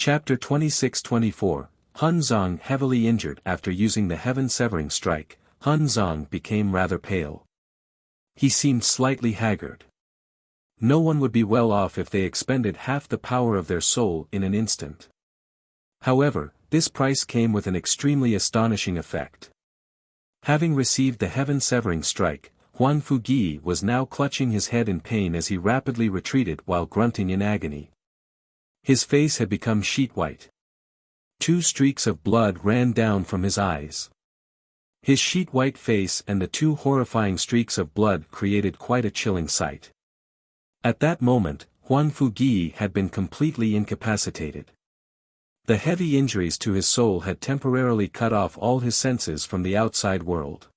Chapter 26-24, Hun Zong heavily injured. After using the heaven-severing strike, Hun Zong became rather pale. He seemed slightly haggard. No one would be well off if they expended half the power of their soul in an instant. However, this price came with an extremely astonishing effect. Having received the heaven-severing strike, Huan Fugi was now clutching his head in pain as he rapidly retreated while grunting in agony. His face had become sheet-white. 2 streaks of blood ran down from his eyes. His sheet-white face and the 2 horrifying streaks of blood created quite a chilling sight. At that moment, Huan Fugi had been completely incapacitated. The heavy injuries to his soul had temporarily cut off all his senses from the outside world.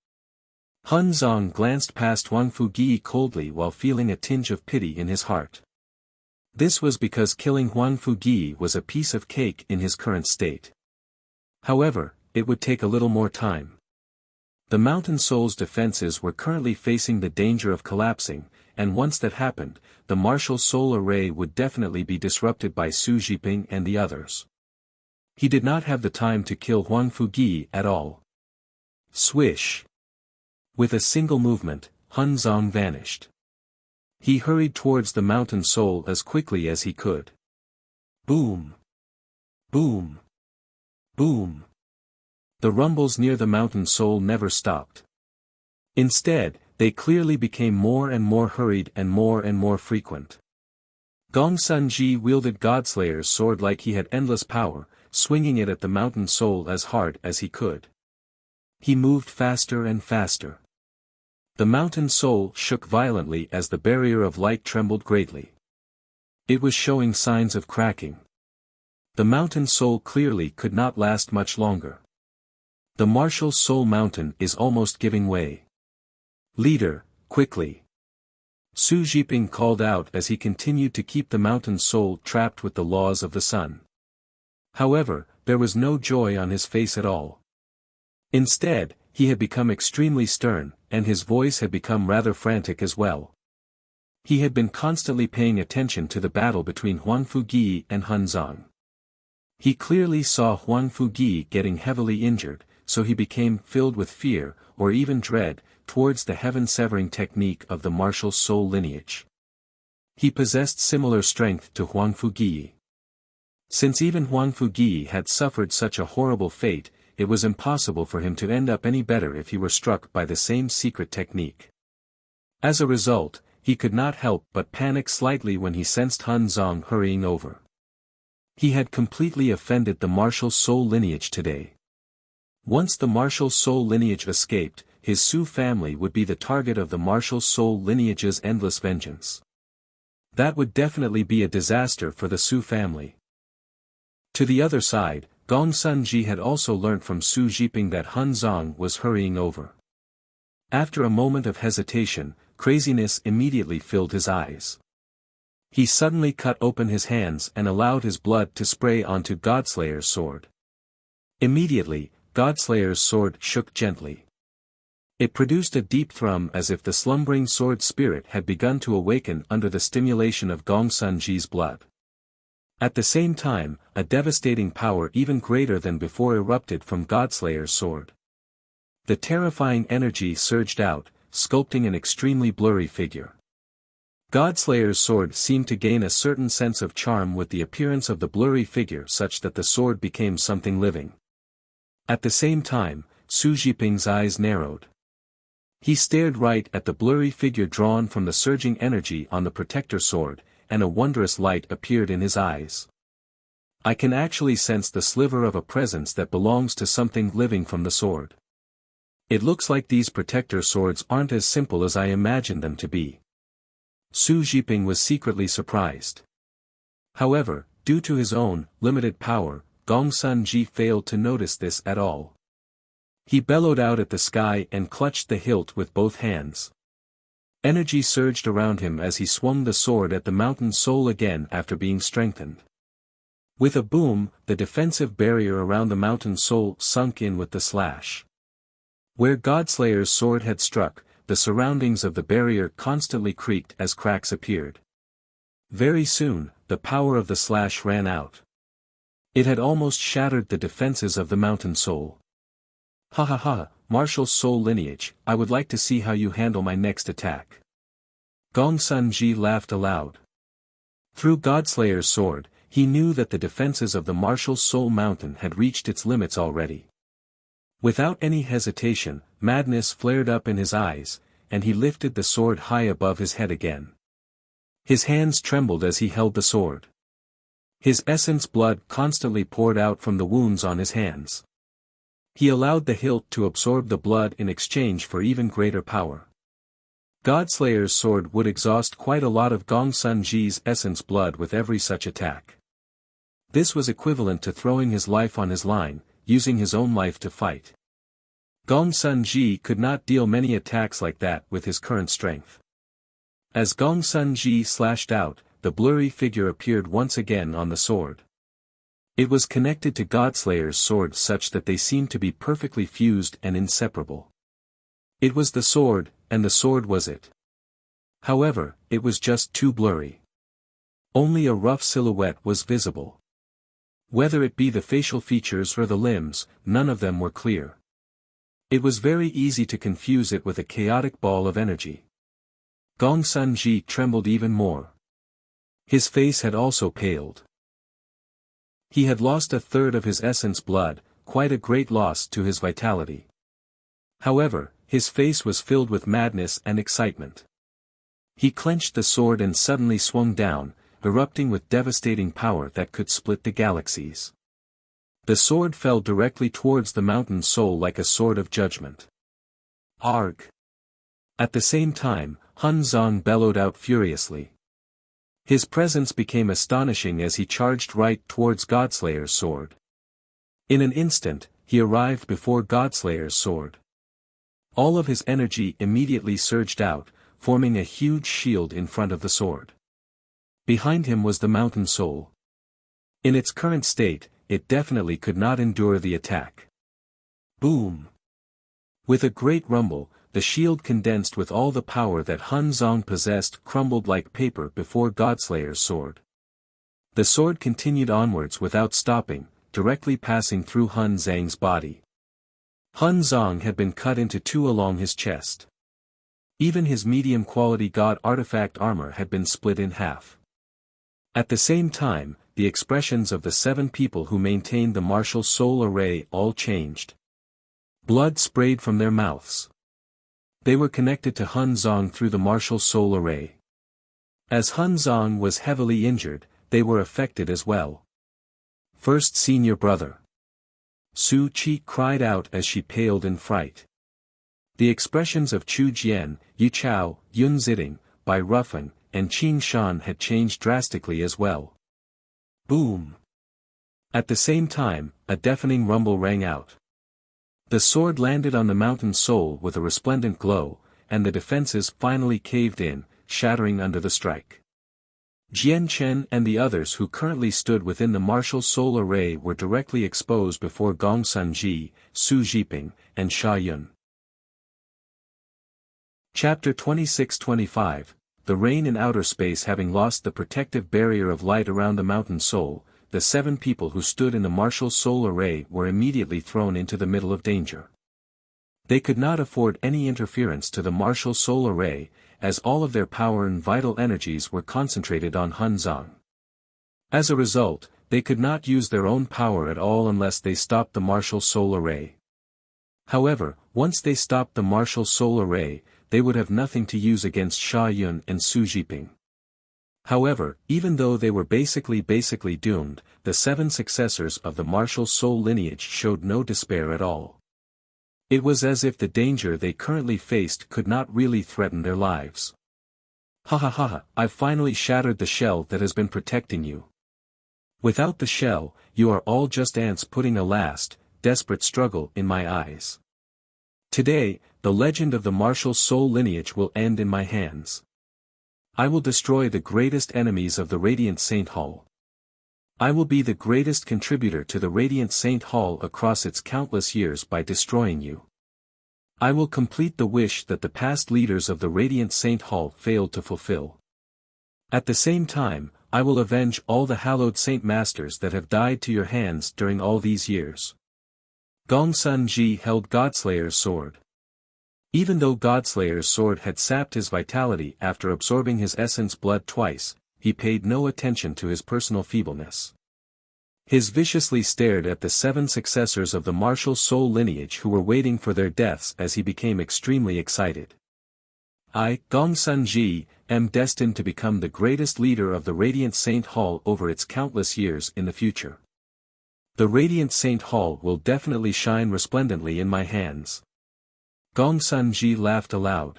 Hun Zong glanced past Huan Fugi coldly while feeling a tinge of pity in his heart. This was because killing Huan Fugi was a piece of cake in his current state. However, it would take a little more time. The Mountain Soul's defenses were currently facing the danger of collapsing, and once that happened, the martial soul array would definitely be disrupted by Su Jiping and the others. He did not have the time to kill Huan Fugi at all. Swish! With a single movement, Hun Zong vanished. He hurried towards the Mountain Soul as quickly as he could. Boom! Boom! Boom! The rumbles near the Mountain Soul never stopped. Instead, they clearly became more and more hurried and more frequent. Gong Sun Ji wielded Godslayer's sword like he had endless power, swinging it at the Mountain Soul as hard as he could. He moved faster and faster. The Mountain Soul shook violently as the barrier of light trembled greatly. It was showing signs of cracking. The Mountain Soul clearly could not last much longer. The martial soul mountain is almost giving way. Leader, quickly! Su Jiping called out as he continued to keep the Mountain Soul trapped with the laws of the sun. However, there was no joy on his face at all. Instead, he had become extremely stern, and his voice had become rather frantic as well. He had been constantly paying attention to the battle between Huan Fugi and Hun Zong. He clearly saw Huan Fugi getting heavily injured, so he became filled with fear, or even dread, towards the heaven-severing technique of the martial soul lineage. He possessed similar strength to Huan Fugi. Since even Huan Fugi had suffered such a horrible fate, it was impossible for him to end up any better if he were struck by the same secret technique. As a result, he could not help but panic slightly when he sensed Hun Zong hurrying over. He had completely offended the martial soul lineage today. Once the martial soul lineage escaped, his Su family would be the target of the martial soul lineage's endless vengeance. That would definitely be a disaster for the Su family. To the other side, Gong Sun Ji had also learnt from Su Jiping that Hun Zong was hurrying over. After a moment of hesitation, craziness immediately filled his eyes. He suddenly cut open his hands and allowed his blood to spray onto Godslayer's sword. Immediately, Godslayer's sword shook gently. It produced a deep thrum as if the slumbering sword spirit had begun to awaken under the stimulation of Gong Sun Ji's blood. At the same time, a devastating power even greater than before erupted from Godslayer's sword. The terrifying energy surged out, sculpting an extremely blurry figure. Godslayer's sword seemed to gain a certain sense of charm with the appearance of the blurry figure such that the sword became something living. At the same time, Su Jiping's eyes narrowed. He stared right at the blurry figure drawn from the surging energy on the protector sword, and a wondrous light appeared in his eyes. I can actually sense the sliver of a presence that belongs to something living from the sword. It looks like these protector swords aren't as simple as I imagined them to be. Su Jiping was secretly surprised. However, due to his own limited power, Gong Sun Ji failed to notice this at all. He bellowed out at the sky and clutched the hilt with both hands. Energy surged around him as he swung the sword at the Mountain Soul again after being strengthened. With a boom, the defensive barrier around the Mountain Soul sunk in with the slash. Where Godslayer's sword had struck, the surroundings of the barrier constantly creaked as cracks appeared. Very soon, the power of the slash ran out. It had almost shattered the defenses of the mountain soul. Ha ha ha, martial soul lineage, I would like to see how you handle my next attack. Gong Sun Ji laughed aloud. Through Godslayer's sword, he knew that the defenses of the martial soul mountain had reached its limits already. Without any hesitation, madness flared up in his eyes, and he lifted the sword high above his head again. His hands trembled as he held the sword. His essence blood constantly poured out from the wounds on his hands. He allowed the hilt to absorb the blood in exchange for even greater power. Godslayer's sword would exhaust quite a lot of Gong Sun Ji's essence blood with every such attack. This was equivalent to throwing his life on his line, using his own life to fight. Gong Sun Ji could not deal many attacks like that with his current strength. As Gong Sun Ji slashed out, the blurry figure appeared once again on the sword. It was connected to Godslayer's sword such that they seemed to be perfectly fused and inseparable. It was the sword, and the sword was it. However, it was just too blurry. Only a rough silhouette was visible. Whether it be the facial features or the limbs, none of them were clear. It was very easy to confuse it with a chaotic ball of energy. Gong Sun Ji trembled even more. His face had also paled. He had lost a third of his essence blood, quite a great loss to his vitality. However, his face was filled with madness and excitement. He clenched the sword and suddenly swung down, erupting with devastating power that could split the galaxies. The sword fell directly towards the mountain soul like a sword of judgment. Arg! At the same time, Hun Zong bellowed out furiously. His presence became astonishing as he charged right towards Godslayer's sword. In an instant, he arrived before Godslayer's sword. All of his energy immediately surged out, forming a huge shield in front of the sword. Behind him was the mountain soul. In its current state, it definitely could not endure the attack. Boom! With a great rumble, the shield condensed with all the power that Hun Zong possessed crumbled like paper before Godslayer's sword. The sword continued onwards without stopping, directly passing through Hun Zhang's body. Hun Zong had been cut into two along his chest. Even his medium-quality god artifact armor had been split in half. At the same time, the expressions of the 7 people who maintained the martial soul array all changed. Blood sprayed from their mouths. They were connected to Hun Zong through the martial soul array. As Hun Zong was heavily injured, they were affected as well. First senior brother. Su Qi cried out as she paled in fright. The expressions of Chu Jian, Yu Chao, Yun Ziding, Bai Ruffin, and Qin Shan had changed drastically as well. Boom! At the same time, a deafening rumble rang out. The sword landed on the mountain soul with a resplendent glow, and the defenses finally caved in, shattering under the strike. Jian Chen and the others who currently stood within the martial soul array were directly exposed before Gong Sun Ji, Su Jiping, and Sha Yun. Chapter 26-25, The Rain in Outer Space. Having lost the protective barrier of light around the mountain soul, the 7 people who stood in the martial soul array were immediately thrown into the middle of danger. They could not afford any interference to the martial soul array, as all of their power and vital energies were concentrated on Hun Zong. As a result, they could not use their own power at all unless they stopped the martial soul array. However, once they stopped the martial soul array, they would have nothing to use against Sha Yun and Su Jiping. However, even though they were basically doomed, the 7 successors of the martial soul lineage showed no despair at all. It was as if the danger they currently faced could not really threaten their lives. Ha ha ha, I've finally shattered the shell that has been protecting you. Without the shell, you are all just ants putting a last, desperate struggle in my eyes. Today, the legend of the martial soul lineage will end in my hands. I will destroy the greatest enemies of the Radiant Saint Hall. I will be the greatest contributor to the Radiant Saint Hall across its countless years by destroying you. I will complete the wish that the past leaders of the Radiant Saint Hall failed to fulfill. At the same time, I will avenge all the hallowed saint masters that have died to your hands during all these years. Gongsun Ji held Godslayer's sword. Even though Godslayer's sword had sapped his vitality after absorbing his essence blood twice, he paid no attention to his personal feebleness. He viciously stared at the 7 successors of the martial soul lineage who were waiting for their deaths as he became extremely excited. I, Gongsun Ji, am destined to become the greatest leader of the Radiant Saint Hall over its countless years in the future. The Radiant Saint Hall will definitely shine resplendently in my hands. Gongsun Ji laughed aloud.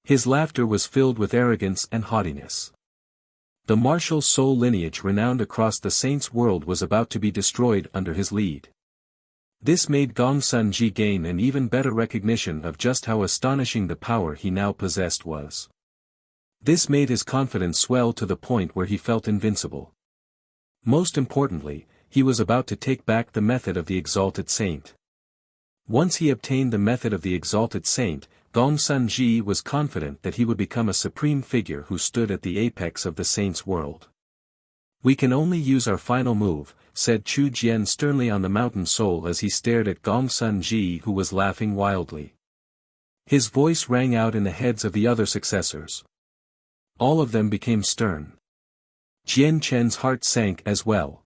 His laughter was filled with arrogance and haughtiness. The martial soul lineage renowned across the saints' world was about to be destroyed under his lead. This made Gongsun Ji gain an even better recognition of just how astonishing the power he now possessed was. This made his confidence swell to the point where he felt invincible. Most importantly, he was about to take back the method of the Exalted Saint. Once he obtained the method of the Exalted Saint, Gongsun Ji was confident that he would become a supreme figure who stood at the apex of the saints' world. We can only use our final move, said Chu Jian sternly on the mountain soul as he stared at Gongsun Ji who was laughing wildly. His voice rang out in the heads of the other successors. All of them became stern. Jian Chen's heart sank as well.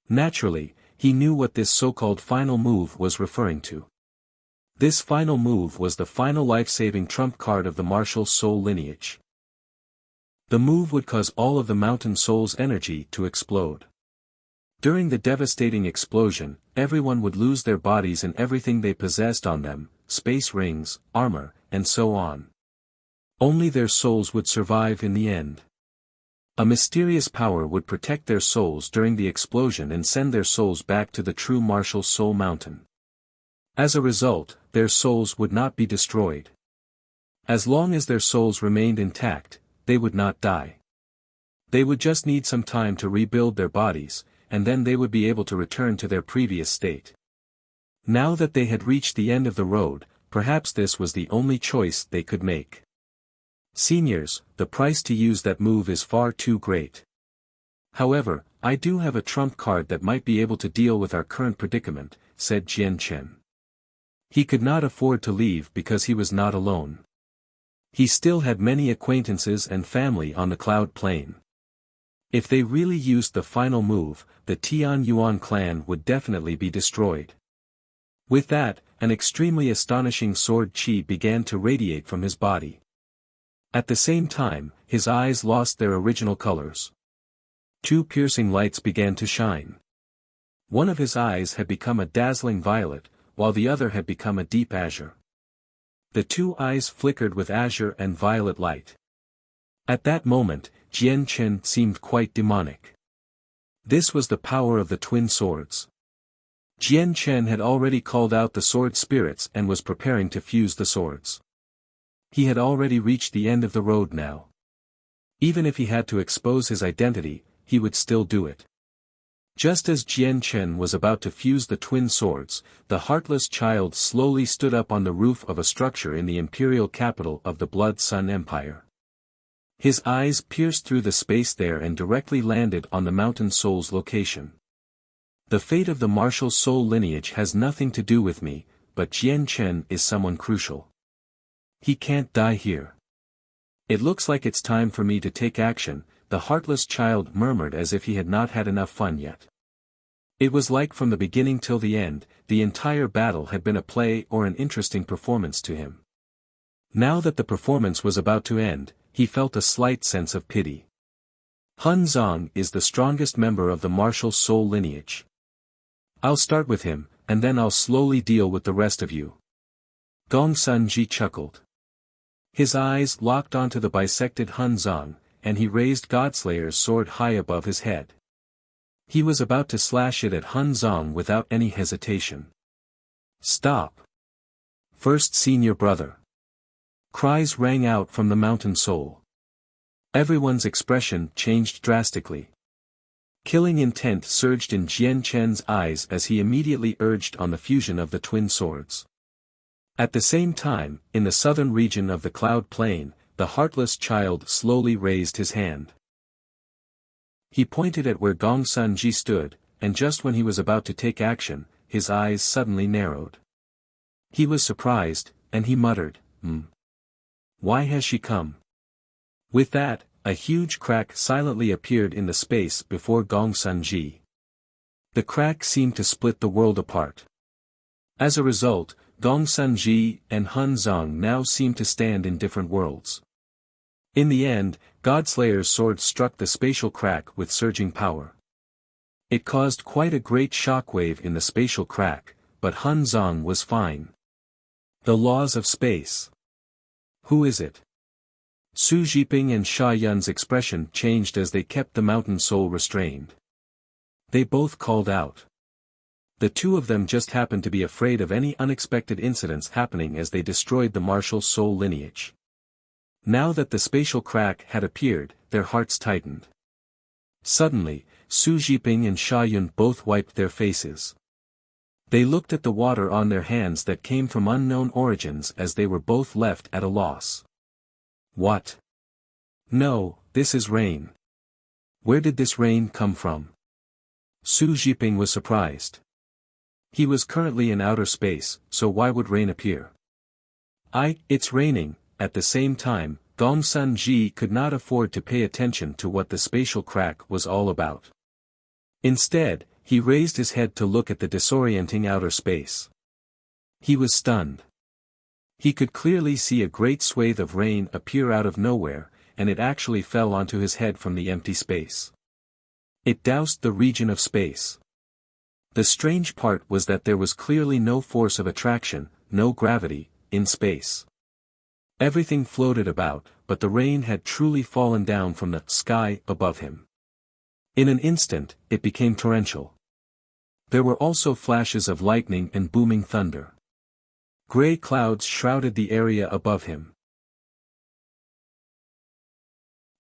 Naturally, he knew what this so-called final move was referring to. This final move was the final life-saving trump card of the martial soul lineage. The move would cause all of the mountain soul's energy to explode. During the devastating explosion, everyone would lose their bodies and everything they possessed on them, space rings, armor, and so on. Only their souls would survive in the end. A mysterious power would protect their souls during the explosion and send their souls back to the true martial soul mountain. As a result, their souls would not be destroyed. As long as their souls remained intact, they would not die. They would just need some time to rebuild their bodies, and then they would be able to return to their previous state. Now that they had reached the end of the road, perhaps this was the only choice they could make. Seniors, the price to use that move is far too great. However, I do have a trump card that might be able to deal with our current predicament, said Jian Chen. He could not afford to leave because he was not alone. He still had many acquaintances and family on the Cloud Plain. If they really used the final move, the Tian Yuan clan would definitely be destroyed. With that, an extremely astonishing sword chi began to radiate from his body. At the same time, his eyes lost their original colors. 2 piercing lights began to shine. One of his eyes had become a dazzling violet, while the other had become a deep azure. The 2 eyes flickered with azure and violet light. At that moment, Jian Chen seemed quite demonic. This was the power of the twin swords. Jian Chen had already called out the sword spirits and was preparing to fuse the swords. He had already reached the end of the road now. Even if he had to expose his identity, he would still do it. Just as Jian Chen was about to fuse the twin swords, the heartless child slowly stood up on the roof of a structure in the imperial capital of the Blood Sun Empire. His eyes pierced through the space there and directly landed on the mountain soul's location. The fate of the martial soul lineage has nothing to do with me, but Jian Chen is someone crucial. He can't die here. It looks like it's time for me to take action, the heartless child murmured as if he had not had enough fun yet. It was like from the beginning till the end, the entire battle had been a play or an interesting performance to him. Now that the performance was about to end, he felt a slight sense of pity. Hun Zong is the strongest member of the martial soul lineage. I'll start with him, and then I'll slowly deal with the rest of you. Gongsun Ji chuckled. His eyes locked onto the bisected Hun Zong, and he raised Godslayer's sword high above his head. He was about to slash it at Hun Zong without any hesitation. Stop! First senior brother! Cries rang out from the mountain soul. Everyone's expression changed drastically. Killing intent surged in Jian Chen's eyes as he immediately urged on the fusion of the twin swords. At the same time, in the southern region of the Cloud Plain, the heartless child slowly raised his hand. He pointed at where Gong Sun Ji stood, and just when he was about to take action, his eyes suddenly narrowed. He was surprised, and he muttered, Why has she come? With that, a huge crack silently appeared in the space before Gong Sun Ji. The crack seemed to split the world apart. As a result, Gong Sun Ji and Hun Zong now seemed to stand in different worlds. In the end, Godslayer's sword struck the spatial crack with surging power. It caused quite a great shockwave in the spatial crack, but Hun Zong was fine. The laws of space. Who is it? Su Jiping and Sha Yun's expression changed as they kept the mountain soul restrained. They both called out. The two of them just happened to be afraid of any unexpected incidents happening as they destroyed the martial soul lineage. Now that the spatial crack had appeared, their hearts tightened. Suddenly, Su Jiping and Sha Yun both wiped their faces. They looked at the water on their hands that came from unknown origins as they were both left at a loss. What? No, this is rain. Where did this rain come from? Su Jiping was surprised. He was currently in outer space, so why would rain appear? It's raining. At the same time, Gong Sun Ji could not afford to pay attention to what the spatial crack was all about. Instead, he raised his head to look at the disorienting outer space. He was stunned. He could clearly see a great swathe of rain appear out of nowhere, and it actually fell onto his head from the empty space. It doused the region of space. The strange part was that there was clearly no force of attraction, no gravity, in space. Everything floated about, but the rain had truly fallen down from the sky above him. In an instant, it became torrential. There were also flashes of lightning and booming thunder. Gray clouds shrouded the area above him.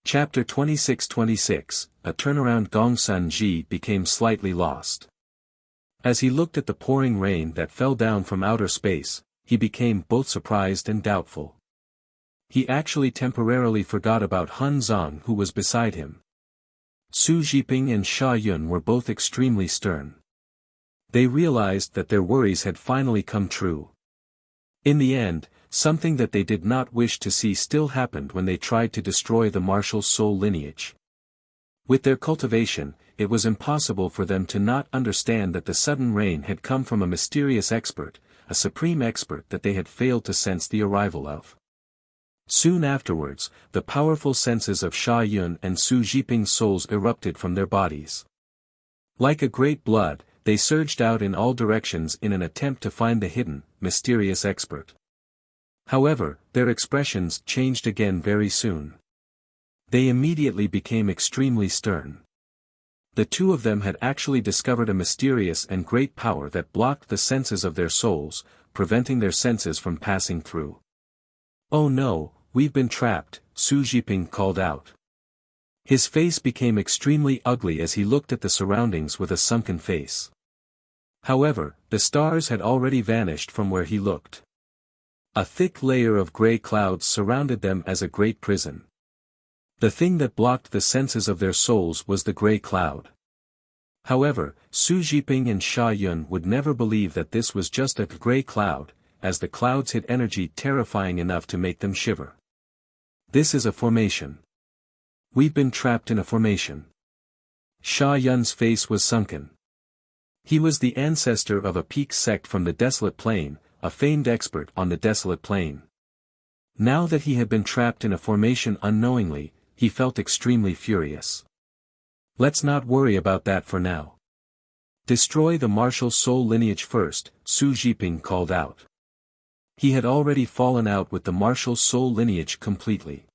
Chapter 26:26, A turnaround. Gong Sun Ji became slightly lost. As he looked at the pouring rain that fell down from outer space, he became both surprised and doubtful. He actually temporarily forgot about Hun Zong who was beside him. Su Jiping and Sha Yun were both extremely stern. They realized that their worries had finally come true. In the end, something that they did not wish to see still happened when they tried to destroy the martial soul lineage. With their cultivation, it was impossible for them to not understand that the sudden rain had come from a mysterious expert, a supreme expert that they had failed to sense the arrival of. Soon afterwards, the powerful senses of Sha Yun and Su Jiping's souls erupted from their bodies. Like a great blood, they surged out in all directions in an attempt to find the hidden, mysterious expert. However, their expressions changed again very soon. They immediately became extremely stern. The two of them had actually discovered a mysterious and great power that blocked the senses of their souls, preventing their senses from passing through. "Oh no, we've been trapped," Su Jiping called out. His face became extremely ugly as he looked at the surroundings with a sunken face. However, the stars had already vanished from where he looked. A thick layer of gray clouds surrounded them as a great prison. The thing that blocked the senses of their souls was the gray cloud. However, Su Jiping and Sha Yun would never believe that this was just a gray cloud, as the clouds hid energy terrifying enough to make them shiver. "This is a formation. We've been trapped in a formation." Sha Yun's face was sunken. He was the ancestor of a peak sect from the Desolate Plain, a famed expert on the Desolate Plain. Now that he had been trapped in a formation unknowingly, he felt extremely furious. "Let's not worry about that for now. Destroy the martial soul lineage first," Su Jiping called out. He had already fallen out with the martial soul lineage completely.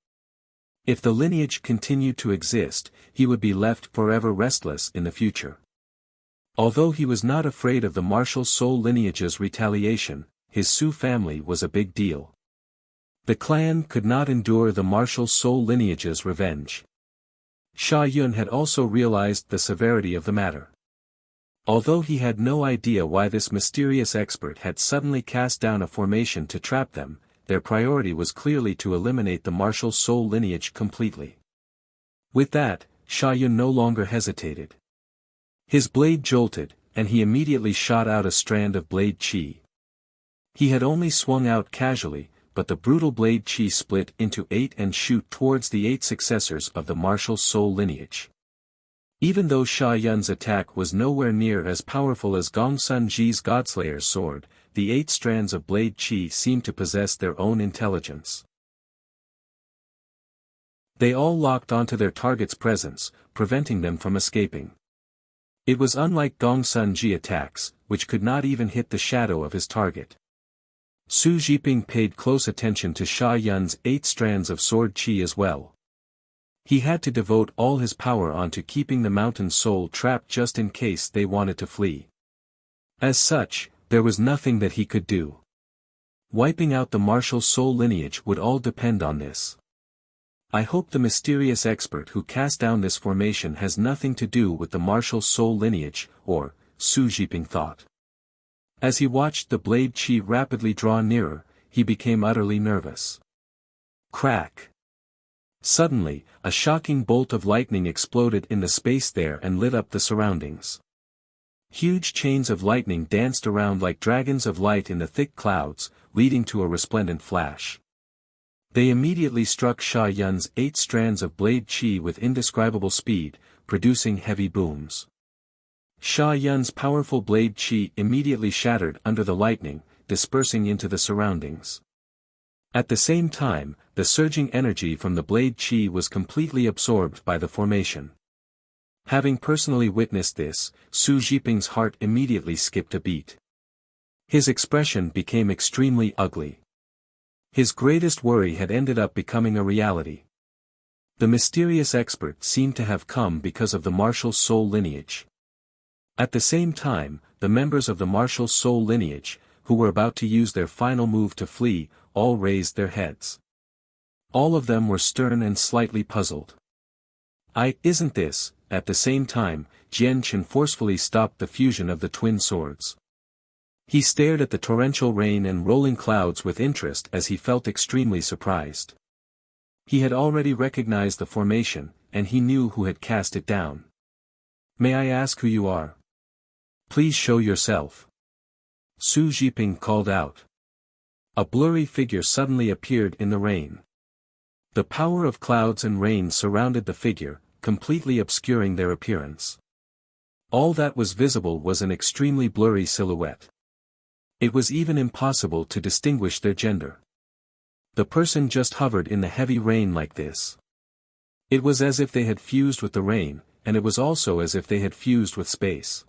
If the lineage continued to exist, he would be left forever restless in the future. Although he was not afraid of the martial soul lineage's retaliation, his Su family was a big deal. The clan could not endure the martial soul lineage's revenge. Sha Yun had also realized the severity of the matter. Although he had no idea why this mysterious expert had suddenly cast down a formation to trap them, their priority was clearly to eliminate the martial soul lineage completely. With that, Sha Yun no longer hesitated. His blade jolted, and he immediately shot out a strand of blade qi. He had only swung out casually, but the brutal blade qi split into 8 and shoot towards the 8 successors of the martial soul lineage. Even though Sha Yun's attack was nowhere near as powerful as Gong Sun Ji's Godslayer's sword, the 8 strands of blade qi seemed to possess their own intelligence. They all locked onto their target's presence, preventing them from escaping. It was unlike Gong Sun Ji attacks, which could not even hit the shadow of his target. Su Jiping paid close attention to Sha Yun's 8 strands of sword qi as well. He had to devote all his power onto keeping the mountain soul trapped just in case they wanted to flee. As such, there was nothing that he could do. Wiping out the martial soul lineage would all depend on this. I hope the mysterious expert who cast down this formation has nothing to do with the martial soul lineage, or, Su Jiping thought. As he watched the blade qi rapidly draw nearer, he became utterly nervous. Crack! Suddenly, a shocking bolt of lightning exploded in the space there and lit up the surroundings. Huge chains of lightning danced around like dragons of light in the thick clouds, leading to a resplendent flash. They immediately struck Sha Yun's 8 strands of blade qi with indescribable speed, producing heavy booms. Sha Yun's powerful blade qi immediately shattered under the lightning, dispersing into the surroundings. At the same time, the surging energy from the blade qi was completely absorbed by the formation. Having personally witnessed this, Su Jiping's heart immediately skipped a beat. His expression became extremely ugly. His greatest worry had ended up becoming a reality. The mysterious expert seemed to have come because of the martial soul lineage. At the same time, the members of the martial soul lineage, who were about to use their final move to flee, all raised their heads. All of them were stern and slightly puzzled. Isn't this? At the same time, Jian Chen forcefully stopped the fusion of the twin swords. He stared at the torrential rain and rolling clouds with interest as he felt extremely surprised. He had already recognized the formation, and he knew who had cast it down. May I ask who you are? Please show yourself. Su Jiping called out. A blurry figure suddenly appeared in the rain. The power of clouds and rain surrounded the figure, completely obscuring their appearance. All that was visible was an extremely blurry silhouette. It was even impossible to distinguish their gender. The person just hovered in the heavy rain like this. It was as if they had fused with the rain, and it was also as if they had fused with space.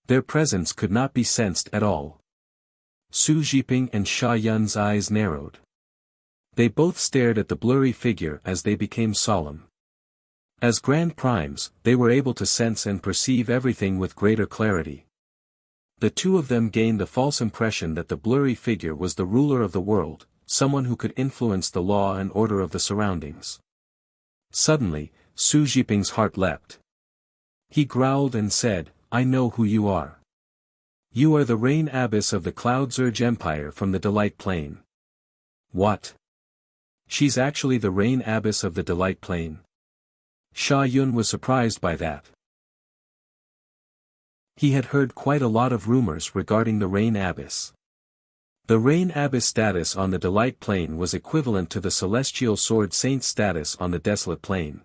Their presence could not be sensed at all. Su Jiping and Sha Yun's eyes narrowed. They both stared at the blurry figure as they became solemn. As Grand Primes, they were able to sense and perceive everything with greater clarity. The two of them gained the false impression that the blurry figure was the ruler of the world, someone who could influence the law and order of the surroundings. Suddenly, Su Jiping's heart leapt. He growled and said, I know who you are. You are the Rain Abbess of the Cloud Zurge Empire from the Delight Plain. What? She's actually the Rain Abbess of the Delight Plain? Sha Yun was surprised by that. He had heard quite a lot of rumors regarding the Rain Abbess. The Rain Abbess status on the Delight Plain was equivalent to the Celestial Sword Saint's status on the Desolate Plain.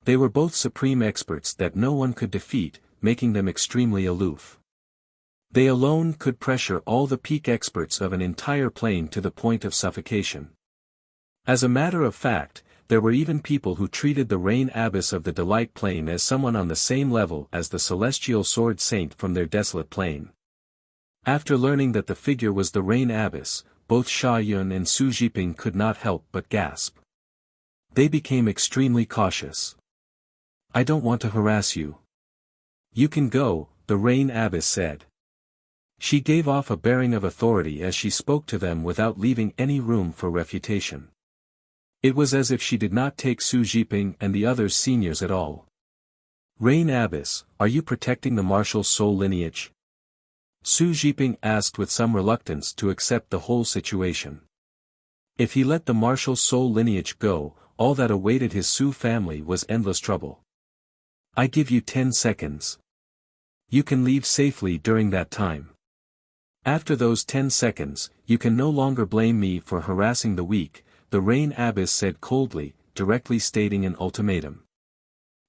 They were both supreme experts that no one could defeat, making them extremely aloof. They alone could pressure all the peak experts of an entire plane to the point of suffocation. As a matter of fact, there were even people who treated the Rain Abbess of the Delight Plain as someone on the same level as the Celestial Sword Saint from their Desolate Plain. After learning that the figure was the Rain Abbess, both Sha Yun and Su Jiping could not help but gasp. They became extremely cautious. I don't want to harass you. You can go, the Rain Abbess said. She gave off a bearing of authority as she spoke to them without leaving any room for refutation. It was as if she did not take Su Jiping and the others seniors at all. Rain Abbess, are you protecting the martial soul lineage? Su Jiping asked with some reluctance to accept the whole situation. If he let the martial soul lineage go, all that awaited his Su family was endless trouble. I give you 10 seconds. You can leave safely during that time. After those 10 seconds, you can no longer blame me for harassing the weak, the Rain Abbess said coldly, directly stating an ultimatum.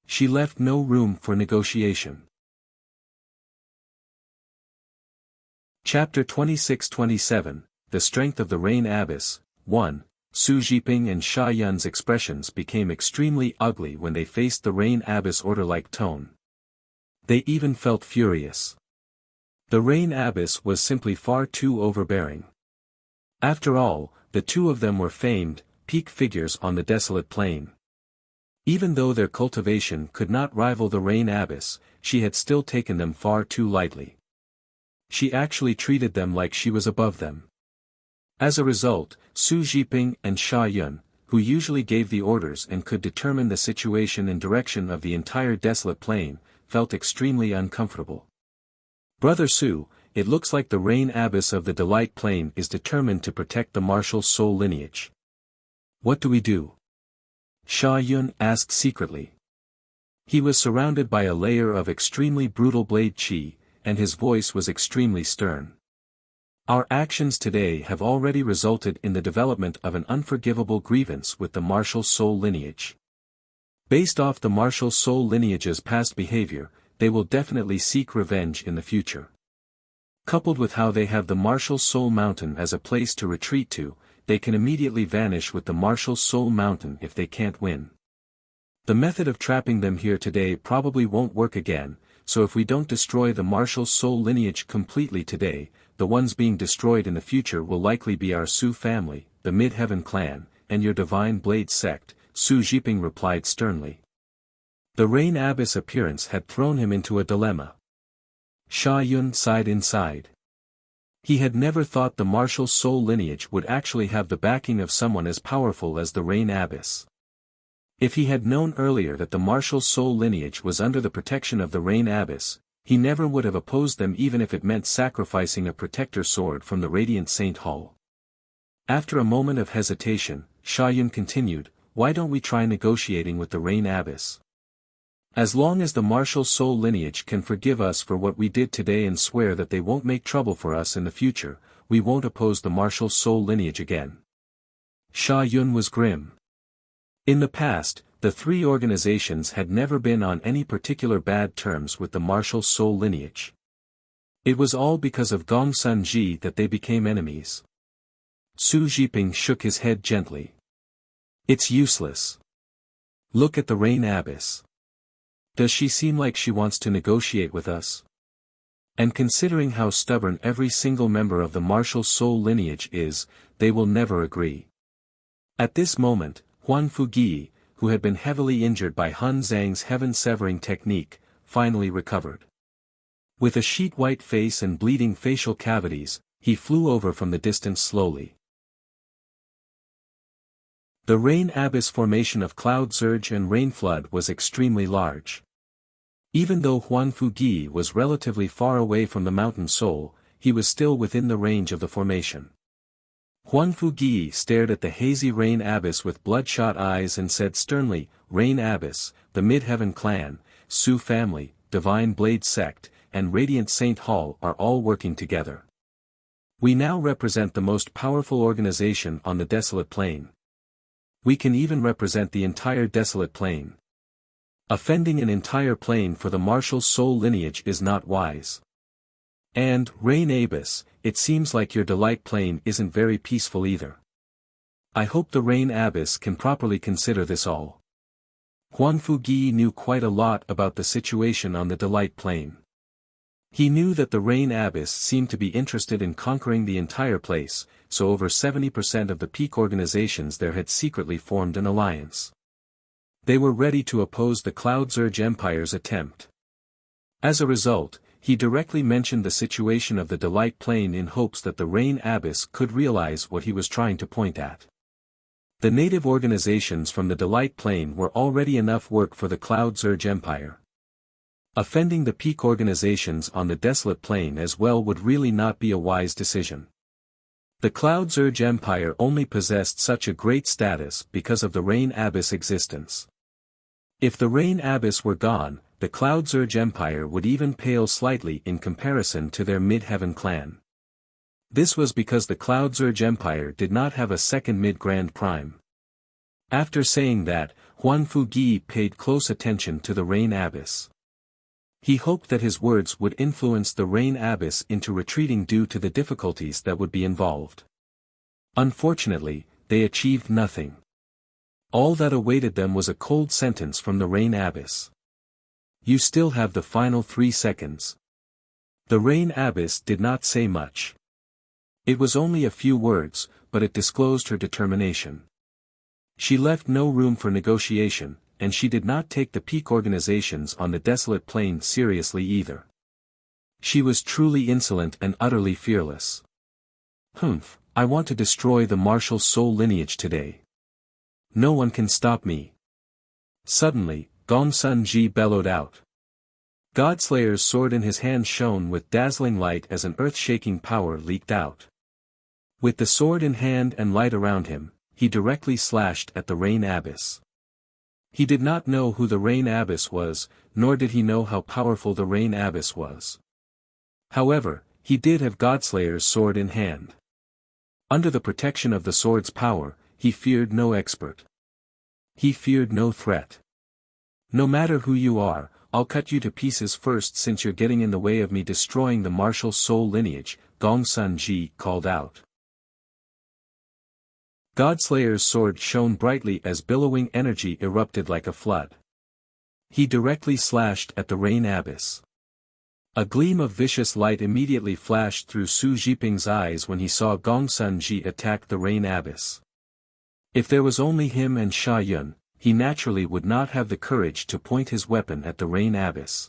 She left no room for negotiation. Chapter 26-27, The Strength of the Rain Abbess. 1. Su Zhiping and Sha Yun's expressions became extremely ugly when they faced the Rain Abbess' order-like tone. They even felt furious. The Rain Abbess was simply far too overbearing. After all, the two of them were famed, peak figures on the desolate plain. Even though their cultivation could not rival the Rain Abbess, she had still taken them far too lightly. She actually treated them like she was above them. As a result, Su Zhiping and Sha Yun, who usually gave the orders and could determine the situation and direction of the entire desolate plain, felt extremely uncomfortable. Brother Su, it looks like the Rain Abbess of the Delight Plain is determined to protect the martial soul lineage. What do we do? Sha Yun asked secretly. He was surrounded by a layer of extremely brutal blade qi, and his voice was extremely stern. Our actions today have already resulted in the development of an unforgivable grievance with the martial soul lineage. Based off the martial soul lineage's past behavior, they will definitely seek revenge in the future. Coupled with how they have the martial soul mountain as a place to retreat to, they can immediately vanish with the martial soul mountain if they can't win. The method of trapping them here today probably won't work again, so if we don't destroy the martial soul lineage completely today, the ones being destroyed in the future will likely be our Su family, the Mid-Heaven clan, and your Divine Blade sect, Su Zhiping replied sternly. The Rain Abbess' appearance had thrown him into a dilemma. Sha Yun sighed inside. He had never thought the martial soul lineage would actually have the backing of someone as powerful as the Rain Abbess. If he had known earlier that the martial soul lineage was under the protection of the Rain Abbess, he never would have opposed them even if it meant sacrificing a protector sword from the Radiant Saint Hall. After a moment of hesitation, Sha Yun continued, "Why don't we try negotiating with the Rain Abbess? As long as the martial soul lineage can forgive us for what we did today and swear that they won't make trouble for us in the future, we won't oppose the martial soul lineage again." Sha Yun was grim. In the past, the three organizations had never been on any particular bad terms with the martial soul lineage. It was all because of Gong Sun Ji that they became enemies. Su Zhiping shook his head gently. "It's useless. Look at the Rain Abbess. Does she seem like she wants to negotiate with us? And considering how stubborn every single member of the martial soul lineage is, they will never agree." At this moment, Huan Fugi, who had been heavily injured by Hun Zhang's heaven-severing technique, finally recovered. With a sheet-white face and bleeding facial cavities, he flew over from the distance slowly. The Rain Abbess formation of cloud surge and rain flood was extremely large. Even though Huan Fugi was relatively far away from the mountain soul, he was still within the range of the formation. Huan Fugi stared at the hazy Rain Abbess with bloodshot eyes and said sternly, "Rain Abbess, the Mid-Heaven clan, Su family, Divine Blade sect, and Radiant Saint Hall are all working together. We now represent the most powerful organization on the desolate plain. We can even represent the entire desolate plain. Offending an entire plain for the martial soul lineage is not wise. And, Rain Abbess, it seems like your Delight Plain isn't very peaceful either. I hope the Rain Abbess can properly consider this all." Huan Fugi knew quite a lot about the situation on the Delight Plain. He knew that the Rain Abbess seemed to be interested in conquering the entire place, so over 70% of the peak organizations there had secretly formed an alliance. They were ready to oppose the Cloud Surge Empire's attempt. As a result, he directly mentioned the situation of the Delight Plain in hopes that the Rain Abbess could realize what he was trying to point at. The native organizations from the Delight Plain were already enough work for the Cloud Surge Empire. Offending the peak organizations on the desolate plain as well would really not be a wise decision. The Cloud Zurge Empire only possessed such a great status because of the Rain Abyss existence. If the Rain Abyss were gone, the Cloud Zurge Empire would even pale slightly in comparison to their Mid-Heaven clan. This was because the Cloud Zurge Empire did not have a second Mid-Grand Prime. After saying that, Huan Fugi paid close attention to the Rain Abyss. He hoped that his words would influence the Rain Abyss into retreating due to the difficulties that would be involved. Unfortunately, they achieved nothing. All that awaited them was a cold sentence from the Rain Abyss. You still have the final 3 seconds. The Rain Abyss did not say much. It was only a few words, but it disclosed her determination. She left no room for negotiation, and she did not take the peak organizations on the desolate plain seriously either. She was truly insolent and utterly fearless. Humph, I want to destroy the martial soul lineage today. No one can stop me. Suddenly, Gong Sun Ji bellowed out. Godslayer's sword in his hand shone with dazzling light as an earth-shaking power leaked out. With the sword in hand and light around him, he directly slashed at the Rain Abyss. He did not know who the Rain Abyss was, nor did he know how powerful the Rain Abyss was. However, he did have Godslayer's sword in hand. Under the protection of the sword's power, he feared no expert. He feared no threat. No matter who you are, I'll cut you to pieces first since you're getting in the way of me destroying the martial soul lineage, Gong Sun Ji called out. Godslayer's sword shone brightly as billowing energy erupted like a flood. He directly slashed at the Rain Abyss. A gleam of vicious light immediately flashed through Su Jiping's eyes when he saw Gong Sun Ji attack the Rain Abyss. If there was only him and Sha Yun, he naturally would not have the courage to point his weapon at the Rain Abyss.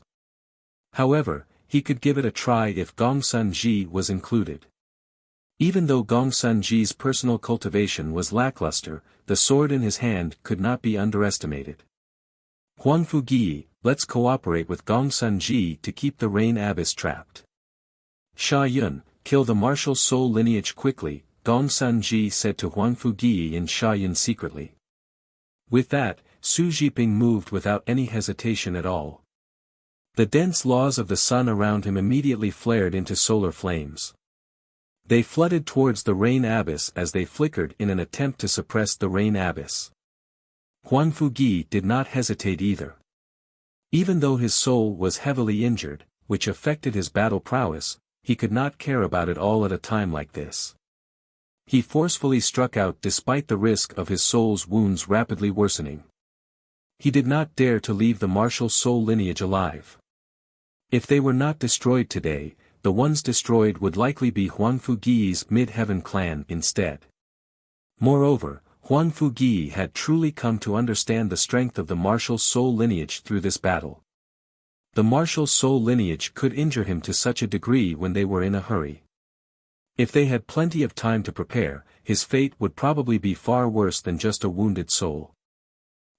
However, he could give it a try if Gong Sun Ji was included. Even though Gong Sun Ji's personal cultivation was lackluster, the sword in his hand could not be underestimated. Huan Fugi, let's cooperate with Gong Sun Ji to keep the Rain Abyss trapped. Sha Yun, kill the martial soul lineage quickly, Gong Sun Ji said to Huan Fugi and Sha Yun secretly. With that, Su Jiping moved without any hesitation at all. The dense laws of the sun around him immediately flared into solar flames. They flooded towards the Rain Abyss as they flickered in an attempt to suppress the Rain Abyss. Huan Fugi did not hesitate either. Even though his soul was heavily injured, which affected his battle prowess, he could not care about it all at a time like this. He forcefully struck out despite the risk of his soul's wounds rapidly worsening. He did not dare to leave the martial soul lineage alive. If they were not destroyed today, the ones destroyed would likely be Huan Fugi's Mid-Heaven clan instead. Moreover, Huan Fugi had truly come to understand the strength of the martial soul lineage through this battle. The martial soul lineage could injure him to such a degree when they were in a hurry. If they had plenty of time to prepare, his fate would probably be far worse than just a wounded soul.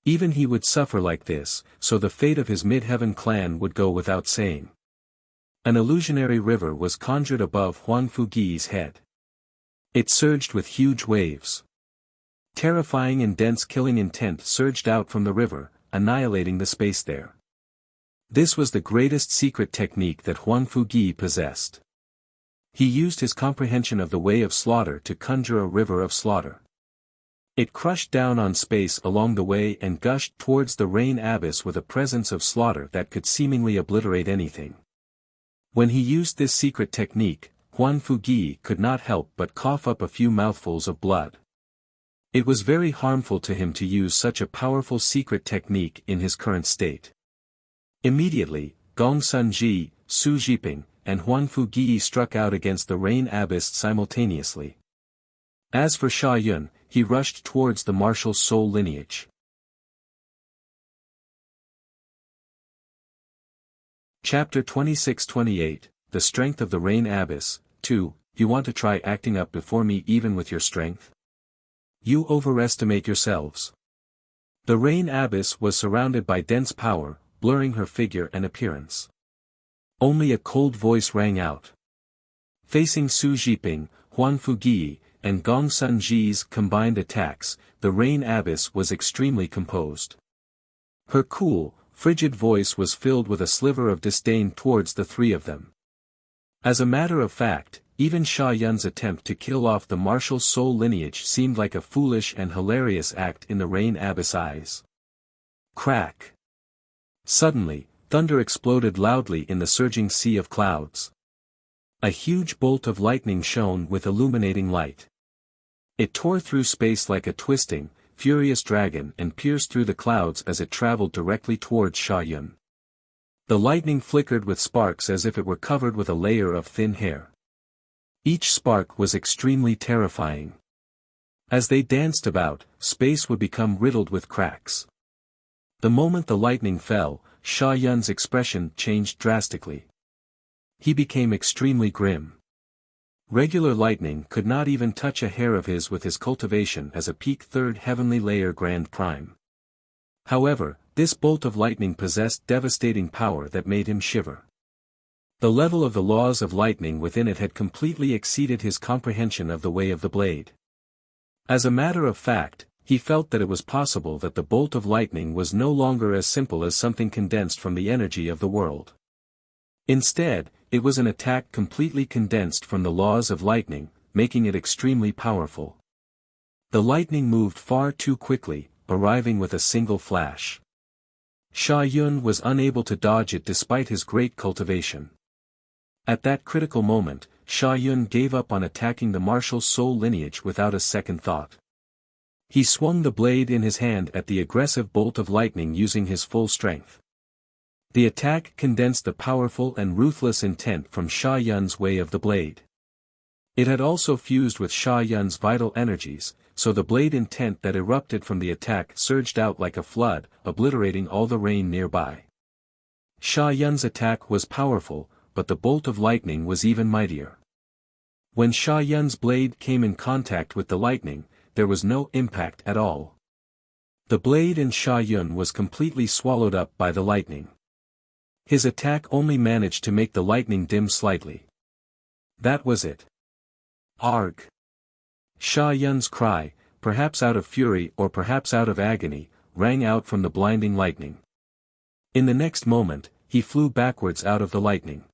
Even he would suffer like this, so the fate of his Mid-Heaven clan would go without saying. An illusionary river was conjured above Huan Fugi's head. It surged with huge waves. Terrifying and dense killing intent surged out from the river, annihilating the space there. This was the greatest secret technique that Huan Fugi possessed. He used his comprehension of the way of slaughter to conjure a river of slaughter. It crushed down on space along the way and gushed towards the Rain Abyss with a presence of slaughter that could seemingly obliterate anything. When he used this secret technique, Huan Fugi could not help but cough up a few mouthfuls of blood. It was very harmful to him to use such a powerful secret technique in his current state. Immediately, Gong Sun Ji, Su Jiping, and Huan Fugi struck out against the Rain Abyss simultaneously. As for Sha Yun, he rushed towards the martial soul lineage. Chapter 26-28, The Strength of the Rain Abyss. 2. You want to try acting up before me even with your strength? You overestimate yourselves. The Rain Abyss was surrounded by dense power, blurring her figure and appearance. Only a cold voice rang out. Facing Su Jiping, Huan Fugi, and Gong Sun Ji's combined attacks, the Rain Abbess was extremely composed. Her cool, frigid voice was filled with a sliver of disdain towards the three of them. As a matter of fact, even Sha Yun's attempt to kill off the martial soul lineage seemed like a foolish and hilarious act in the Rain Abbess' eyes. Crack! Suddenly, thunder exploded loudly in the surging sea of clouds. A huge bolt of lightning shone with illuminating light. It tore through space like a twisting, furious dragon and pierced through the clouds as it traveled directly towards Sha Yun. The lightning flickered with sparks as if it were covered with a layer of thin hair. Each spark was extremely terrifying. As they danced about, space would become riddled with cracks. The moment the lightning fell, Sha Yun's expression changed drastically. He became extremely grim. Regular lightning could not even touch a hair of his with his cultivation as a peak third heavenly layer Grand Prime. However, this bolt of lightning possessed devastating power that made him shiver. The level of the laws of lightning within it had completely exceeded his comprehension of the way of the blade. As a matter of fact, he felt that it was possible that the bolt of lightning was no longer as simple as something condensed from the energy of the world. Instead, it was an attack completely condensed from the laws of lightning, making it extremely powerful. The lightning moved far too quickly, arriving with a single flash. Sha Yun was unable to dodge it despite his great cultivation. At that critical moment, Sha Yun gave up on attacking the martial soul lineage without a second thought. He swung the blade in his hand at the aggressive bolt of lightning using his full strength. The attack condensed the powerful and ruthless intent from Sha Yun's way of the blade. It had also fused with Sha Yun's vital energies, so the blade intent that erupted from the attack surged out like a flood, obliterating all the rain nearby. Sha Yun's attack was powerful, but the bolt of lightning was even mightier. When Sha Yun's blade came in contact with the lightning, there was no impact at all. The blade in Sha Yun was completely swallowed up by the lightning. His attack only managed to make the lightning dim slightly. That was it. Arg! Sha Yun's cry, perhaps out of fury or perhaps out of agony, rang out from the blinding lightning. In the next moment, he flew backwards out of the lightning.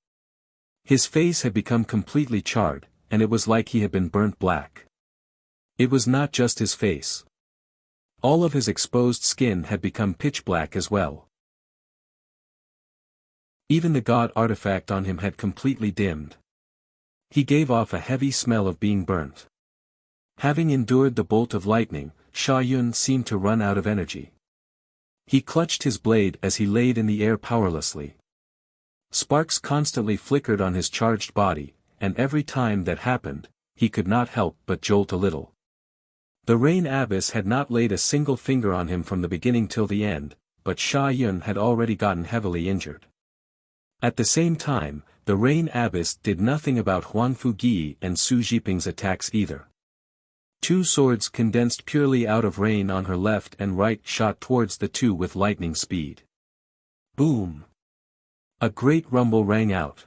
His face had become completely charred, and it was like he had been burnt black. It was not just his face. All of his exposed skin had become pitch black as well. Even the god artifact on him had completely dimmed. He gave off a heavy smell of being burnt. Having endured the bolt of lightning, Sha Yun seemed to run out of energy. He clutched his blade as he laid in the air powerlessly. Sparks constantly flickered on his charged body, and every time that happened, he could not help but jolt a little. The Rain Abbess had not laid a single finger on him from the beginning till the end, but Sha Yun had already gotten heavily injured. At the same time, the Rain Abbess did nothing about Huangfu Gi and Su Jiping's attacks either. Two swords condensed purely out of rain on her left and right shot towards the two with lightning speed. Boom! A great rumble rang out.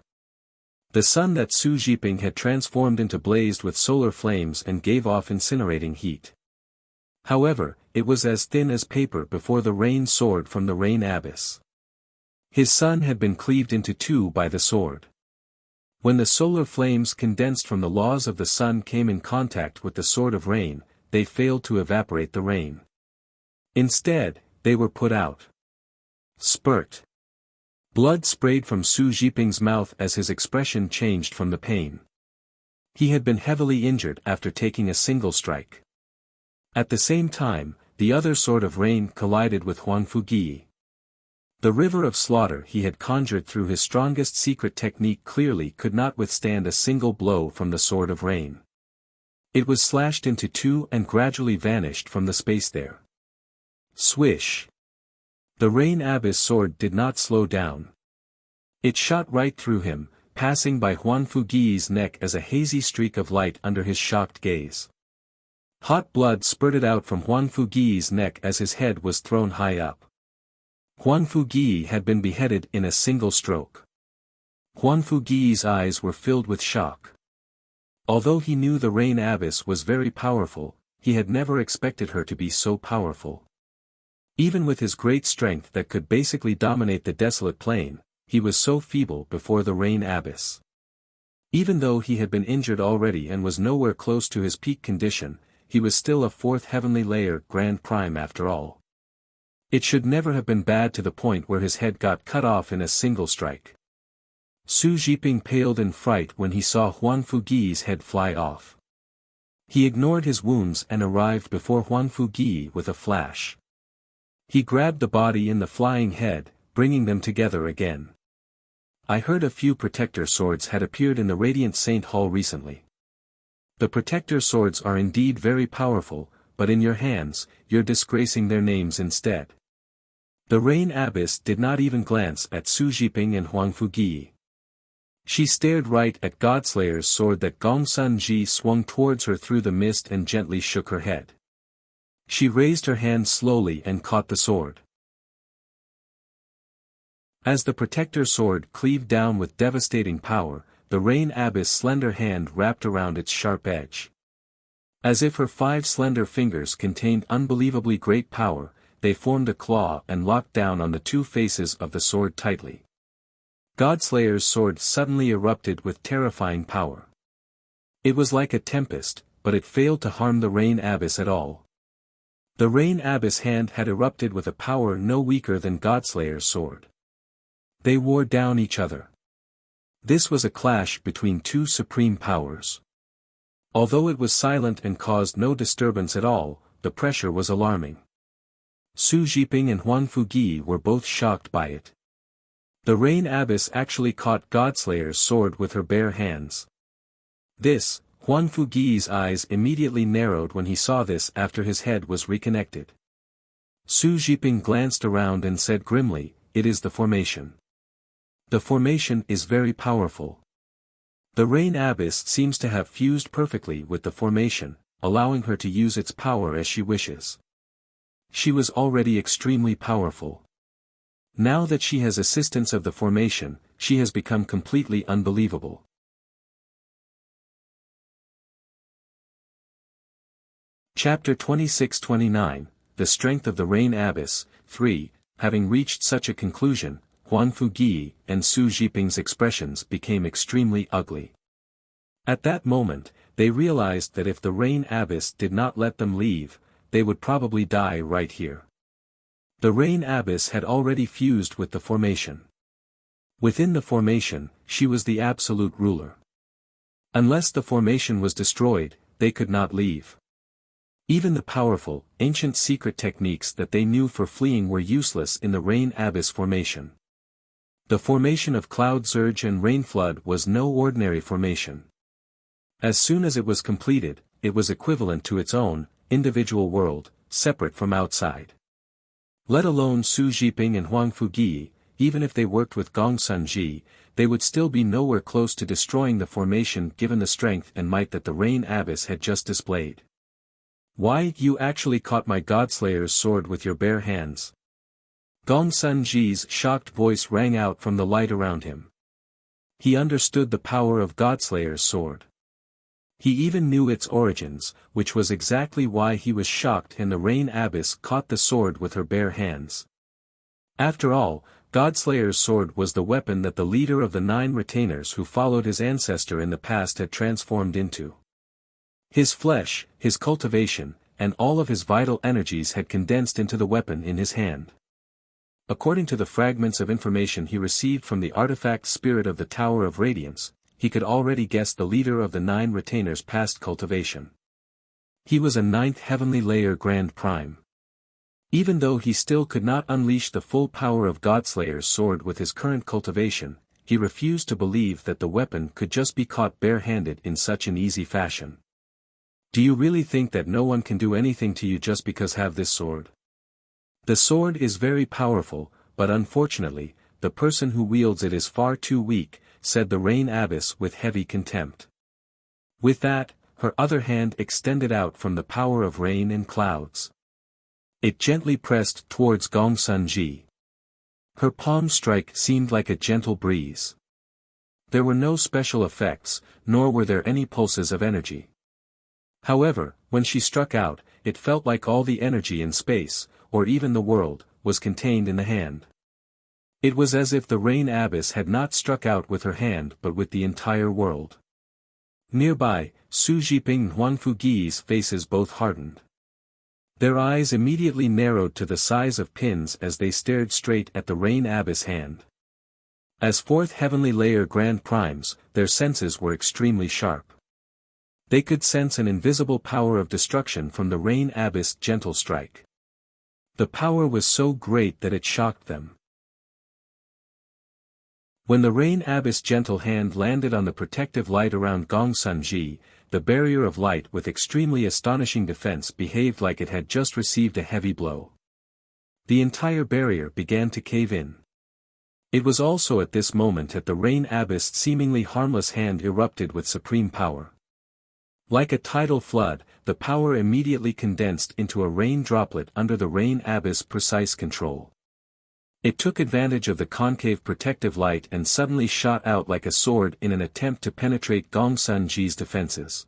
The sun that Su Jiping had transformed into blazed with solar flames and gave off incinerating heat. However, it was as thin as paper before the rain sword from the Rain Abbess. His sun had been cleaved into two by the sword. When the solar flames condensed from the laws of the sun came in contact with the sword of rain, they failed to evaporate the rain. Instead, they were put out. Spurt. Blood sprayed from Su Jiping's mouth as his expression changed from the pain. He had been heavily injured after taking a single strike. At the same time, the other sword of rain collided with Huangfu Gi. The river of slaughter he had conjured through his strongest secret technique clearly could not withstand a single blow from the sword of rain. It was slashed into two and gradually vanished from the space there. Swish! The Rain Abbess sword did not slow down. It shot right through him, passing by Huangfu Gi's neck as a hazy streak of light under his shocked gaze. Hot blood spurted out from Huangfu Gi's neck as his head was thrown high up. Huangfu Gi had been beheaded in a single stroke. Huangfu Gi's eyes were filled with shock. Although he knew the Rain Abbess was very powerful, he had never expected her to be so powerful. Even with his great strength that could basically dominate the desolate plain, he was so feeble before the Rain Abbess. Even though he had been injured already and was nowhere close to his peak condition, he was still a fourth heavenly layer Grand Prime after all. It should never have been bad to the point where his head got cut off in a single strike. Su Jiping paled in fright when he saw Huan Fugi's head fly off. He ignored his wounds and arrived before Huan Fugi with a flash. He grabbed the body and the flying head, bringing them together again. I heard a few protector swords had appeared in the Radiant Saint Hall recently. The protector swords are indeed very powerful, but in your hands, you're disgracing their names instead. The Rain Abbess did not even glance at Su Jiping and Huang Fugi. She stared right at Godslayer's sword that Gongsun Ji swung towards her through the mist and gently shook her head. She raised her hand slowly and caught the sword. As the protector sword cleaved down with devastating power, the Rain Abbess' slender hand wrapped around its sharp edge. As if her 5 slender fingers contained unbelievably great power, they formed a claw and locked down on the 2 faces of the sword tightly. Godslayer's sword suddenly erupted with terrifying power. It was like a tempest, but it failed to harm the Rain Abbess at all. The Rain Abbess' hand had erupted with a power no weaker than Godslayer's sword. They wore down each other. This was a clash between 2 supreme powers. Although it was silent and caused no disturbance at all, the pressure was alarming. Su Jiping and Huan Fugi were both shocked by it. The Rain Abbess actually caught Godslayer's sword with her bare hands. This, Huan Fugi's eyes immediately narrowed when he saw this after his head was reconnected. Su Jiping glanced around and said grimly, "It is the formation. The formation is very powerful." The Rain Abbess seems to have fused perfectly with the formation, allowing her to use its power as she wishes. She was already extremely powerful. Now that she has assistance of the formation, she has become completely unbelievable. Chapter 26-29, The Strength of the Rain Abbess, 3, Having reached such a conclusion, Huan Fugi and Su Jiping's expressions became extremely ugly. At that moment, they realized that if the Rain Abbess did not let them leave, they would probably die right here. The Rain Abbess had already fused with the formation. Within the formation, she was the absolute ruler. Unless the formation was destroyed, they could not leave. Even the powerful, ancient secret techniques that they knew for fleeing were useless in the Rain Abbess formation. The formation of Cloud Surge and Rain Flood was no ordinary formation. As soon as it was completed, it was equivalent to its own, individual world, separate from outside. Let alone Su Jiping and Huang Fugi, even if they worked with Gongsun Ji, they would still be nowhere close to destroying the formation given the strength and might that the Rain Abbess had just displayed. "Why, you actually caught my Godslayer's sword with your bare hands." Gongsun Ji's shocked voice rang out from the light around him. He understood the power of Godslayer's sword. He even knew its origins, which was exactly why he was shocked and the Rain Abbess caught the sword with her bare hands. After all, Godslayer's sword was the weapon that the leader of the 9 retainers who followed his ancestor in the past had transformed into. His flesh, his cultivation, and all of his vital energies had condensed into the weapon in his hand. According to the fragments of information he received from the artifact spirit of the Tower of Radiance, he could already guess the leader of the 9 retainers' past cultivation. He was a 9th heavenly layer Grand Prime. Even though he still could not unleash the full power of Godslayer's sword with his current cultivation, he refused to believe that the weapon could just be caught bare-handed in such an easy fashion. "Do you really think that no one can do anything to you just because have this sword? The sword is very powerful, but unfortunately, the person who wields it is far too weak," said the Rain Abbess with heavy contempt. With that, her other hand extended out from the power of rain and clouds. It gently pressed towards Gongsun Ji. Her palm strike seemed like a gentle breeze. There were no special effects, nor were there any pulses of energy. However, when she struck out, it felt like all the energy in space, or even the world, was contained in the hand. It was as if the rain abyss had not struck out with her hand but with the entire world. Nearby, Su Jiping and Huang Fugi's faces both hardened. Their eyes immediately narrowed to the size of pins as they stared straight at the rain abyss hand. As fourth heavenly layer grand primes, their senses were extremely sharp. They could sense an invisible power of destruction from the rain abyss gentle strike. The power was so great that it shocked them. When the rain abyss gentle hand landed on the protective light around Gongsun Ji, the barrier of light with extremely astonishing defense behaved like it had just received a heavy blow. The entire barrier began to cave in. It was also at this moment that the rain abyss seemingly harmless hand erupted with supreme power. Like a tidal flood, the power immediately condensed into a rain droplet under the rain abyss precise control. It took advantage of the concave protective light and suddenly shot out like a sword in an attempt to penetrate Gongsun Ji's defenses.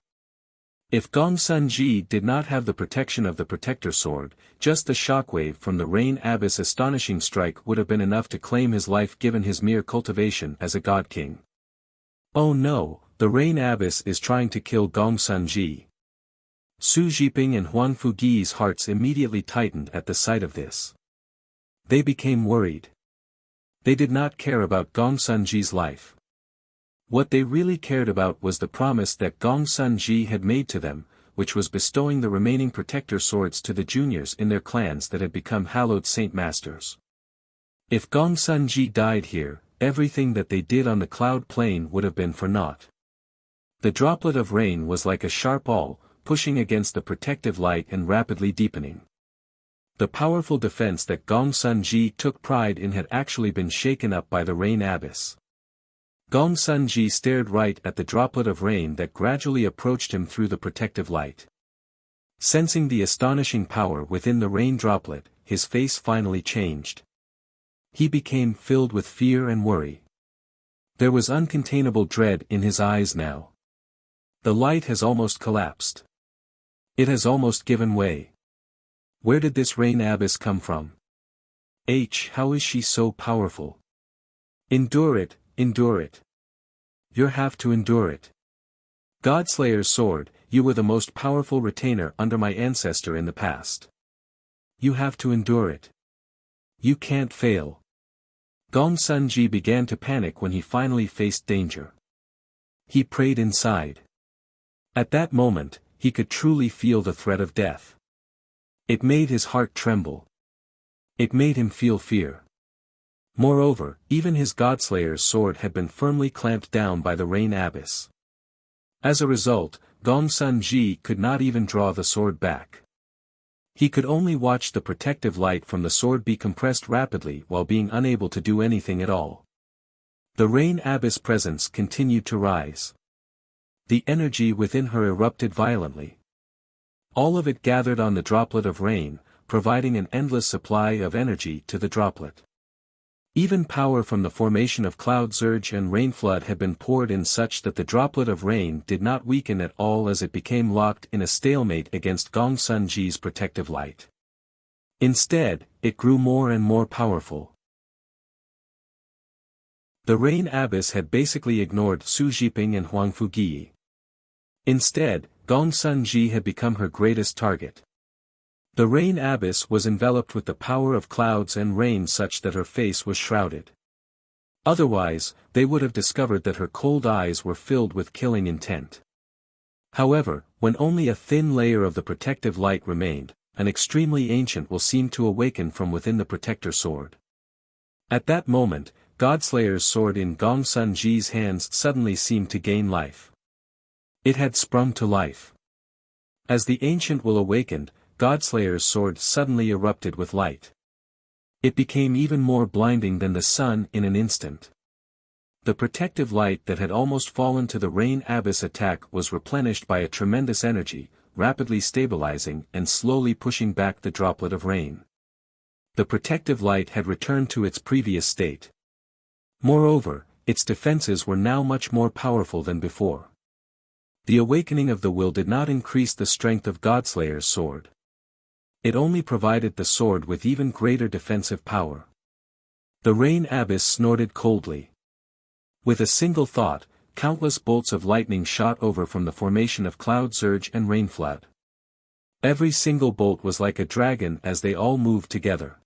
If Gongsun Ji did not have the protection of the protector sword, just the shockwave from the rain abyss astonishing strike would have been enough to claim his life given his mere cultivation as a god king. Oh no, the rain abyss is trying to kill Gongsun Ji. Su Jiping and Huang Fugi's hearts immediately tightened at the sight of this. They became worried. They did not care about Gongsun Ji's life. What they really cared about was the promise that Gongsun Ji had made to them, which was bestowing the remaining protector swords to the juniors in their clans that had become hallowed saint masters. If Gongsun Ji died here, everything that they did on the cloud plane would have been for naught. The droplet of rain was like a sharp awl, pushing against the protective light and rapidly deepening. The powerful defense that Gongsun Ji took pride in had actually been shaken up by the rain abyss. Gongsun Ji stared right at the droplet of rain that gradually approached him through the protective light. Sensing the astonishing power within the rain droplet, his face finally changed. He became filled with fear and worry. There was uncontainable dread in his eyes now. The light has almost collapsed. It has almost given way. Where did this rain abyss come from? How is she so powerful? Endure it, endure it. You have to endure it. Godslayer's sword, you were the most powerful retainer under my ancestor in the past. You have to endure it. You can't fail. Gongsun Ji began to panic when he finally faced danger. He prayed inside. At that moment, he could truly feel the threat of death. It made his heart tremble. It made him feel fear. Moreover, even his Godslayer's sword had been firmly clamped down by the rain abyss. As a result, Gongsun Ji could not even draw the sword back. He could only watch the protective light from the sword be compressed rapidly while being unable to do anything at all. The rain abyss presence continued to rise. The energy within her erupted violently. All of it gathered on the droplet of rain, providing an endless supply of energy to the droplet. Even power from the formation of cloud surge and rain flood had been poured in such that the droplet of rain did not weaken at all as it became locked in a stalemate against Gongsun Ji's protective light. Instead, it grew more and more powerful. The rain abyss had basically ignored Su Jiping and Huang Fugi. Instead, Gongsun Ji had become her greatest target. The rain abyss was enveloped with the power of clouds and rain such that her face was shrouded. Otherwise, they would have discovered that her cold eyes were filled with killing intent. However, when only a thin layer of the protective light remained, an extremely ancient will seemed to awaken from within the protector sword. At that moment, Godslayer's sword in Gongsun Ji's hands suddenly seemed to gain life. It had sprung to life. As the ancient will awakened, Godslayer's sword suddenly erupted with light. It became even more blinding than the sun in an instant. The protective light that had almost fallen to the rain abyss attack was replenished by a tremendous energy, rapidly stabilizing and slowly pushing back the droplet of rain. The protective light had returned to its previous state. Moreover, its defenses were now much more powerful than before. The awakening of the will did not increase the strength of Godslayer's sword. It only provided the sword with even greater defensive power. The Rain Abbess snorted coldly. With a single thought, countless bolts of lightning shot over from the formation of Cloud Surge and Rain Flood. Every single bolt was like a dragon as they all moved together.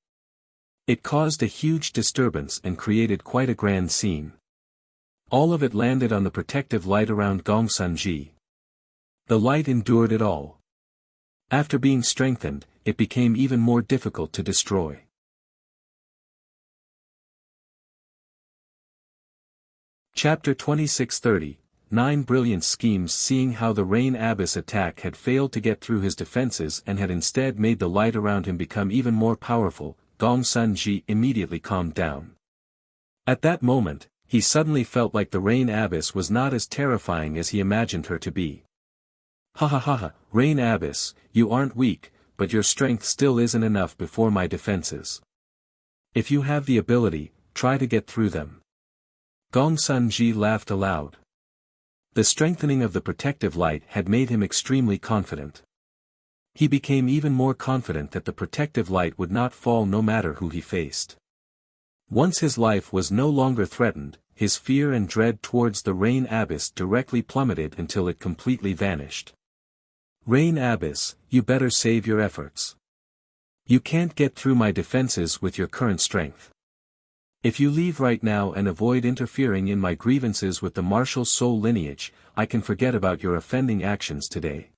It caused a huge disturbance and created quite a grand scene. All of it landed on the protective light around Gongsun-ji. The light endured it all. After being strengthened, it became even more difficult to destroy. Chapter 2630, 9 Brilliant Schemes. Seeing how the Rain Abbess attack had failed to get through his defenses and had instead made the light around him become even more powerful, Gongsun-ji immediately calmed down. At that moment, he suddenly felt like the Rain Abbess was not as terrifying as he imagined her to be. Ha ha ha ha, Rain Abbess, you aren't weak, but your strength still isn't enough before my defenses. If you have the ability, try to get through them. Gongsun-ji laughed aloud. The strengthening of the protective light had made him extremely confident. He became even more confident that the protective light would not fall no matter who he faced. Once his life was no longer threatened, his fear and dread towards the Rain Abbess directly plummeted until it completely vanished. Rain Abbess, you better save your efforts. You can't get through my defenses with your current strength. If you leave right now and avoid interfering in my grievances with the martial soul lineage, I can forget about your offending actions today.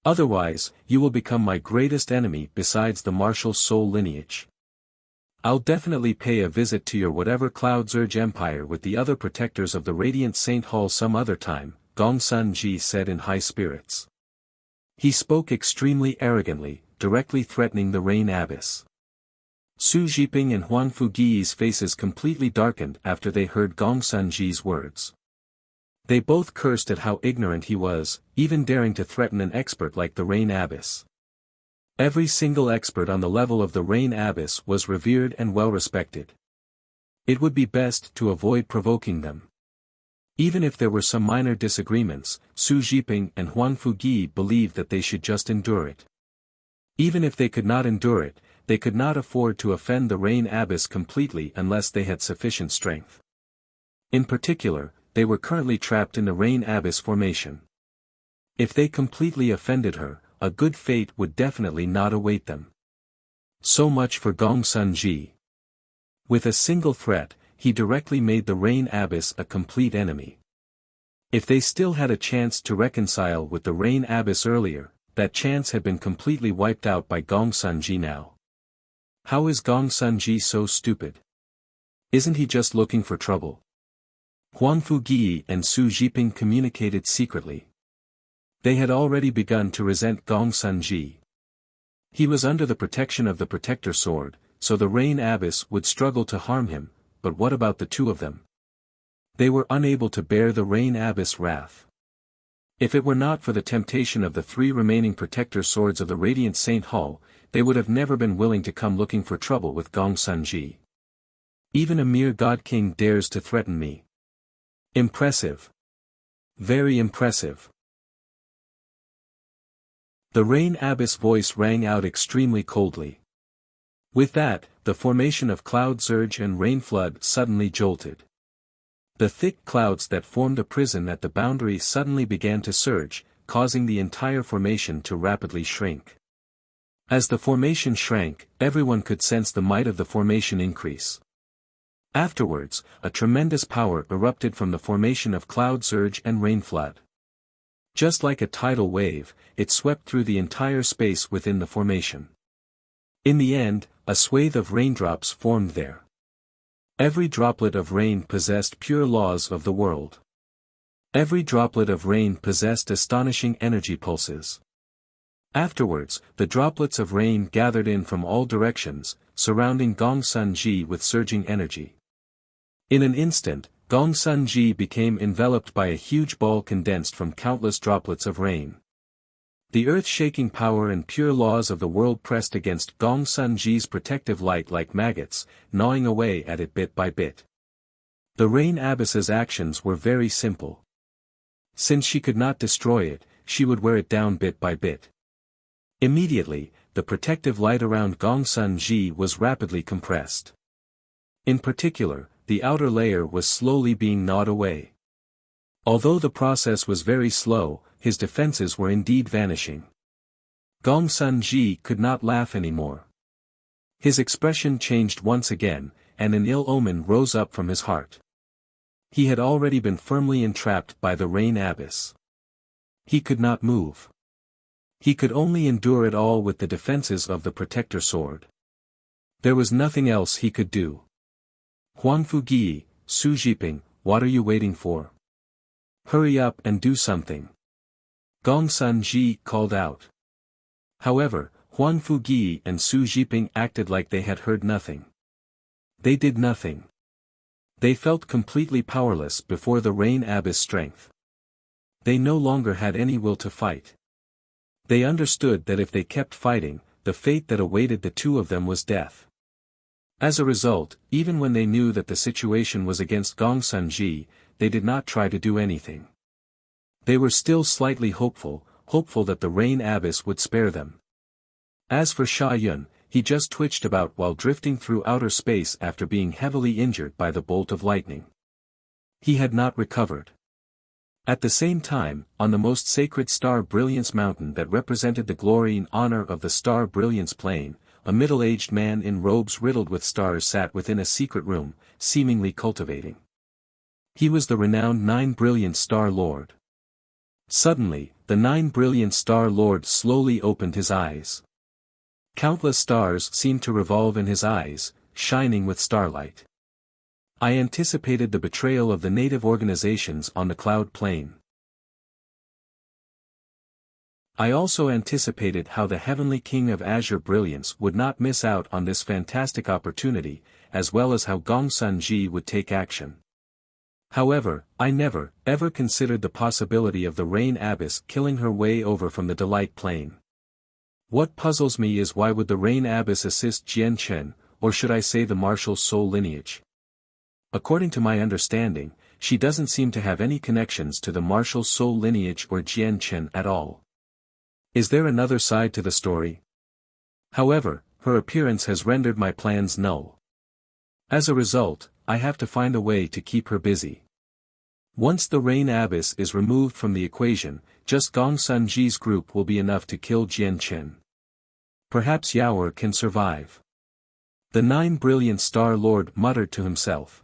Otherwise, you will become my greatest enemy besides the martial soul lineage. I'll definitely pay a visit to your whatever Cloud Surge Empire with the other protectors of the Radiant Saint Hall some other time, Gongsun-ji said in high spirits. He spoke extremely arrogantly, directly threatening the Rain Abbess. Su Jiping and Huan Fugi's faces completely darkened after they heard Gongsun-ji's words. They both cursed at how ignorant he was, even daring to threaten an expert like the Rain Abbess. Every single expert on the level of the Rain Abbess was revered and well respected. It would be best to avoid provoking them. Even if there were some minor disagreements, Su Jiping and Huan Fugi believed that they should just endure it. Even if they could not endure it, they could not afford to offend the Rain Abbess completely unless they had sufficient strength. In particular, they were currently trapped in the Rain Abbess formation. If they completely offended her, a good fate would definitely not await them. So much for Gongsun-ji. With a single threat, he directly made the Rain Abbess a complete enemy. If they still had a chance to reconcile with the Rain Abbess earlier, that chance had been completely wiped out by Gongsun-ji now. How is Gongsun-ji so stupid? Isn't he just looking for trouble? Huan Fugi and Su Jiping communicated secretly. They had already begun to resent Gongsun-ji. He was under the protection of the Protector Sword, so the Rain Abbess would struggle to harm him, but what about the two of them? They were unable to bear the Rain Abbess' wrath. If it were not for the temptation of the three remaining Protector Swords of the Radiant Saint Hall, they would have never been willing to come looking for trouble with Gongsun-ji. Even a mere God King dares to threaten me. Impressive. Very impressive. The Rain Abbess' voice rang out extremely coldly. With that, the formation of Cloud Surge and Rain Flood suddenly jolted. The thick clouds that formed a prison at the boundary suddenly began to surge, causing the entire formation to rapidly shrink. As the formation shrank, everyone could sense the might of the formation increase. Afterwards, a tremendous power erupted from the formation of Cloud Surge and Rain Flood. Just like a tidal wave, it swept through the entire space within the formation. In the end, a swathe of raindrops formed there. Every droplet of rain possessed pure laws of the world. Every droplet of rain possessed astonishing energy pulses. Afterwards, the droplets of rain gathered in from all directions, surrounding Gongsun-ji with surging energy. In an instant, Gongsun-ji became enveloped by a huge ball condensed from countless droplets of rain. The earth-shaking power and pure laws of the world pressed against Gongsun-ji's protective light like maggots, gnawing away at it bit by bit. The Rain Abbess's actions were very simple. Since she could not destroy it, she would wear it down bit by bit. Immediately, the protective light around Gongsun Ji was rapidly compressed. In particular, the outer layer was slowly being gnawed away. Although the process was very slow, his defenses were indeed vanishing. Gongsun Ji could not laugh anymore. His expression changed once again, and an ill omen rose up from his heart. He had already been firmly entrapped by the Rain Abbess. He could not move. He could only endure it all with the defenses of the protector sword. There was nothing else he could do. Huangfu Gi, Su Jiping, what are you waiting for? Hurry up and do something. Gongsun Ji called out. However, Huangfu Gi and Su Jiping acted like they had heard nothing. They did nothing. They felt completely powerless before the Rain Abbess' strength. They no longer had any will to fight. They understood that if they kept fighting, the fate that awaited the two of them was death. As a result, even when they knew that the situation was against Gongsun Ji, they did not try to do anything. They were still slightly hopeful that the Rain Abbess would spare them. As for Sha Yun, he just twitched about while drifting through outer space after being heavily injured by the bolt of lightning. He had not recovered. At the same time, on the most sacred Star Brilliance mountain that represented the glory and honor of the Star Brilliance plane, a middle-aged man in robes riddled with stars sat within a secret room, seemingly cultivating. He was the renowned Nine Brilliant Star Lord. Suddenly, the Nine Brilliant Star Lord slowly opened his eyes. Countless stars seemed to revolve in his eyes, shining with starlight. I anticipated the betrayal of the native organizations on the cloud plane. I also anticipated how the Heavenly King of Azure Brilliance would not miss out on this fantastic opportunity, as well as how Gongsun Ji would take action. However, I never, ever considered the possibility of the Rain Abbess killing her way over from the Delight Plane. What puzzles me is why would the Rain Abbess assist Jian Chen, or should I say the martial soul lineage? According to my understanding, she doesn't seem to have any connections to the martial soul lineage or Jian Chen at all. Is there another side to the story? However, her appearance has rendered my plans null. As a result, I have to find a way to keep her busy. Once the Rain Abbess is removed from the equation, just Gongsun Ji's group will be enough to kill Jian Chen. Perhaps Yaoer can survive. The Nine Brilliant Star Lord muttered to himself.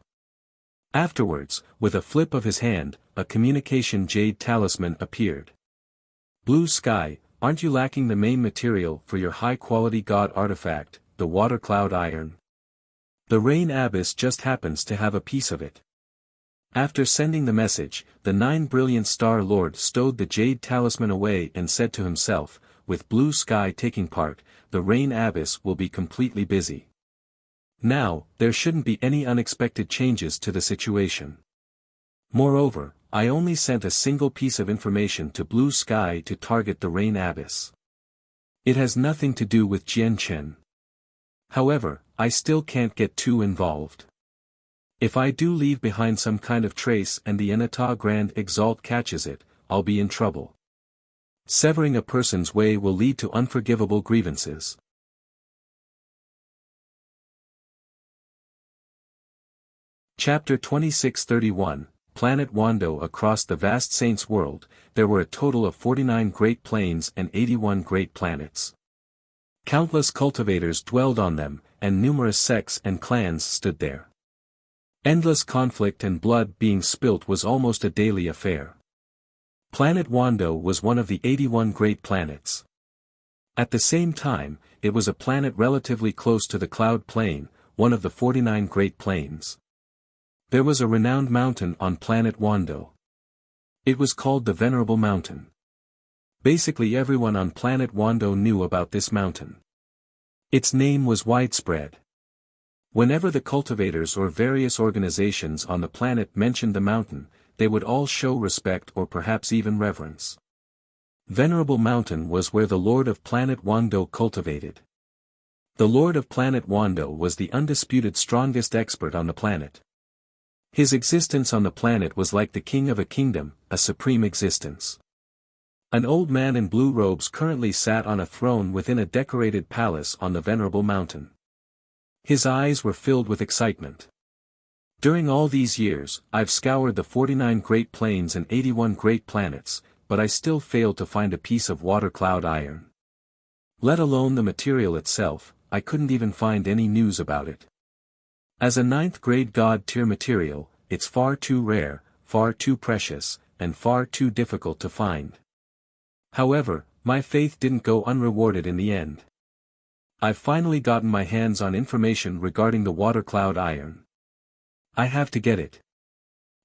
Afterwards, with a flip of his hand, a communication jade talisman appeared. Blue Sky, aren't you lacking the main material for your high-quality god artifact, the water cloud iron? The Rain Abbess just happens to have a piece of it. After sending the message, the Nine Brilliant Star Lord stowed the jade talisman away and said to himself, with Blue Sky taking part, the Rain Abbess will be completely busy. Now, there shouldn't be any unexpected changes to the situation. Moreover, I only sent a single piece of information to Blue Sky to target the Rain Abbess. It has nothing to do with Jian Chen. However, I still can't get too involved. If I do leave behind some kind of trace and the Enata Grand Exalt catches it, I'll be in trouble. Severing a person's way will lead to unforgivable grievances. Chapter 2631, Planet Wando. Across the vast Saints world, there were a total of 49 great plains and 81 great planets. Countless cultivators dwelled on them, and numerous sects and clans stood there. Endless conflict and blood being spilt was almost a daily affair. Planet Wando was one of the 81 great planets. At the same time, it was a planet relatively close to the Cloud Plane, one of the 49 great plains. There was a renowned mountain on planet Wando. It was called the Venerable Mountain. Basically everyone on planet Wando knew about this mountain. Its name was widespread. Whenever the cultivators or various organizations on the planet mentioned the mountain, they would all show respect or perhaps even reverence. Venerable Mountain was where the Lord of Planet Wando cultivated. The Lord of Planet Wando was the undisputed strongest expert on the planet. His existence on the planet was like the king of a kingdom, a supreme existence. An old man in blue robes currently sat on a throne within a decorated palace on the venerable mountain. His eyes were filled with excitement. During all these years, I've scoured the 49 Great Plains and 81 Great Planets, but I still failed to find a piece of water cloud iron. Let alone the material itself, I couldn't even find any news about it. As a 9th grade god-tier material, it's far too rare, far too precious, and far too difficult to find. However, my faith didn't go unrewarded in the end. I've finally gotten my hands on information regarding the water cloud iron. I have to get it.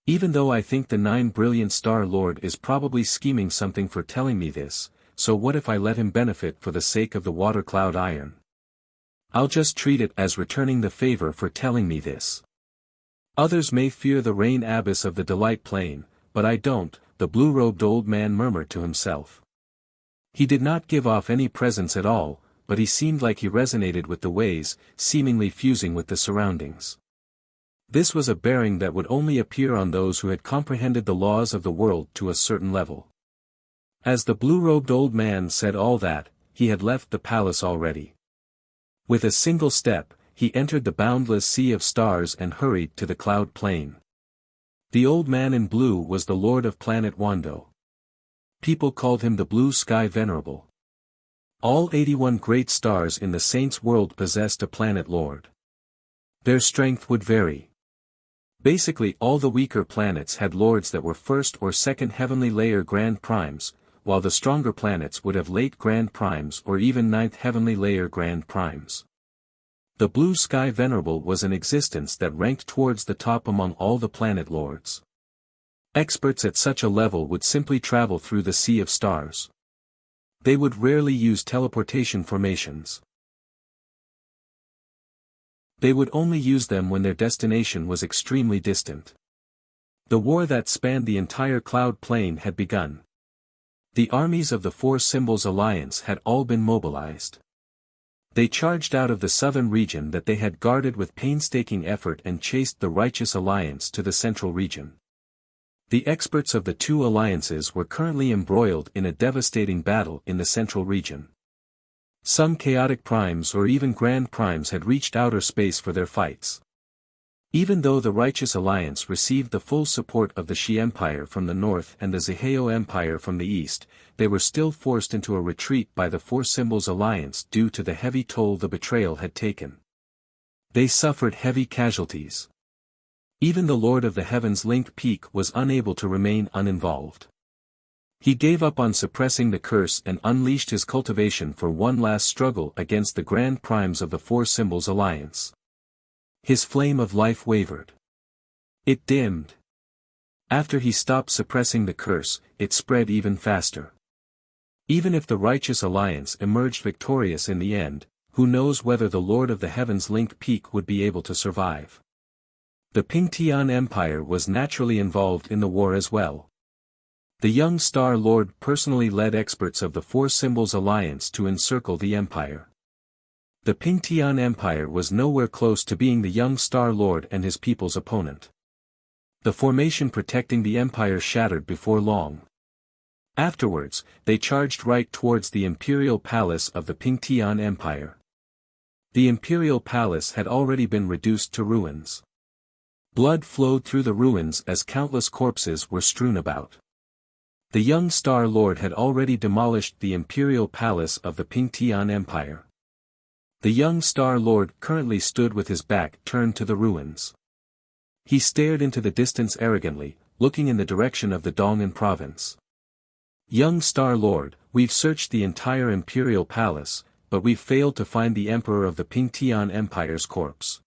Even though I think the 9 brilliant Star Lord is probably scheming something for telling me this, so what if I let him benefit for the sake of the water cloud iron? I'll just treat it as returning the favor for telling me this. Others may fear the rain abyss of the Delight Plain, but I don't, the blue-robed old man murmured to himself. He did not give off any presence at all, but he seemed like he resonated with the ways, seemingly fusing with the surroundings. This was a bearing that would only appear on those who had comprehended the laws of the world to a certain level. As the blue-robed old man said all that, he had left the palace already. With a single step, he entered the boundless sea of stars and hurried to the cloud plain. The old man in blue was the lord of planet Wando. People called him the Blue Sky Venerable. All 81 great stars in the saints' world possessed a planet lord. Their strength would vary. Basically all the weaker planets had lords that were first or second heavenly layer grand primes, while the stronger planets would have late grand primes or even ninth heavenly layer grand primes. The Blue Sky Venerable was an existence that ranked towards the top among all the planet lords. Experts at such a level would simply travel through the sea of stars. They would rarely use teleportation formations. They would only use them when their destination was extremely distant. The war that spanned the entire cloud plain had begun. The armies of the Four Symbols Alliance had all been mobilized. They charged out of the southern region that they had guarded with painstaking effort and chased the Righteous Alliance to the central region. The experts of the two alliances were currently embroiled in a devastating battle in the central region. Some chaotic primes or even grand primes had reached outer space for their fights. Even though the Righteous Alliance received the full support of the Shi Empire from the north and the Zihao Empire from the east, they were still forced into a retreat by the Four Symbols Alliance due to the heavy toll the betrayal had taken. They suffered heavy casualties. Even the Lord of the Heavens Link Peak was unable to remain uninvolved. He gave up on suppressing the curse and unleashed his cultivation for one last struggle against the Grand Primes of the Four Symbols Alliance. His flame of life wavered. It dimmed. After he stopped suppressing the curse, it spread even faster. Even if the Righteous Alliance emerged victorious in the end, who knows whether the Lord of the Heavens Link Peak would be able to survive. The Pingtian Empire was naturally involved in the war as well. The young Star Lord personally led experts of the Four Symbols Alliance to encircle the empire. The Pingtian Empire was nowhere close to being the young Star Lord and his people's opponent. The formation protecting the empire shattered before long. Afterwards, they charged right towards the imperial palace of the Pingtian Empire. The imperial palace had already been reduced to ruins. Blood flowed through the ruins as countless corpses were strewn about. The young Star Lord had already demolished the imperial palace of the Pingtian Empire. The young Star Lord currently stood with his back turned to the ruins. He stared into the distance arrogantly, looking in the direction of the Dong'an province. Young Star Lord, we've searched the entire imperial palace, but we've failed to find the emperor of the Pingtian Empire's corpse.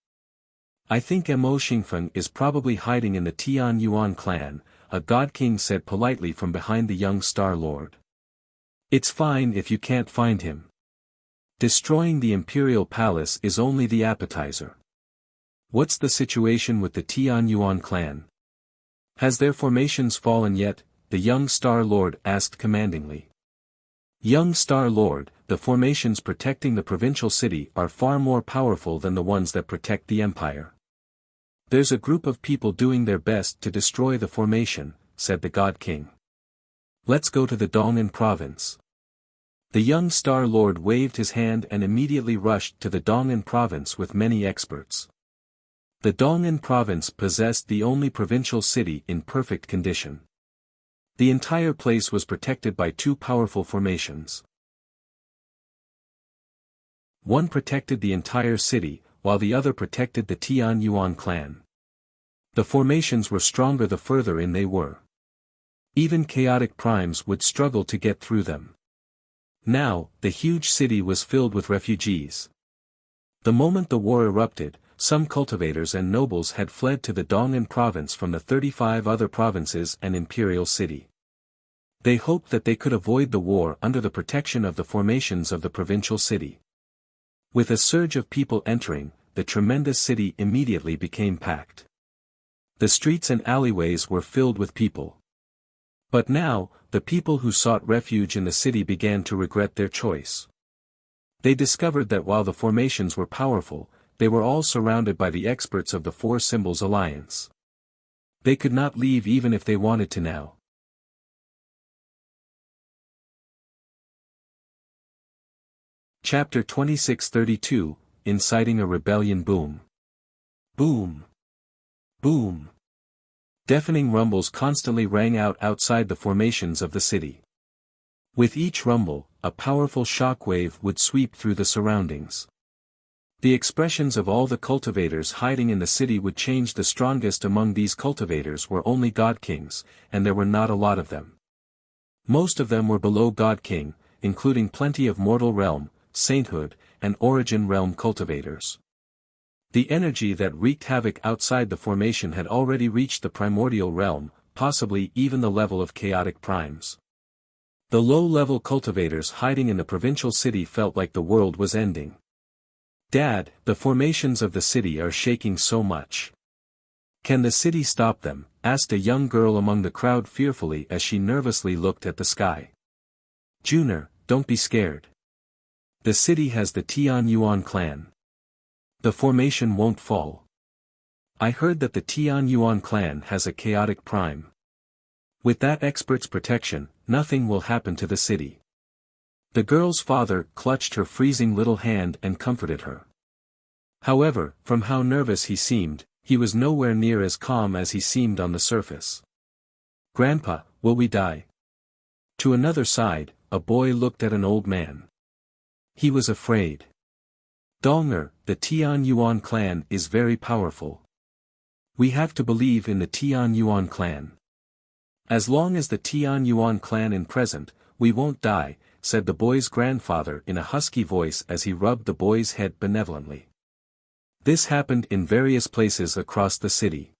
I think Mo Xingfeng is probably hiding in the Tian Yuan clan, a god king said politely from behind the young Star Lord. It's fine if you can't find him. Destroying the imperial palace is only the appetizer. What's the situation with the Tian Yuan clan? Has their formations fallen yet? The young Star Lord asked commandingly. Young Star Lord, the formations protecting the provincial city are far more powerful than the ones that protect the empire. There's a group of people doing their best to destroy the formation, said the God King. Let's go to the Dong'an province. The young Star Lord waved his hand and immediately rushed to the Dong'an province with many experts. The Dong'an province possessed the only provincial city in perfect condition. The entire place was protected by two powerful formations. One protected the entire city, while the other protected the Tian Yuan clan. The formations were stronger the further in they were. Even chaotic primes would struggle to get through them. Now, the huge city was filled with refugees. The moment the war erupted, some cultivators and nobles had fled to the Dong'an province from the 35 other provinces and imperial city. They hoped that they could avoid the war under the protection of the formations of the provincial city. With a surge of people entering, the tremendous city immediately became packed. The streets and alleyways were filled with people. But now, the people who sought refuge in the city began to regret their choice. They discovered that while the formations were powerful, they were all surrounded by the experts of the Four Symbols Alliance. They could not leave even if they wanted to now. Chapter 2632, Inciting a Rebellion. Boom. Boom. Boom. Deafening rumbles constantly rang out outside the formations of the city. With each rumble, a powerful shock wave would sweep through the surroundings. The expressions of all the cultivators hiding in the city would change. The strongest among these cultivators were only God Kings, and there were not a lot of them. Most of them were below God King, including plenty of Mortal Realm, Sainthood, and Origin Realm cultivators. The energy that wreaked havoc outside the formation had already reached the Primordial Realm, possibly even the level of Chaotic Primes. The low-level cultivators hiding in the provincial city felt like the world was ending. Dad, the formations of the city are shaking so much. Can the city stop them? Asked a young girl among the crowd fearfully as she nervously looked at the sky. Junior, don't be scared. The city has the Tian Yuan clan. The formation won't fall. I heard that the Tian Yuan clan has a chaotic prime. With that expert's protection, nothing will happen to the city. The girl's father clutched her freezing little hand and comforted her. However, from how nervous he seemed, he was nowhere near as calm as he seemed on the surface. Grandpa, will we die? To another side, a boy looked at an old man. He was afraid. Dong'er, the Tian Yuan clan is very powerful. We have to believe in the Tian Yuan clan. As long as the Tian Yuan clan is present, we won't die, said the boy's grandfather in a husky voice as he rubbed the boy's head benevolently. This happened in various places across the city.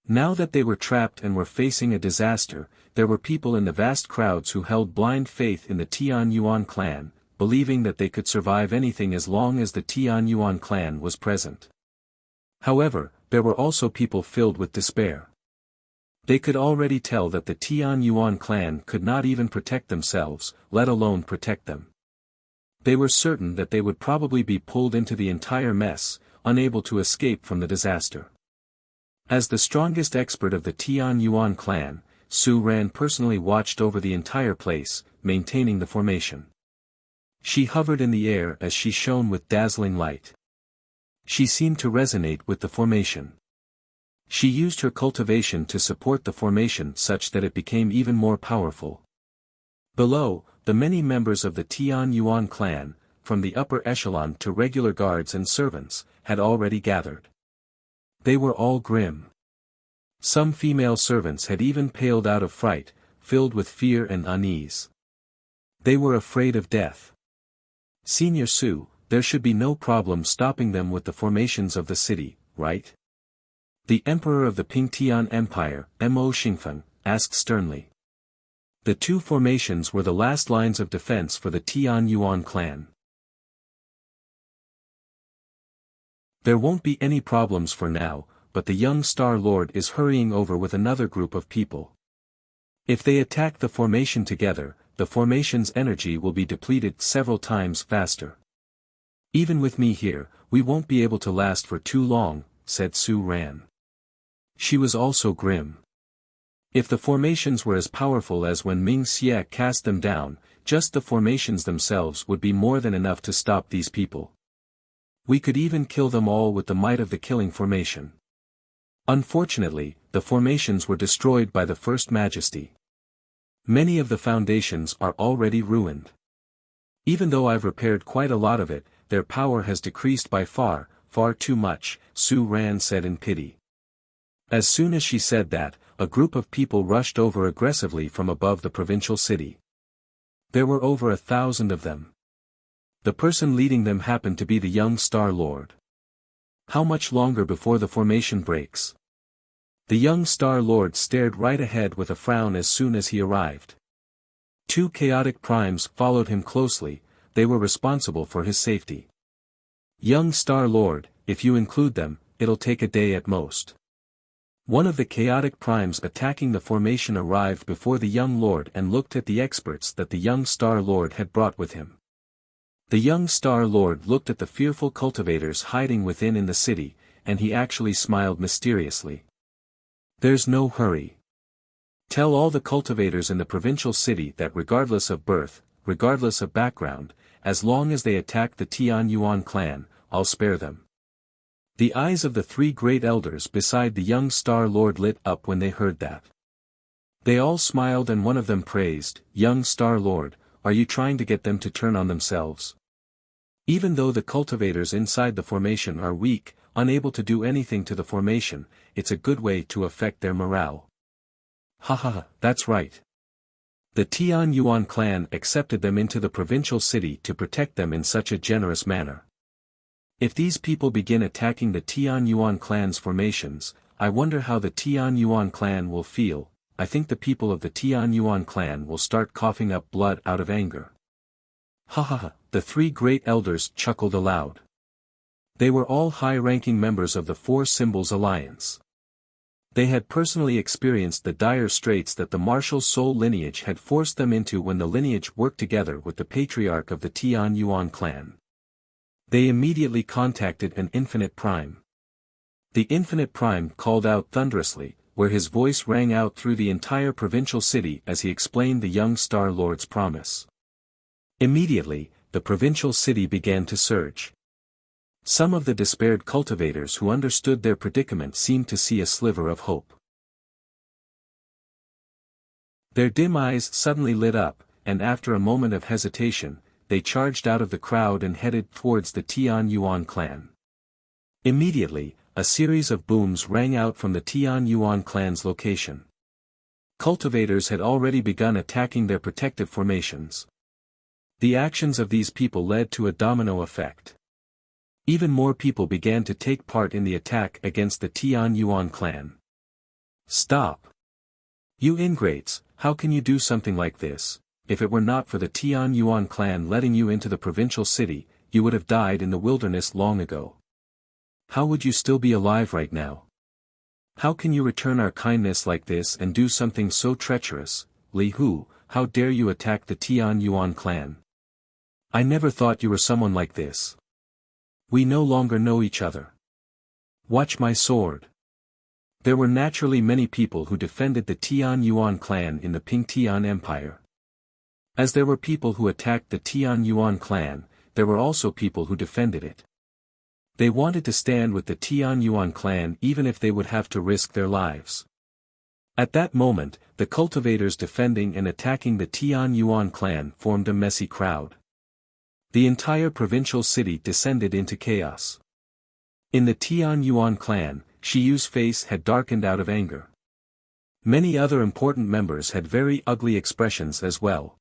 Now that they were trapped and were facing a disaster, there were people in the vast crowds who held blind faith in the Tian Yuan clan, believing that they could survive anything as long as the Tian Yuan clan was present. However, there were also people filled with despair. They could already tell that the Tian Yuan clan could not even protect themselves, let alone protect them. They were certain that they would probably be pulled into the entire mess, unable to escape from the disaster. As the strongest expert of the Tian Yuan clan, Su Ran personally watched over the entire place, maintaining the formation. She hovered in the air as she shone with dazzling light. She seemed to resonate with the formation. She used her cultivation to support the formation such that it became even more powerful. Below, the many members of the Tian Yuan clan, from the upper echelon to regular guards and servants, had already gathered. They were all grim. Some female servants had even paled out of fright, filled with fear and unease. They were afraid of death. Senior Su, there should be no problem stopping them with the formations of the city, right? The Emperor of the Pingtian Empire, Mo Xingfeng, asked sternly. The two formations were the last lines of defense for the Tian Yuan clan. There won't be any problems for now, but the young Star Lord is hurrying over with another group of people. If they attack the formation together, the formation's energy will be depleted several times faster. Even with me here, we won't be able to last for too long, said Su Ran. She was also grim. If the formations were as powerful as when Ming Xie cast them down, just the formations themselves would be more than enough to stop these people. We could even kill them all with the might of the killing formation. Unfortunately, the formations were destroyed by the First Majesty. Many of the foundations are already ruined. Even though I've repaired quite a lot of it, their power has decreased by far, far too much, Su Ran said in pity. As soon as she said that, a group of people rushed over aggressively from above the provincial city. There were over 1,000 of them. The person leading them happened to be the young Star Lord. How much longer before the formation breaks? The young Star Lord stared right ahead with a frown as soon as he arrived. 2 chaotic primes followed him closely, they were responsible for his safety. Young Star Lord, if you include them, it'll take a day at most. One of the chaotic primes attacking the formation arrived before the young lord and looked at the experts that the young Star Lord had brought with him. The young Star Lord looked at the fearful cultivators hiding within in the city, and he actually smiled mysteriously. There's no hurry. Tell all the cultivators in the provincial city that regardless of birth, regardless of background, as long as they attack the Tian Yuan clan, I'll spare them. The eyes of the 3 great elders beside the young Star Lord lit up when they heard that. They all smiled and one of them praised, "Young Star Lord, are you trying to get them to turn on themselves?" Even though the cultivators inside the formation are weak, unable to do anything to the formation, it's a good way to affect their morale. Haha, that's right. The Tian Yuan clan accepted them into the provincial city to protect them in such a generous manner. If these people begin attacking the Tian Yuan clan's formations, I wonder how the Tian Yuan clan will feel. I think the people of the Tian Yuan clan will start coughing up blood out of anger. Haha, the 3 great elders chuckled aloud. They were all high-ranking members of the 4 Symbols Alliance. They had personally experienced the dire straits that the martial soul lineage had forced them into when the lineage worked together with the patriarch of the Tian Yuan clan. They immediately contacted an Infinite Prime. The Infinite Prime called out thunderously, where his voice rang out through the entire provincial city as he explained the young Star Lord's promise. Immediately, the provincial city began to surge. Some of the despaired cultivators who understood their predicament seemed to see a sliver of hope. Their dim eyes suddenly lit up, and after a moment of hesitation, they charged out of the crowd and headed towards the Tian Yuan clan. Immediately, a series of booms rang out from the Tian Yuan clan's location. Cultivators had already begun attacking their protective formations. The actions of these people led to a domino effect. Even more people began to take part in the attack against the Tian Yuan clan. Stop! You ingrates, how can you do something like this? If it were not for the Tian Yuan clan letting you into the provincial city, you would have died in the wilderness long ago. How would you still be alive right now? How can you return our kindness like this and do something so treacherous? Li Hu, how dare you attack the Tian Yuan clan? I never thought you were someone like this. We no longer know each other. Watch my sword. There were naturally many people who defended the Tian Yuan clan in the Pingtian Empire. As there were people who attacked the Tian Yuan clan, there were also people who defended it. They wanted to stand with the Tian Yuan clan even if they would have to risk their lives. At that moment, the cultivators defending and attacking the Tian Yuan clan formed a messy crowd. The entire provincial city descended into chaos. In the Tian Yuan clan, Shi Yu's face had darkened out of anger. Many other important members had very ugly expressions as well.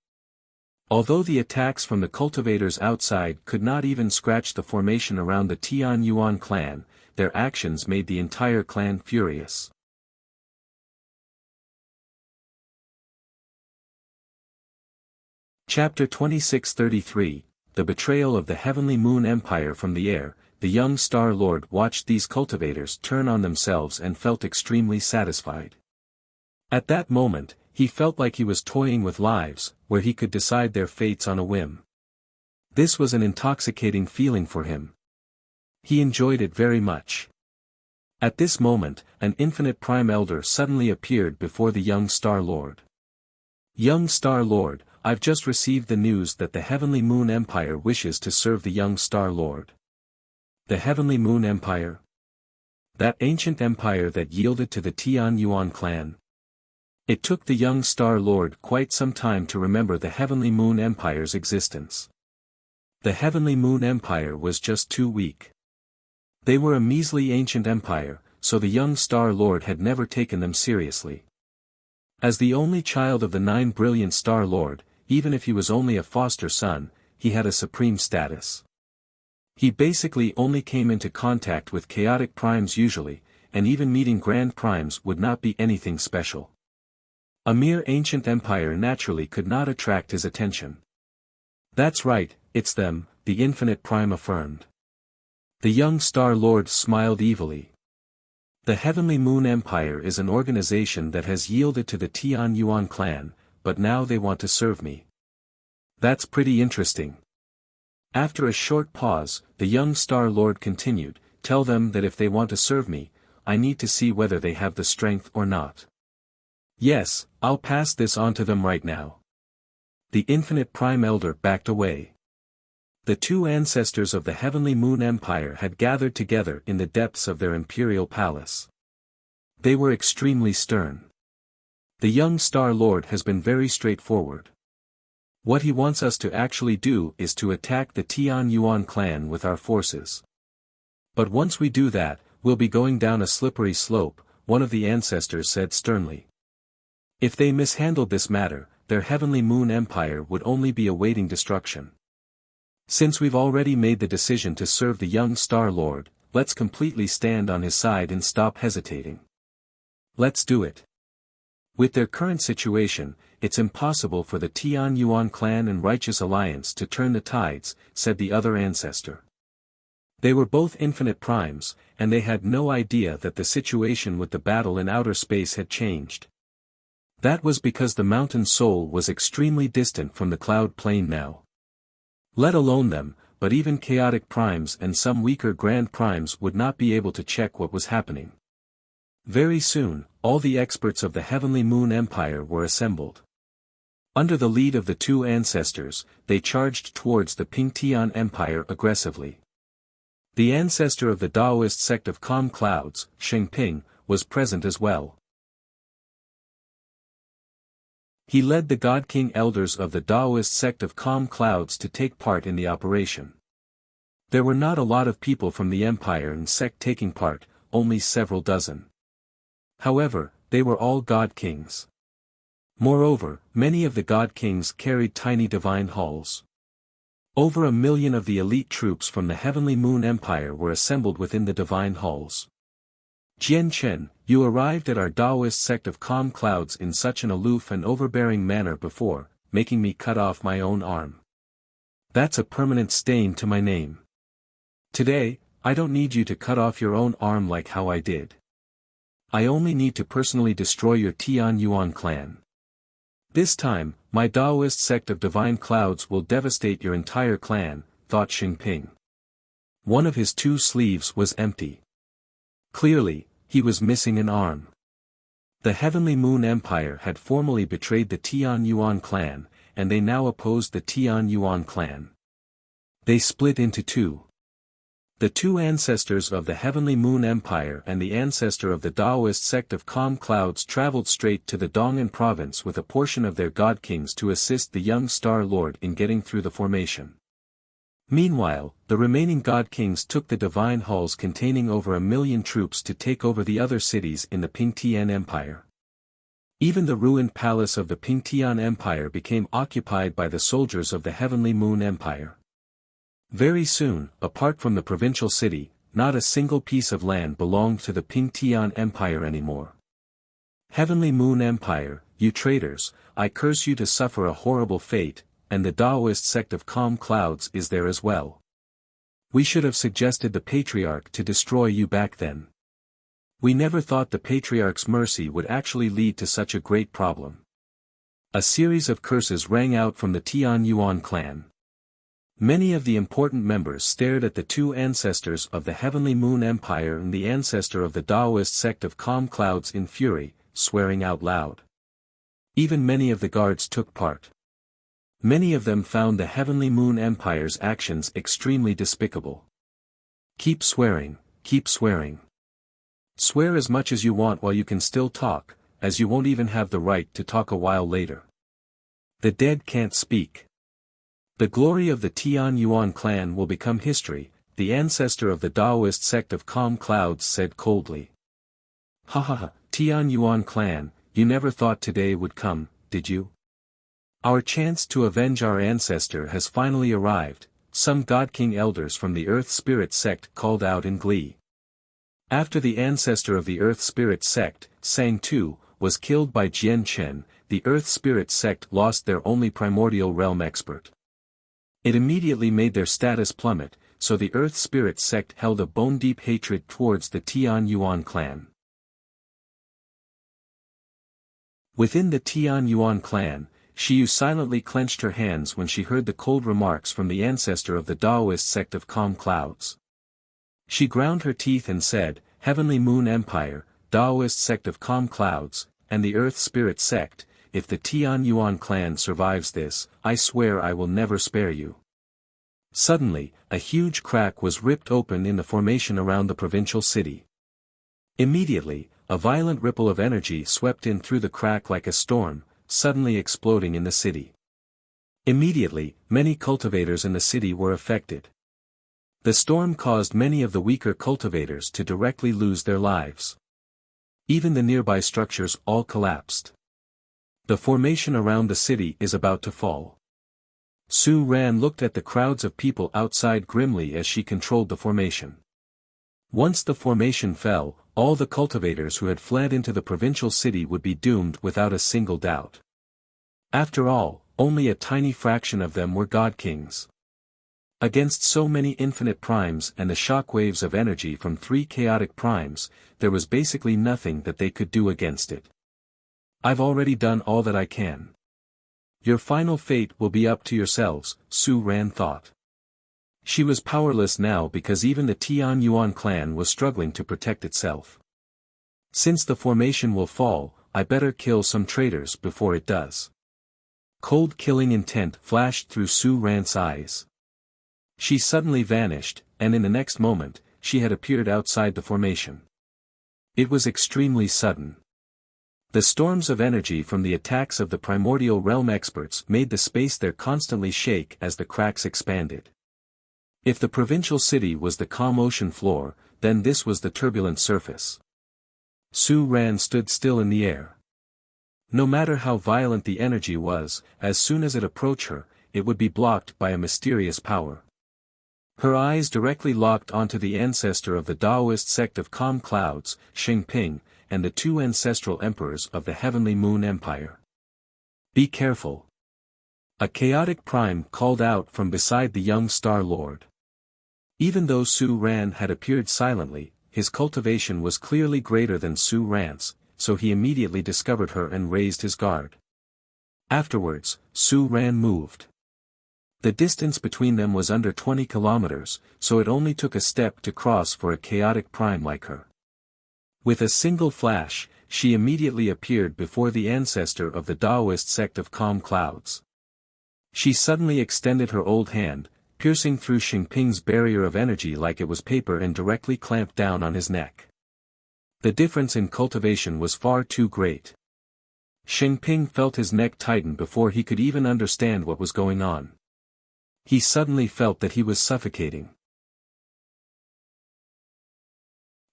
Although the attacks from the cultivators outside could not even scratch the formation around the Tian Yuan clan, their actions made the entire clan furious. Chapter 2633, The Betrayal of the Heavenly Moon Empire from the Air. The young Star Lord watched these cultivators turn on themselves and felt extremely satisfied. At that moment, he felt like he was toying with lives, where he could decide their fates on a whim. This was an intoxicating feeling for him. He enjoyed it very much. At this moment, an infinite Prime Elder suddenly appeared before the young Star Lord. Young Star Lord, I've just received the news that the Heavenly Moon Empire wishes to serve the young Star Lord. The Heavenly Moon Empire? That ancient empire that yielded to the Tian Yuan clan? It took the young Star Lord quite some time to remember the Heavenly Moon Empire's existence. The Heavenly Moon Empire was just too weak. They were a measly ancient empire, so the young Star Lord had never taken them seriously. As the only child of the 9 brilliant Star Lord, even if he was only a foster son, he had a supreme status. He basically only came into contact with chaotic primes usually, and even meeting grand primes would not be anything special. A mere ancient empire naturally could not attract his attention. That's right, it's them, the infinite Prime affirmed. The young Star Lord smiled evilly. The Heavenly Moon Empire is an organization that has yielded to the Tian Yuan clan, but now they want to serve me. That's pretty interesting. After a short pause, the young Star Lord continued, tell them that if they want to serve me, I need to see whether they have the strength or not. Yes, I'll pass this on to them right now. The infinite Prime Elder backed away. The two ancestors of the Heavenly Moon Empire had gathered together in the depths of their imperial palace. They were extremely stern. The young Star Lord has been very straightforward. What he wants us to actually do is to attack the Tian Yuan clan with our forces. But once we do that, we'll be going down a slippery slope, one of the ancestors said sternly. If they mishandled this matter, their Heavenly Moon Empire would only be awaiting destruction. Since we've already made the decision to serve the young Star Lord, let's completely stand on his side and stop hesitating. Let's do it. With their current situation, it's impossible for the Tian Yuan clan and Righteous Alliance to turn the tides, said the other ancestor. They were both infinite primes, and they had no idea that the situation with the battle in outer space had changed. That was because the mountain soul was extremely distant from the cloud plane now. Let alone them, but even chaotic primes and some weaker grand primes would not be able to check what was happening. Very soon, all the experts of the Heavenly Moon Empire were assembled. Under the lead of the two ancestors, they charged towards the Pingtian Empire aggressively. The ancestor of the Taoist sect of Calm Clouds, Shengping, was present as well. He led the God King elders of the Taoist sect of Calm Clouds to take part in the operation. There were not a lot of people from the empire and sect taking part, only several dozen. However, they were all God Kings. Moreover, many of the God Kings carried tiny divine halls. Over 1 million of the elite troops from the Heavenly Moon Empire were assembled within the divine halls. Jian Chen, you arrived at our Taoist sect of Calm Clouds in such an aloof and overbearing manner before, making me cut off my own arm. That's a permanent stain to my name. Today, I don't need you to cut off your own arm like how I did. I only need to personally destroy your Tian Yuan clan. This time, my Taoist sect of Divine Clouds will devastate your entire clan, thought Xingping. One of his 2 sleeves was empty. Clearly, he was missing an arm. The Heavenly Moon Empire had formally betrayed the Tian Yuan clan, and they now opposed the Tian Yuan clan. They split into 2. The 2 ancestors of the Heavenly Moon Empire and the ancestor of the Taoist sect of Calm Clouds traveled straight to the Dong'an province with a portion of their God Kings to assist the young Star Lord in getting through the formation. Meanwhile, the remaining God Kings took the divine halls containing over 1 million troops to take over the other cities in the Pingtian Empire. Even the ruined palace of the Pingtian Empire became occupied by the soldiers of the Heavenly Moon Empire. Very soon, apart from the provincial city, not a single piece of land belonged to the Pingtian Empire anymore. Heavenly Moon Empire, you traitors, I curse you to suffer a horrible fate, and the Taoist sect of Calm Clouds is there as well. We should have suggested the Patriarch to destroy you back then. We never thought the Patriarch's mercy would actually lead to such a great problem. A series of curses rang out from the Tian Yuan clan. Many of the important members stared at the two ancestors of the Heavenly Moon Empire and the ancestor of the Taoist sect of Calm Clouds in fury, swearing out loud. Even many of the guards took part. Many of them found the Heavenly Moon Empire's actions extremely despicable. Keep swearing, keep swearing. Swear as much as you want while you can still talk, as you won't even have the right to talk a while later. The dead can't speak. The glory of the Tian Yuan clan will become history, the ancestor of the Taoist sect of Calm Clouds said coldly. Ha ha ha, Tian Yuan clan, you never thought today would come, did you? Our chance to avenge our ancestor has finally arrived, some God King elders from the Earth Spirit sect called out in glee. After the ancestor of the Earth Spirit sect, Sang Tu, was killed by Jian Chen, the Earth Spirit sect lost their only primordial realm expert. It immediately made their status plummet, so the Earth Spirit sect held a bone-deep hatred towards the Tian Yuan clan. Within the Tian Yuan clan, Xiu silently clenched her hands when she heard the cold remarks from the ancestor of the Taoist sect of Calm Clouds. She ground her teeth and said, Heavenly Moon Empire, Taoist sect of Calm Clouds, and the Earth Spirit sect, if the Tian Yuan clan survives this, I swear I will never spare you. Suddenly, a huge crack was ripped open in the formation around the provincial city. Immediately, a violent ripple of energy swept in through the crack like a storm, suddenly exploding in the city. Immediately, many cultivators in the city were affected. The storm caused many of the weaker cultivators to directly lose their lives. Even the nearby structures all collapsed. The formation around the city is about to fall. Su Ran looked at the crowds of people outside grimly as she controlled the formation. Once the formation fell, all the cultivators who had fled into the provincial city would be doomed without a single doubt. After all, only a tiny fraction of them were God Kings. Against so many infinite primes and the shockwaves of energy from 3 chaotic primes, there was basically nothing that they could do against it. I've already done all that I can. Your final fate will be up to yourselves, Su Ran thought. She was powerless now because even the Tian Yuan clan was struggling to protect itself. Since the formation will fall, I better kill some traitors before it does. Cold killing intent flashed through Su Ran's eyes. She suddenly vanished, and in the next moment, she had appeared outside the formation. It was extremely sudden. The storms of energy from the attacks of the primordial realm experts made the space there constantly shake as the cracks expanded. If the provincial city was the calm ocean floor, then this was the turbulent surface. Su Ran stood still in the air. No matter how violent the energy was, as soon as it approached her, it would be blocked by a mysterious power. Her eyes directly locked onto the ancestor of the Taoist sect of Calm Clouds, Xingping, and the 2 ancestral emperors of the Heavenly Moon Empire. Be careful. A chaotic prime called out from beside the young Star Lord. Even though Su Ran had appeared silently, his cultivation was clearly greater than Su Ran's, so he immediately discovered her and raised his guard. Afterwards, Su Ran moved. The distance between them was under 20 kilometers, so it only took a step to cross for a chaotic prime like her. With a single flash, she immediately appeared before the ancestor of the Taoist sect of Calm Clouds. She suddenly extended her old hand, piercing through Xingping's barrier of energy like it was paper and directly clamped down on his neck. The difference in cultivation was far too great. Xingping felt his neck tighten before he could even understand what was going on. He suddenly felt that he was suffocating.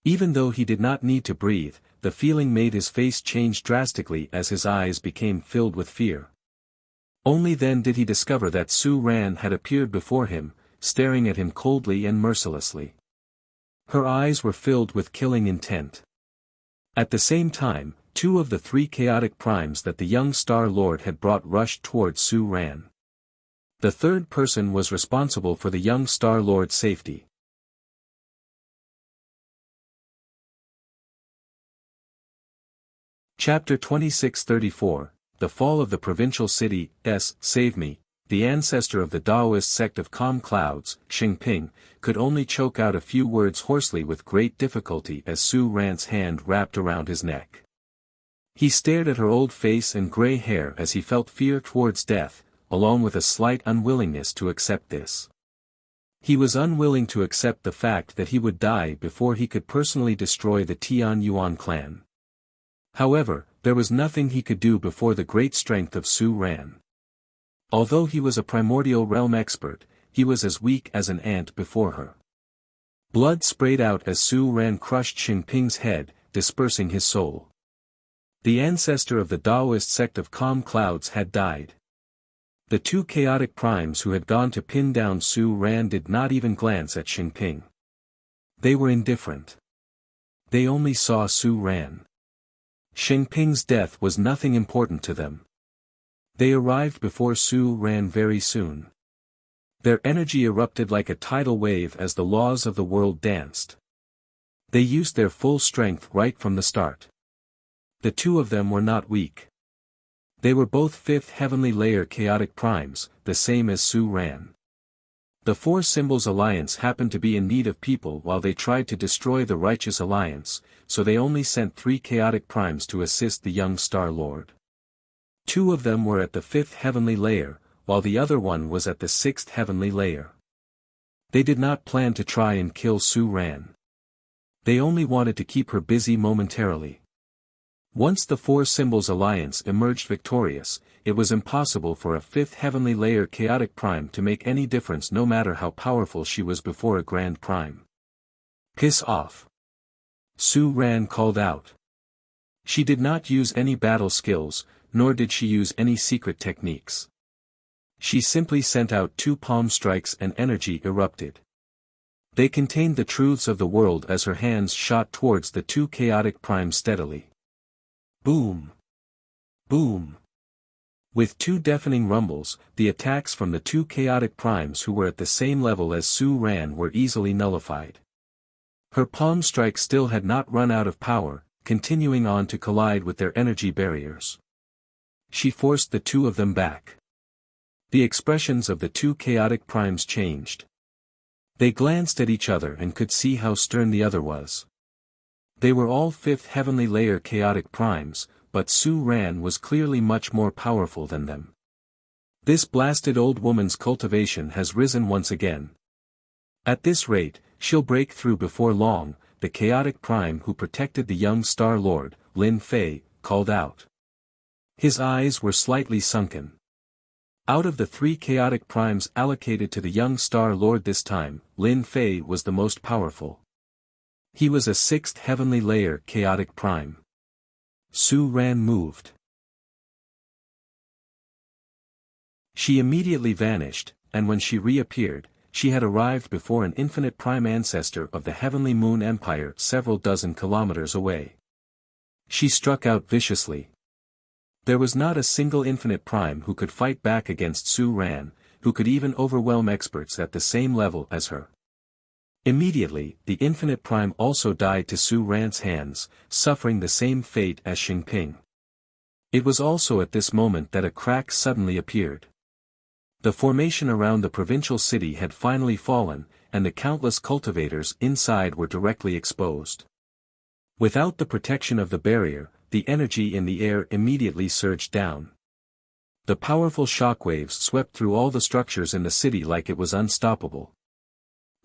Even though he did not need to breathe, the feeling made his face change drastically as his eyes became filled with fear. Only then did he discover that Su Ran had appeared before him, staring at him coldly and mercilessly. Her eyes were filled with killing intent. At the same time, 2 of the 3 chaotic primes that the young Star Lord had brought rushed towards Su Ran. The third person was responsible for the young Star Lord's safety. Chapter 2634, The Fall of the Provincial City, Save Me, the ancestor of the Daoist sect of Calm Clouds, Xingping, could only choke out a few words hoarsely with great difficulty as Su Ran's hand wrapped around his neck. He stared at her old face and gray hair as he felt fear towards death, along with a slight unwillingness to accept this. He was unwilling to accept the fact that he would die before he could personally destroy the Tian Yuan clan. However, there was nothing he could do before the great strength of Su Ran. Although he was a primordial realm expert, he was as weak as an ant before her. Blood sprayed out as Su Ran crushed Xingping's head, dispersing his soul. The ancestor of the Daoist sect of Calm Clouds had died. The two chaotic primes who had gone to pin down Su Ran did not even glance at Xingping. They were indifferent. They only saw Su Ran. Xingping's death was nothing important to them. They arrived before Su Ran very soon. Their energy erupted like a tidal wave as the laws of the world danced. They used their full strength right from the start. The two of them were not weak. They were both fifth heavenly layer chaotic primes, the same as Su Ran. The Four Symbols Alliance happened to be in need of people while they tried to destroy the Righteous Alliance, so they only sent 3 chaotic primes to assist the young Star Lord. 2 of them were at the 5th heavenly layer, while the other one was at the 6th heavenly layer. They did not plan to try and kill Su Ran. They only wanted to keep her busy momentarily. Once the Four Symbols Alliance emerged victorious, it was impossible for a 5th heavenly layer chaotic prime to make any difference no matter how powerful she was before a grand prime. Piss off! Su Ran called out. She did not use any battle skills, nor did she use any secret techniques. She simply sent out 2 palm strikes and energy erupted. They contained the truths of the world as her hands shot towards the 2 chaotic primes steadily. Boom! Boom! With 2 deafening rumbles, the attacks from the 2 chaotic primes who were at the same level as Su Ran were easily nullified. Her palm strike still had not run out of power, continuing on to collide with their energy barriers. She forced the 2 of them back. The expressions of the 2 chaotic primes changed. They glanced at each other and could see how stern the other was. They were all 5th heavenly layer chaotic primes, but Su Ran was clearly much more powerful than them. This blasted old woman's cultivation has risen once again. At this rate, she'll break through before long, the chaotic prime who protected the young Star Lord, Lin Fei, called out. His eyes were slightly sunken. Out of the 3 chaotic primes allocated to the young Star Lord this time, Lin Fei was the most powerful. He was a 6th heavenly layer chaotic prime. Su Ran moved. She immediately vanished, and when she reappeared, she had arrived before an infinite prime ancestor of the Heavenly Moon Empire several dozen kilometers away. She struck out viciously. There was not a single infinite prime who could fight back against Su Ran, who could even overwhelm experts at the same level as her. Immediately, the infinite prime also died to Su Ran's hands, suffering the same fate as Xingping. It was also at this moment that a crack suddenly appeared. The formation around the provincial city had finally fallen, and the countless cultivators inside were directly exposed. Without the protection of the barrier, the energy in the air immediately surged down. The powerful shockwaves swept through all the structures in the city like it was unstoppable.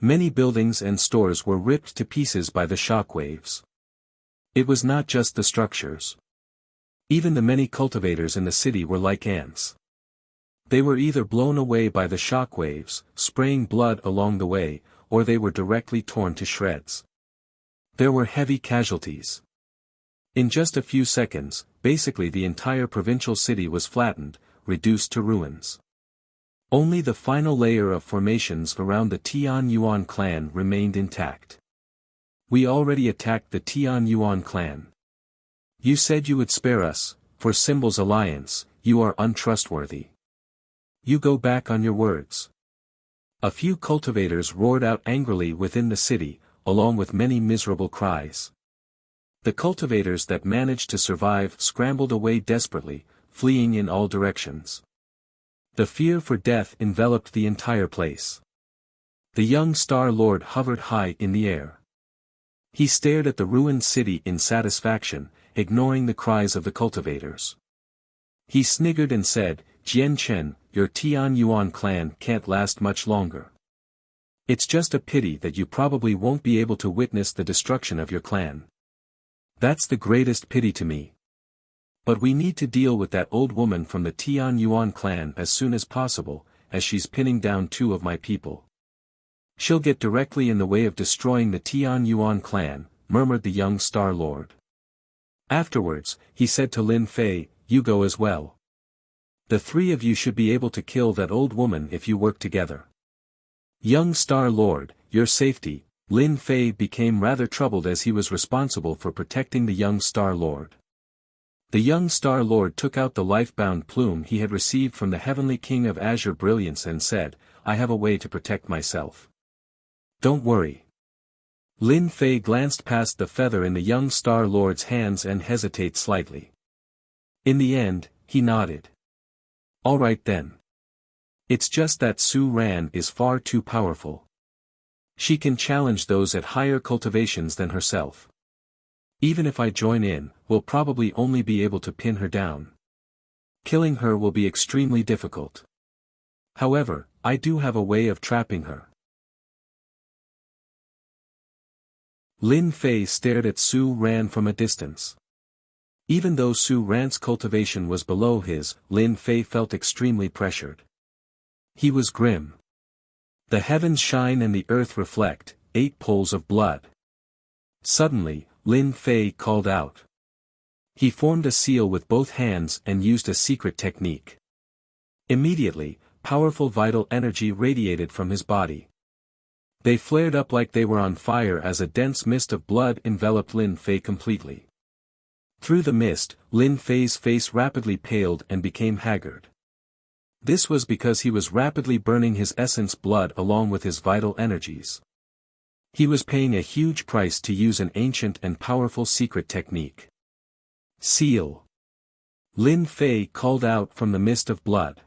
Many buildings and stores were ripped to pieces by the shockwaves. It was not just the structures. Even the many cultivators in the city were like ants. They were either blown away by the shockwaves, spraying blood along the way, or they were directly torn to shreds. There were heavy casualties. In just a few seconds, basically the entire provincial city was flattened, reduced to ruins. Only the final layer of formations around the Tian Yuan clan remained intact. We already attacked the Tian Yuan clan. You said you would spare us, for Symbols Alliance, you are untrustworthy. You go back on your words. A few cultivators roared out angrily within the city, along with many miserable cries. The cultivators that managed to survive scrambled away desperately, fleeing in all directions. The fear for death enveloped the entire place. The young Star Lord hovered high in the air. He stared at the ruined city in satisfaction, ignoring the cries of the cultivators. He sniggered and said, "Jian Chen, your Tian Yuan clan can't last much longer. It's just a pity that you probably won't be able to witness the destruction of your clan. That's the greatest pity to me. But we need to deal with that old woman from the Tian Yuan clan as soon as possible, as she's pinning down 2 of my people. She'll get directly in the way of destroying the Tian Yuan clan," murmured the young Star Lord. Afterwards, he said to Lin Fei, "You go as well. The 3 of you should be able to kill that old woman if you work together." "Young Star Lord, your safety." Lin Fei became rather troubled as he was responsible for protecting the young Star Lord. The young Star Lord took out the life-bound plume he had received from the Heavenly King of Azure Brilliance and said, "I have a way to protect myself. Don't worry." Lin Fei glanced past the feather in the young Star Lord's hands and hesitated slightly. In the end, he nodded. "All right then. It's just that Su Ran is far too powerful. She can challenge those at higher cultivations than herself. Even if I join in, we'll probably only be able to pin her down. Killing her will be extremely difficult. However, I do have a way of trapping her." Lin Fei stared at Su Ran from a distance. Even though Su Ran's cultivation was below his, Lin Fei felt extremely pressured. He was grim. The heavens shine and the earth reflect, 8 pools of blood. Suddenly, Lin Fei called out. He formed a seal with both hands and used a secret technique. Immediately, powerful vital energy radiated from his body. They flared up like they were on fire as a dense mist of blood enveloped Lin Fei completely. Through the mist, Lin Fei's face rapidly paled and became haggard. This was because he was rapidly burning his essence blood along with his vital energies. He was paying a huge price to use an ancient and powerful secret technique. "Seal!" Lin Fei called out from the mist of blood.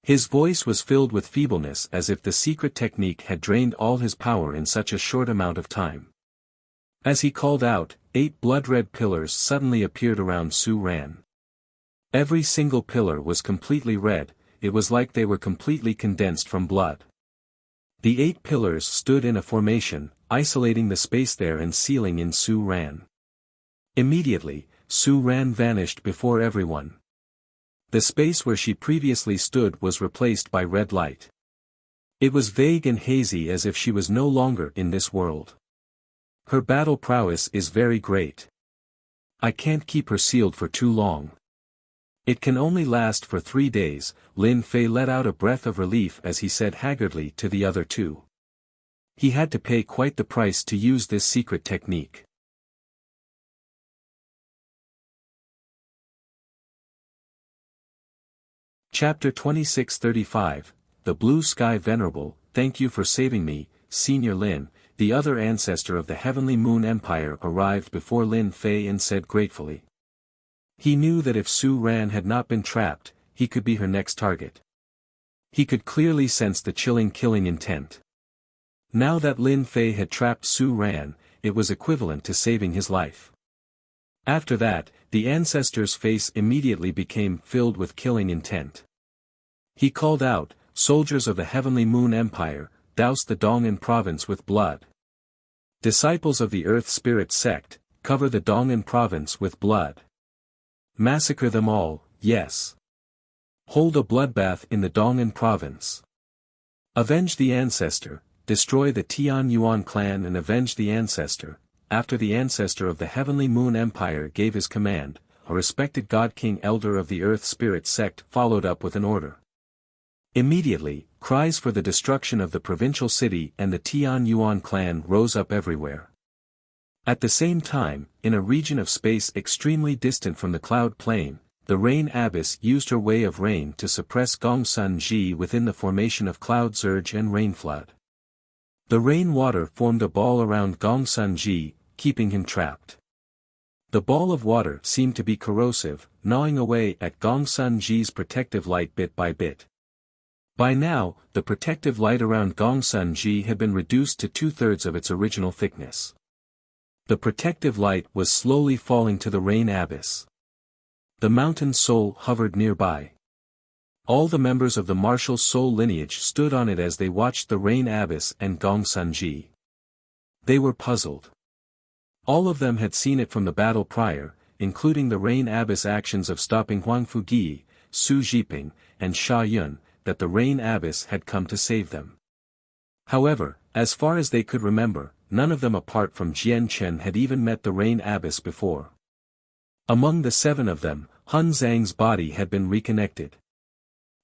His voice was filled with feebleness as if the secret technique had drained all his power in such a short amount of time. As he called out, 8 blood-red pillars suddenly appeared around Su Ran. Every single pillar was completely red, it was like they were completely condensed from blood. The 8 pillars stood in a formation, isolating the space there and sealing in Su Ran. Immediately, Su Ran vanished before everyone. The space where she previously stood was replaced by red light. It was vague and hazy as if she was no longer in this world. Her battle prowess is very great. I can't keep her sealed for too long. It can only last for 3 days, Lin Fei let out a breath of relief as he said haggardly to the other 2. He had to pay quite the price to use this secret technique. Chapter 2635, The Blue Sky Venerable, thank you for saving me, Senior Lin. The other ancestor of the Heavenly Moon Empire arrived before Lin Fei and said gratefully. He knew that if Su Ran had not been trapped, he could be her next target. He could clearly sense the chilling killing intent. Now that Lin Fei had trapped Su Ran, it was equivalent to saving his life. After that, the ancestor's face immediately became filled with killing intent. He called out, "Soldiers of the Heavenly Moon Empire, douse the Dong'an province with blood. Disciples of the Earth Spirit sect, cover the Dong'an province with blood. Massacre them all, yes. Hold a bloodbath in the Dong'an province. Avenge the ancestor, destroy the Tian Yuan clan and avenge the ancestor." After the ancestor of the Heavenly Moon Empire gave his command, a respected God King Elder of the Earth Spirit sect followed up with an order. Immediately, cries for the destruction of the provincial city and the Tian Yuan clan rose up everywhere. At the same time, in a region of space extremely distant from the cloud plain, the Rain Abyss used her way of rain to suppress Gongsun Ji within the formation of cloud surge and rain flood. The rain water formed a ball around Gongsun Ji, keeping him trapped. The ball of water seemed to be corrosive, gnawing away at Gongsun Ji's protective light bit by bit. By now, the protective light around Gongsun-ji had been reduced to 2/3 of its original thickness. The protective light was slowly falling to the rain abyss. The mountain soul hovered nearby. All the members of the martial soul lineage stood on it as they watched the rain abyss and Gongsun-ji. They were puzzled. All of them had seen it from the battle prior, including the rain abyss actions of stopping Huang Fugi, Su Jiping, and Sha Yun, that the rain abyss had come to save them. However, as far as they could remember, none of them apart from Jian Chen had even met the rain abyss before. Among the 7 of them, Hun Zhang's body had been reconnected.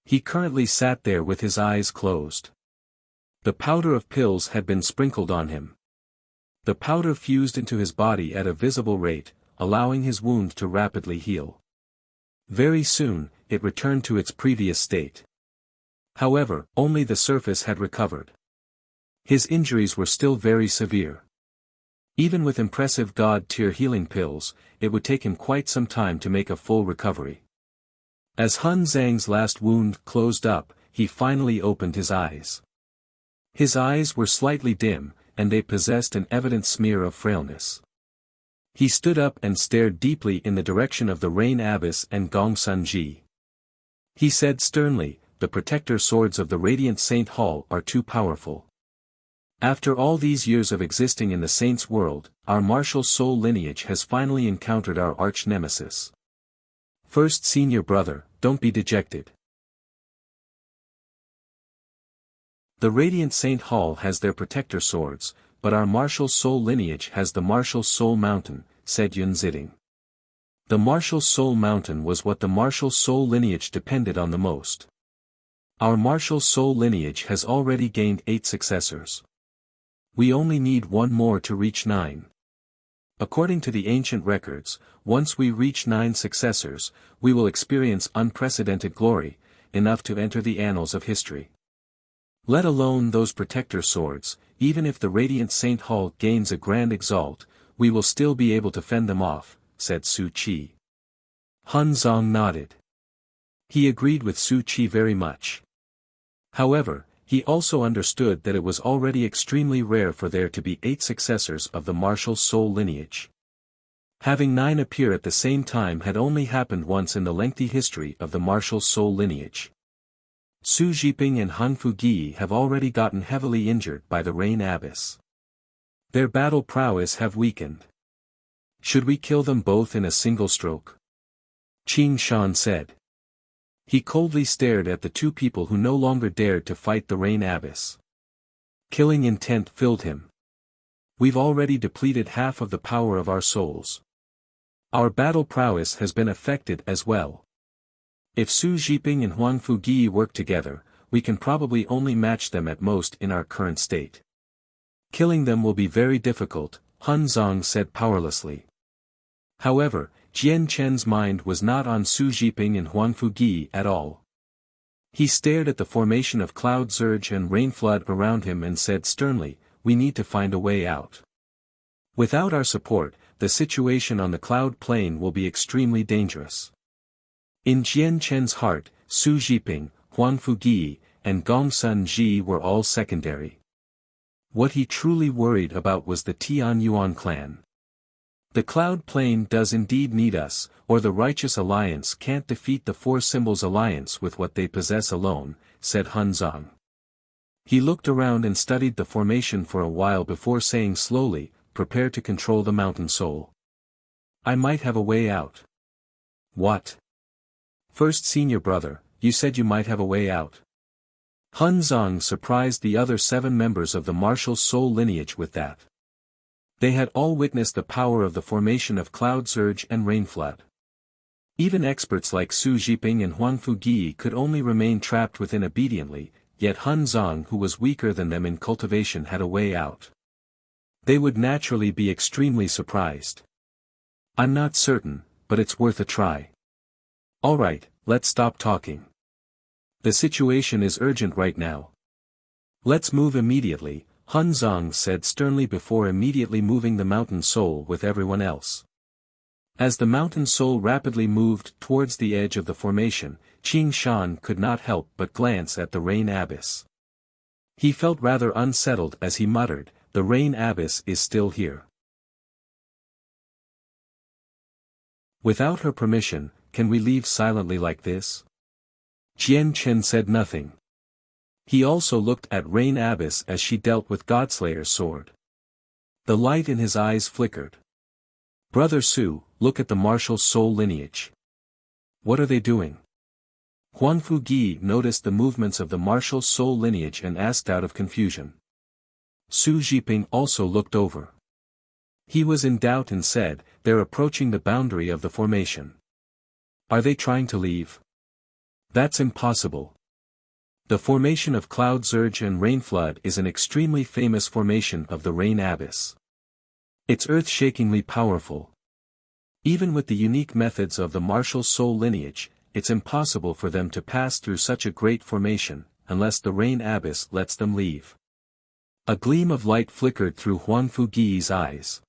He currently sat there with his eyes closed. The powder of pills had been sprinkled on him. The powder fused into his body at a visible rate, allowing his wound to rapidly heal. Very soon, it returned to its previous state. However, only the surface had recovered. His injuries were still very severe. Even with impressive God-tier healing pills, it would take him quite some time to make a full recovery. As Hun Zhang's last wound closed up, he finally opened his eyes. His eyes were slightly dim, and they possessed an evident smear of frailness. He stood up and stared deeply in the direction of the rain abyss and Gongsun-ji. He said sternly, "The protector swords of the Radiant Saint Hall are too powerful. After all these years of existing in the Saint's world, our martial soul lineage has finally encountered our arch-nemesis. First senior brother, don't be dejected. The Radiant Saint Hall has their protector swords, but our martial soul lineage has the martial soul mountain," said Yun Ziding. The martial soul mountain was what the martial soul lineage depended on the most. Our martial soul lineage has already gained 8 successors. We only need 1 more to reach 9. According to the ancient records, once we reach 9 successors, we will experience unprecedented glory, enough to enter the annals of history. Let alone those protector swords, even if the Radiant Saint Hall gains a grand exalt, we will still be able to fend them off, said Su Qi. Hun Zong nodded. He agreed with Su Qi very much. However, he also understood that it was already extremely rare for there to be 8 successors of the martial soul lineage. Having 9 appear at the same time had only happened once in the lengthy history of the martial soul lineage. Su Jiping and Han Fugi have already gotten heavily injured by the rain abyss. Their battle prowess have weakened. Should we kill them both in a single stroke? Qin Shan said. He coldly stared at the 2 people who no longer dared to fight the rain abyss. Killing intent filled him. We've already depleted half of the power of our souls. Our battle prowess has been affected as well. If Su Jiping and Huang Fugi work together, we can probably only match them at most in our current state. Killing them will be very difficult, Hun Zong said powerlessly. However, Jian Chen's mind was not on Su Jiping and Huang Fugi at all. He stared at the formation of cloud surge and rain flood around him and said sternly, "We need to find a way out. Without our support, the situation on the cloud plain will be extremely dangerous." In Jian Chen's heart, Su Jiping, Huang Fugi, and Gongsun-ji were all secondary. What he truly worried about was the Tian Yuan clan. The Cloud Plain does indeed need us, or the Righteous Alliance can't defeat the Four Symbols Alliance with what they possess alone, said Hun Zong. He looked around and studied the formation for a while before saying slowly, "Prepare to control the mountain soul. I might have a way out." "What? First senior brother, you said you might have a way out?" Hun Zong surprised the other 7 members of the martial soul lineage with that. They had all witnessed the power of the formation of cloud surge and rain flood. Even experts like Su Jiping and Huang Fugi could only remain trapped within obediently, yet Hun Zong, who was weaker than them in cultivation, had a way out. They would naturally be extremely surprised. "I'm not certain, but it's worth a try." "Alright, let's stop talking. The situation is urgent right now. Let's move immediately," Hun Zong said sternly before immediately moving the mountain soul with everyone else. As the mountain soul rapidly moved towards the edge of the formation, Qing Shan could not help but glance at the Rain Abyss. He felt rather unsettled as he muttered, "The Rain Abyss is still here. Without her permission, can we leave silently like this?" Jian Chen said nothing. He also looked at Rain Abyss as she dealt with Godslayer's sword. The light in his eyes flickered. "Brother Su, look at the marshal's soul lineage. What are they doing?" Huang Fugi noticed the movements of the marshal's soul lineage and asked out of confusion. Su Zhiping also looked over. He was in doubt and said, "They're approaching the boundary of the formation. Are they trying to leave?" "That's impossible. The formation of Cloud Surge and Rain Flood is an extremely famous formation of the Rain Abyss. It's earth-shakingly powerful. Even with the unique methods of the martial soul lineage, it's impossible for them to pass through such a great formation, unless the Rain Abyss lets them leave." A gleam of light flickered through Huang Fugi's eyes.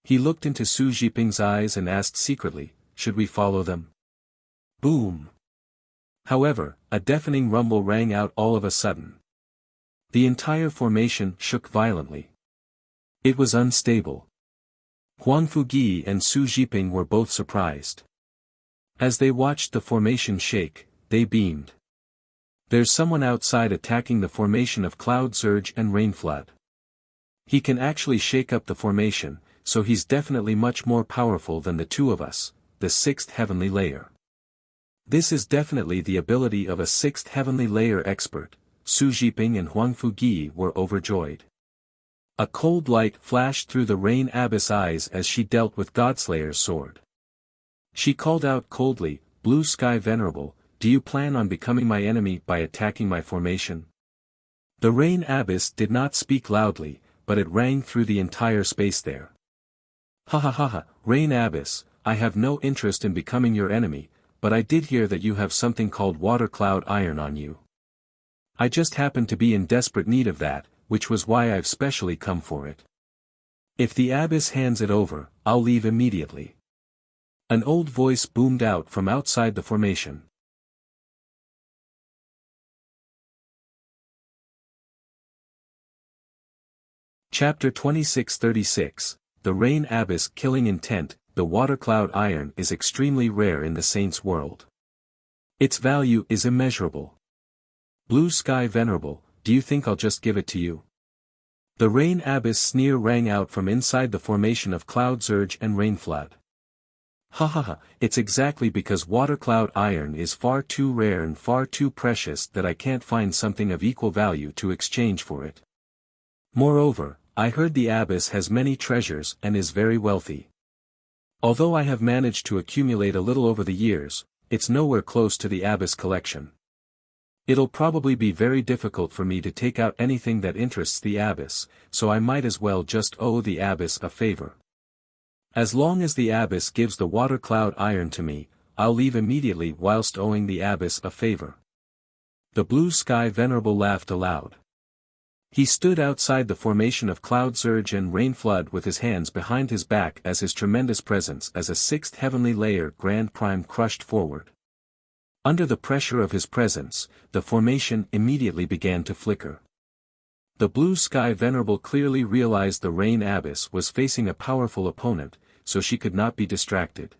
He looked into Su Zhiping's eyes and asked secretly, "Should we follow them?" Boom! However, a deafening rumble rang out all of a sudden. The entire formation shook violently. It was unstable. Huang Fugi and Su Zhiping were both surprised. As they watched the formation shake, they beamed. "There's someone outside attacking the formation of Cloud Surge and Rain Flood. He can actually shake up the formation, so he's definitely much more powerful than the two of us, the sixth heavenly layer. This is definitely the ability of a sixth heavenly layer expert." Su Zhiping and Huang Fugi were overjoyed. A cold light flashed through the Rain Abyss eyes as she dealt with Godslayer's sword. She called out coldly, "Blue Sky Venerable, do you plan on becoming my enemy by attacking my formation?" The Rain Abyss did not speak loudly, but it rang through the entire space there. "Ha ha ha ha, Rain Abyss, I have no interest in becoming your enemy, but I did hear that you have something called Water Cloud Iron on you. I just happened to be in desperate need of that, which was why I've specially come for it. If the Abyss hands it over, I'll leave immediately." An old voice boomed out from outside the formation. Chapter 2636, The Rain Abyss Killing Intent. The Water Cloud Iron is extremely rare in the Saints' world. Its value is immeasurable. Blue Sky Venerable, do you think I'll just give it to you? The Rain Abyss sneer rang out from inside the formation of Cloud Surge and Rain Flood. "Ha ha ha, it's exactly because Water Cloud Iron is far too rare and far too precious that I can't find something of equal value to exchange for it. Moreover, I heard the Abyss has many treasures and is very wealthy. Although I have managed to accumulate a little over the years, it's nowhere close to the Abyss collection. It'll probably be very difficult for me to take out anything that interests the Abyss, so I might as well just owe the Abyss a favor. As long as the Abyss gives the Water Cloud Iron to me, I'll leave immediately whilst owing the Abyss a favor." The Blue Sky Venerable laughed aloud. He stood outside the formation of Cloud Surge and Rain Flood with his hands behind his back as his tremendous presence as a sixth heavenly layer Grand Prime crushed forward. Under the pressure of his presence, the formation immediately began to flicker. The Blue Sky Venerable clearly realized the Rain Abyss was facing a powerful opponent, so she could not be distracted.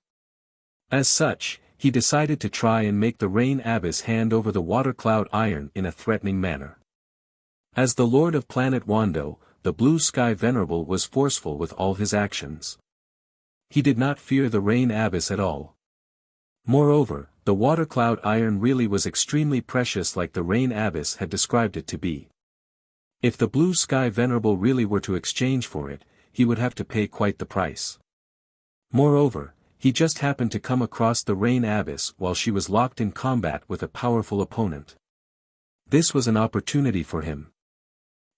As such, he decided to try and make the Rain Abyss hand over the Water Cloud Iron in a threatening manner. As the Lord of Planet Wando, the Blue Sky Venerable was forceful with all his actions. He did not fear the Rain Abyss at all. Moreover, the Water Cloud Iron really was extremely precious like the Rain Abyss had described it to be. If the Blue Sky Venerable really were to exchange for it, he would have to pay quite the price. Moreover, he just happened to come across the Rain Abyss while she was locked in combat with a powerful opponent. This was an opportunity for him.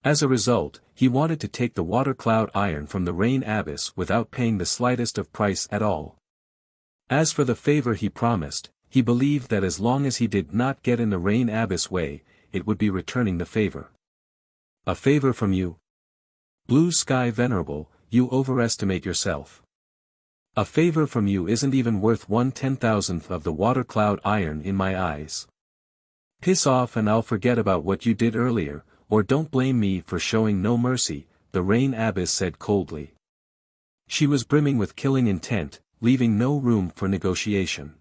As a result, he wanted to take the Water Cloud Iron from the Rain Abyss without paying the slightest of price at all. As for the favor he promised, he believed that as long as he did not get in the Rain Abyss way, it would be returning the favor. "A favor from you? Blue Sky Venerable, you overestimate yourself. A favor from you isn't even worth 1/10,000th of the water cloud iron in my eyes. Piss off and I'll forget about what you did earlier, or don't blame me for showing no mercy, the Rain Abbess said coldly. She was brimming with killing intent, leaving no room for negotiation.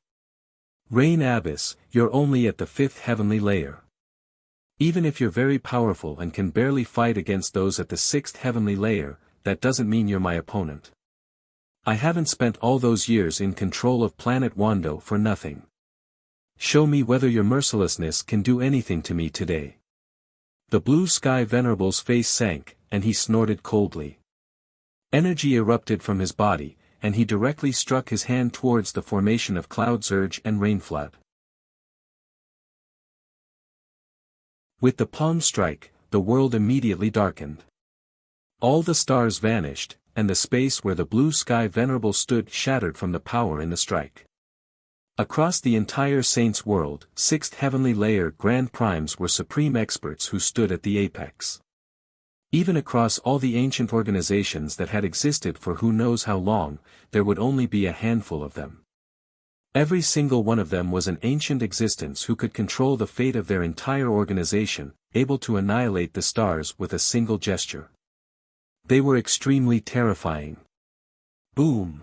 Rain Abbess, you're only at the 5th heavenly layer. Even if you're very powerful and can barely fight against those at the 6th heavenly layer, that doesn't mean you're my opponent. I haven't spent all those years in control of planet Wando for nothing. Show me whether your mercilessness can do anything to me today. The Blue Sky Venerable's face sank, and he snorted coldly. Energy erupted from his body, and he directly struck his hand towards the formation of cloud surge and rain flood. With the palm strike, the world immediately darkened. All the stars vanished, and the space where the Blue Sky Venerable stood shattered from the power in the strike. Across the entire Saints world, 6th heavenly layer Grand Primes were supreme experts who stood at the apex. Even across all the ancient organizations that had existed for who knows how long, there would only be a handful of them. Every single one of them was an ancient existence who could control the fate of their entire organization, able to annihilate the stars with a single gesture. They were extremely terrifying. Boom!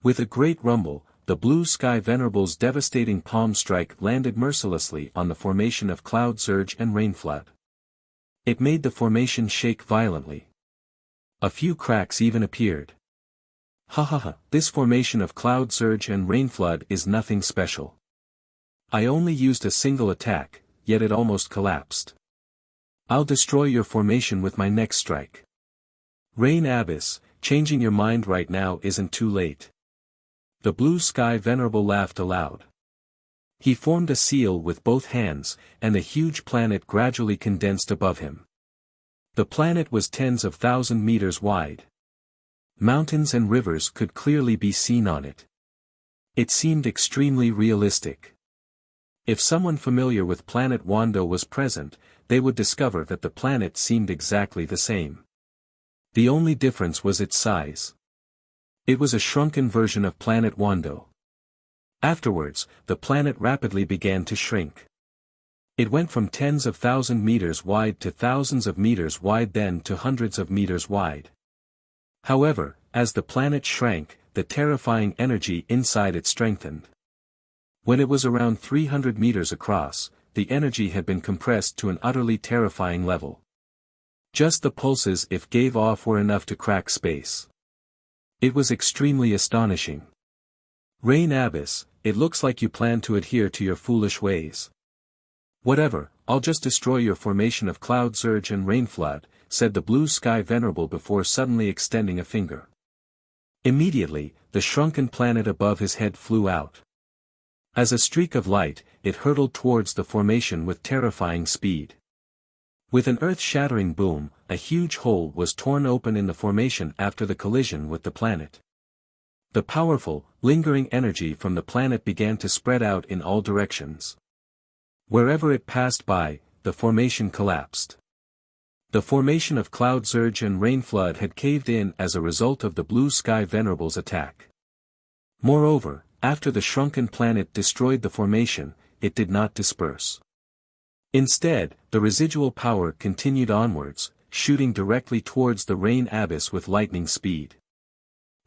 With a great rumble, the Blue Sky Venerable's devastating palm strike landed mercilessly on the formation of cloud surge and rain flood. It made the formation shake violently. A few cracks even appeared. Ha ha ha, this formation of cloud surge and rain flood is nothing special. I only used a single attack, yet it almost collapsed. I'll destroy your formation with my next strike. Rain Abbess, changing your mind right now isn't too late. The Blue Sky Venerable laughed aloud. He formed a seal with both hands, and the huge planet gradually condensed above him. The planet was tens of thousand meters wide. Mountains and rivers could clearly be seen on it. It seemed extremely realistic. If someone familiar with planet Wando was present, they would discover that the planet seemed exactly the same. The only difference was its size. It was a shrunken version of planet Wando. Afterwards, the planet rapidly began to shrink. It went from tens of thousand meters wide to thousands of meters wide, then to hundreds of meters wide. However, as the planet shrank, the terrifying energy inside it strengthened. When it was around 300 meters across, the energy had been compressed to an utterly terrifying level. Just the pulses it gave off were enough to crack space. It was extremely astonishing. Rain Abbess, it looks like you plan to adhere to your foolish ways. Whatever, I'll just destroy your formation of cloud surge and rain flood, said the Blue Sky Venerable before suddenly extending a finger. Immediately, the shrunken planet above his head flew out. As a streak of light, it hurtled towards the formation with terrifying speed. With an earth-shattering boom, a huge hole was torn open in the formation after the collision with the planet. The powerful, lingering energy from the planet began to spread out in all directions. Wherever it passed by, the formation collapsed. The formation of cloud surge and rain flood had caved in as a result of the Blue Sky Venerable's attack. Moreover, after the shrunken planet destroyed the formation, it did not disperse. Instead, the residual power continued onwards, shooting directly towards the Rain Abbess with lightning speed.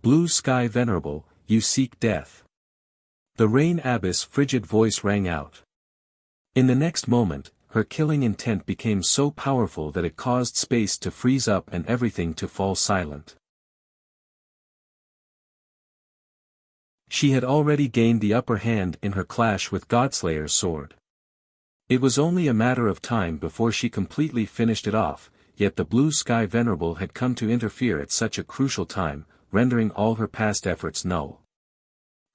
Blue Sky Venerable, you seek death. The Rain Abbess' frigid voice rang out. In the next moment, her killing intent became so powerful that it caused space to freeze up and everything to fall silent. She had already gained the upper hand in her clash with Godslayer's sword. It was only a matter of time before she completely finished it off, yet the Blue Sky Venerable had come to interfere at such a crucial time, rendering all her past efforts null.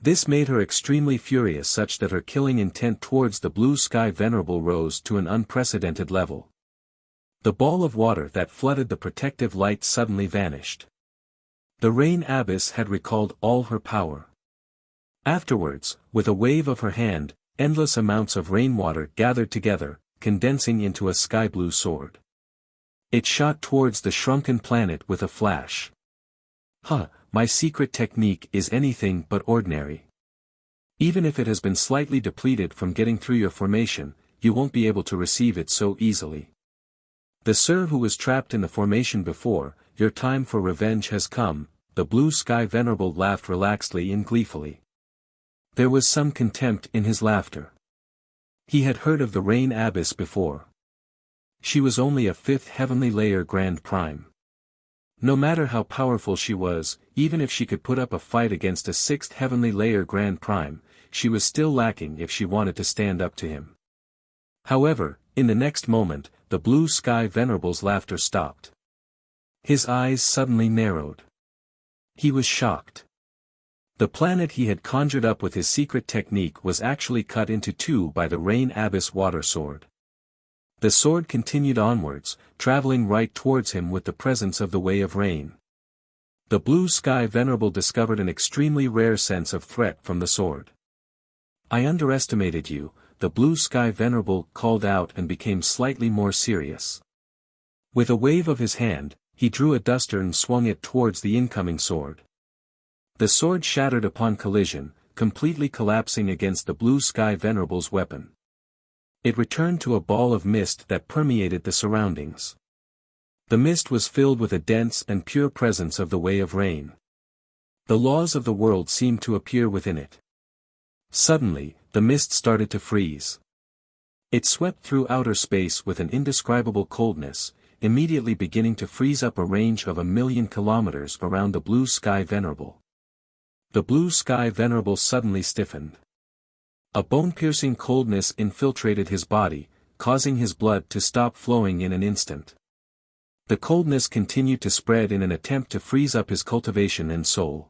This made her extremely furious, such that her killing intent towards the Blue Sky Venerable rose to an unprecedented level. The ball of water that flooded the protective light suddenly vanished. The Rain Abbess had recalled all her power. Afterwards, with a wave of her hand, endless amounts of rainwater gathered together, condensing into a sky-blue sword. It shot towards the shrunken planet with a flash. my secret technique is anything but ordinary. Even if it has been slightly depleted from getting through your formation, you won't be able to receive it so easily. The Sir who was trapped in the formation before, your time for revenge has come, the Blue Sky Venerable laughed relaxedly and gleefully. There was some contempt in his laughter. He had heard of the Rain Abyss before. She was only a 5th heavenly layer Grand Prime. No matter how powerful she was, even if she could put up a fight against a 6th heavenly layer Grand Prime, she was still lacking if she wanted to stand up to him. However, in the next moment, the Blue Sky Venerable's laughter stopped. His eyes suddenly narrowed. He was shocked. The planet he had conjured up with his secret technique was actually cut into two by the Rain Abyss water sword. The sword continued onwards, traveling right towards him with the presence of the Way of Rain. The Blue Sky Venerable discovered an extremely rare sense of threat from the sword. I underestimated you, the Blue Sky Venerable called out and became slightly more serious. With a wave of his hand, he drew a duster and swung it towards the incoming sword. The sword shattered upon collision, completely collapsing against the Blue Sky Venerable's weapon. It returned to a ball of mist that permeated the surroundings. The mist was filled with a dense and pure presence of the Way of Rain. The laws of the world seemed to appear within it. Suddenly, the mist started to freeze. It swept through outer space with an indescribable coldness, immediately beginning to freeze up a range of 1,000,000 kilometers around the Blue Sky Venerable. The Blue Sky Venerable suddenly stiffened. A bone-piercing coldness infiltrated his body, causing his blood to stop flowing in an instant. The coldness continued to spread in an attempt to freeze up his cultivation and soul.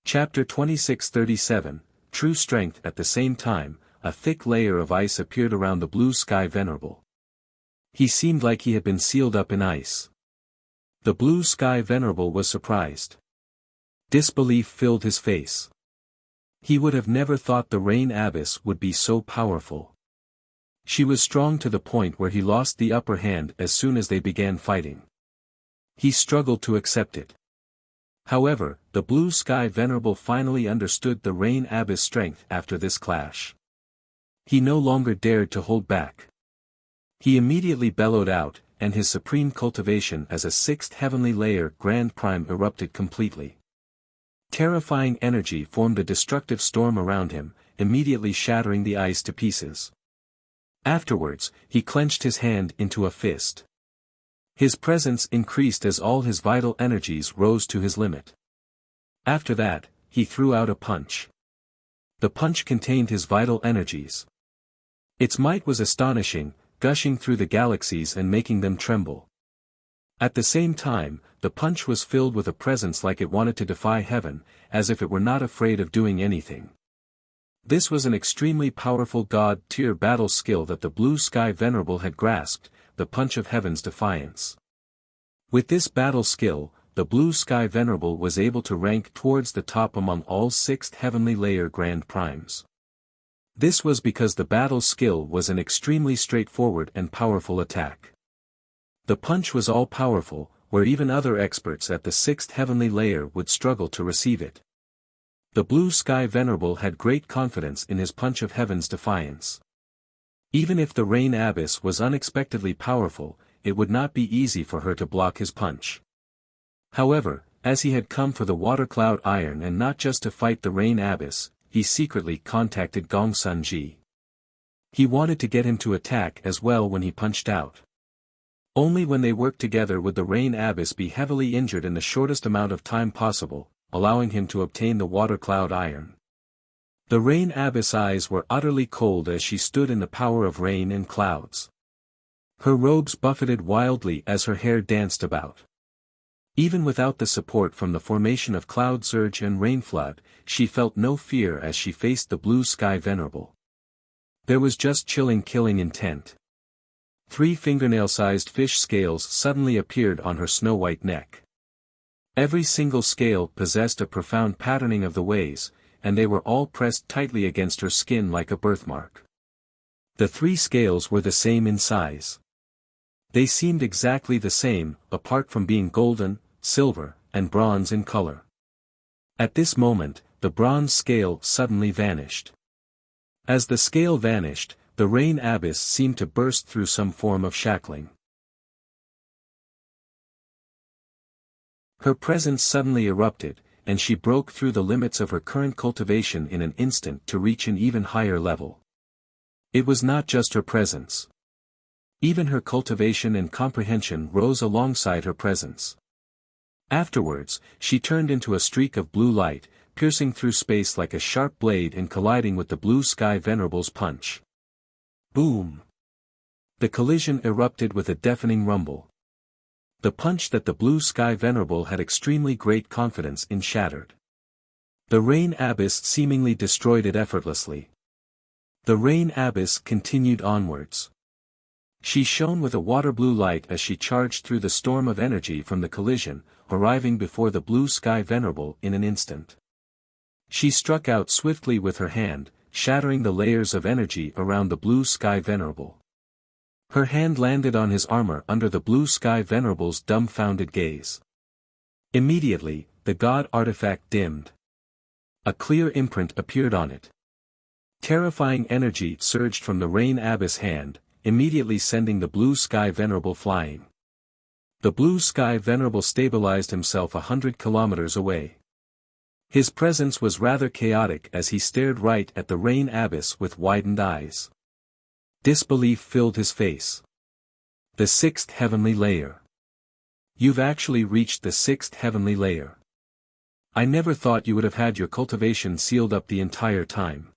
Chapter 2637, True Strength. At the same time, a thick layer of ice appeared around the Blue Sky Venerable. He seemed like he had been sealed up in ice. The Blue Sky Venerable was surprised. Disbelief filled his face. He would have never thought the Rain Abyss would be so powerful. She was strong to the point where he lost the upper hand as soon as they began fighting. He struggled to accept it. However, the Blue Sky Venerable finally understood the Rain Abyss' strength after this clash. He no longer dared to hold back. He immediately bellowed out, and his supreme cultivation as a 6th heavenly layer Grand Prime erupted completely. Terrifying energy formed a destructive storm around him, immediately shattering the ice to pieces. Afterwards, he clenched his hand into a fist. His presence increased as all his vital energies rose to his limit. After that, he threw out a punch. The punch contained his vital energies. Its might was astonishing, gushing through the galaxies and making them tremble. At the same time, the punch was filled with a presence like it wanted to defy heaven, as if it were not afraid of doing anything. This was an extremely powerful God-tier battle skill that the Blue Sky Venerable had grasped, the punch of heaven's defiance. With this battle skill, the Blue Sky Venerable was able to rank towards the top among all 6th heavenly layer Grand Primes. This was because the battle skill was an extremely straightforward and powerful attack. The punch was all-powerful, where even other experts at the 6th heavenly layer would struggle to receive it. The Blue Sky Venerable had great confidence in his punch of heaven's defiance. Even if the Rain Abyss was unexpectedly powerful, it would not be easy for her to block his punch. However, as he had come for the Water Cloud Iron and not just to fight the Rain Abyss, he secretly contacted Gong Sun Ji. He wanted to get him to attack as well when he punched out. Only when they worked together would the Rain Abyss be heavily injured in the shortest amount of time possible, allowing him to obtain the Water Cloud Iron. The Rain Abyss' eyes were utterly cold as she stood in the power of rain and clouds. Her robes buffeted wildly as her hair danced about. Even without the support from the formation of cloud surge and rain flood, she felt no fear as she faced the Blue Sky Venerable. There was just chilling killing intent. 3 fingernail-sized fish scales suddenly appeared on her snow-white neck. Every single scale possessed a profound patterning of the ways, and they were all pressed tightly against her skin like a birthmark. The three scales were the same in size. They seemed exactly the same, apart from being golden, silver, and bronze in color. At this moment, the bronze scale suddenly vanished. As the scale vanished, the rain abyss seemed to burst through some form of shackling. Her presence suddenly erupted, and she broke through the limits of her current cultivation in an instant to reach an even higher level. It was not just her presence. Even her cultivation and comprehension rose alongside her presence. Afterwards, she turned into a streak of blue light, piercing through space like a sharp blade and colliding with the blue sky Venerable's punch. Boom! The collision erupted with a deafening rumble. The punch that the blue sky Venerable had extremely great confidence in shattered. The rain abyss seemingly destroyed it effortlessly. The rain abyss continued onwards. She shone with a water blue light as she charged through the storm of energy from the collision, arriving before the blue sky Venerable in an instant. She struck out swiftly with her hand, shattering the layers of energy around the blue sky Venerable. Her hand landed on his armor under the blue sky Venerable's dumbfounded gaze. Immediately, the god artifact dimmed. A clear imprint appeared on it. Terrifying energy surged from the rain abyss hand, immediately sending the blue sky Venerable flying. The blue sky Venerable stabilized himself 100 kilometers away. His presence was rather chaotic as he stared right at the rain abyss with widened eyes. Disbelief filled his face. The sixth heavenly layer. You've actually reached the sixth heavenly layer. I never thought you would have had your cultivation sealed up the entire time.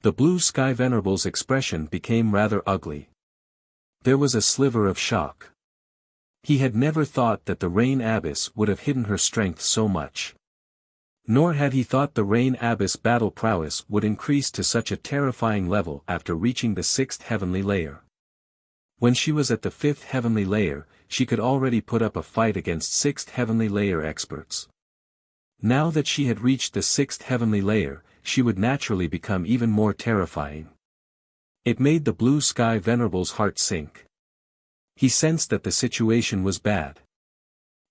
The blue sky Venerable's expression became rather ugly. There was a sliver of shock. He had never thought that the rain abyss would have hidden her strength so much. Nor had he thought the rain abyss battle prowess would increase to such a terrifying level after reaching the sixth heavenly layer. When she was at the fifth heavenly layer, she could already put up a fight against sixth heavenly layer experts. Now that she had reached the sixth heavenly layer, she would naturally become even more terrifying. It made the blue sky Venerable's heart sink. He sensed that the situation was bad.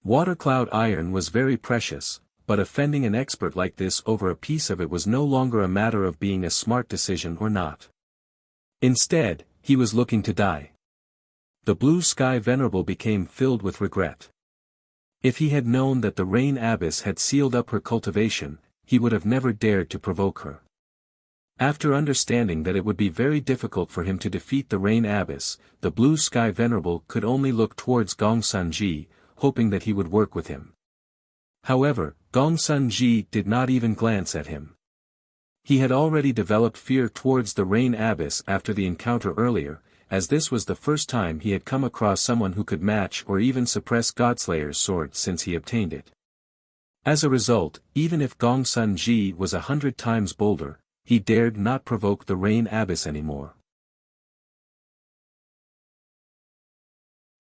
Watercloud iron was very precious, but offending an expert like this over a piece of it was no longer a matter of being a smart decision or not. Instead, he was looking to die. The blue sky Venerable became filled with regret. If he had known that the rain abyss had sealed up her cultivation, he would have never dared to provoke her. After understanding that it would be very difficult for him to defeat the rain abyss, the blue sky Venerable could only look towards Gongsun Ji, hoping that he would work with him. However, Gongsun Ji did not even glance at him. He had already developed fear towards the rain abyss after the encounter earlier, as this was the first time he had come across someone who could match or even suppress Godslayer's sword since he obtained it. As a result, even if Gongsun Ji was 100 times bolder, he dared not provoke the rain abyss anymore.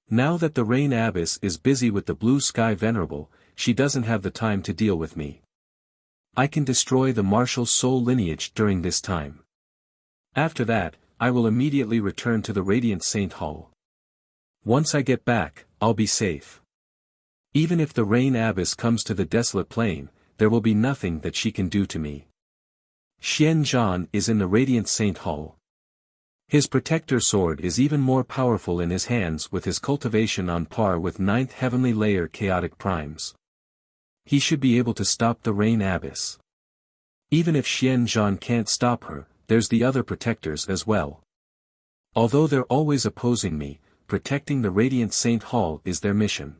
Now that the rain abyss is busy with the blue sky Venerable, she doesn't have the time to deal with me. I can destroy the martial soul lineage during this time. After that, I will immediately return to the Radiant Saint Hall. Once I get back, I'll be safe. Even if the rain abyss comes to the desolate plain, there will be nothing that she can do to me. Xian Zhan is in the Radiant Saint Hall. His protector sword is even more powerful in his hands with his cultivation on par with 9th heavenly layer chaotic primes. He should be able to stop the rain abyss. Even if Xian Zhan can't stop her, there's the other protectors as well. Although they're always opposing me, protecting the Radiant Saint Hall is their mission.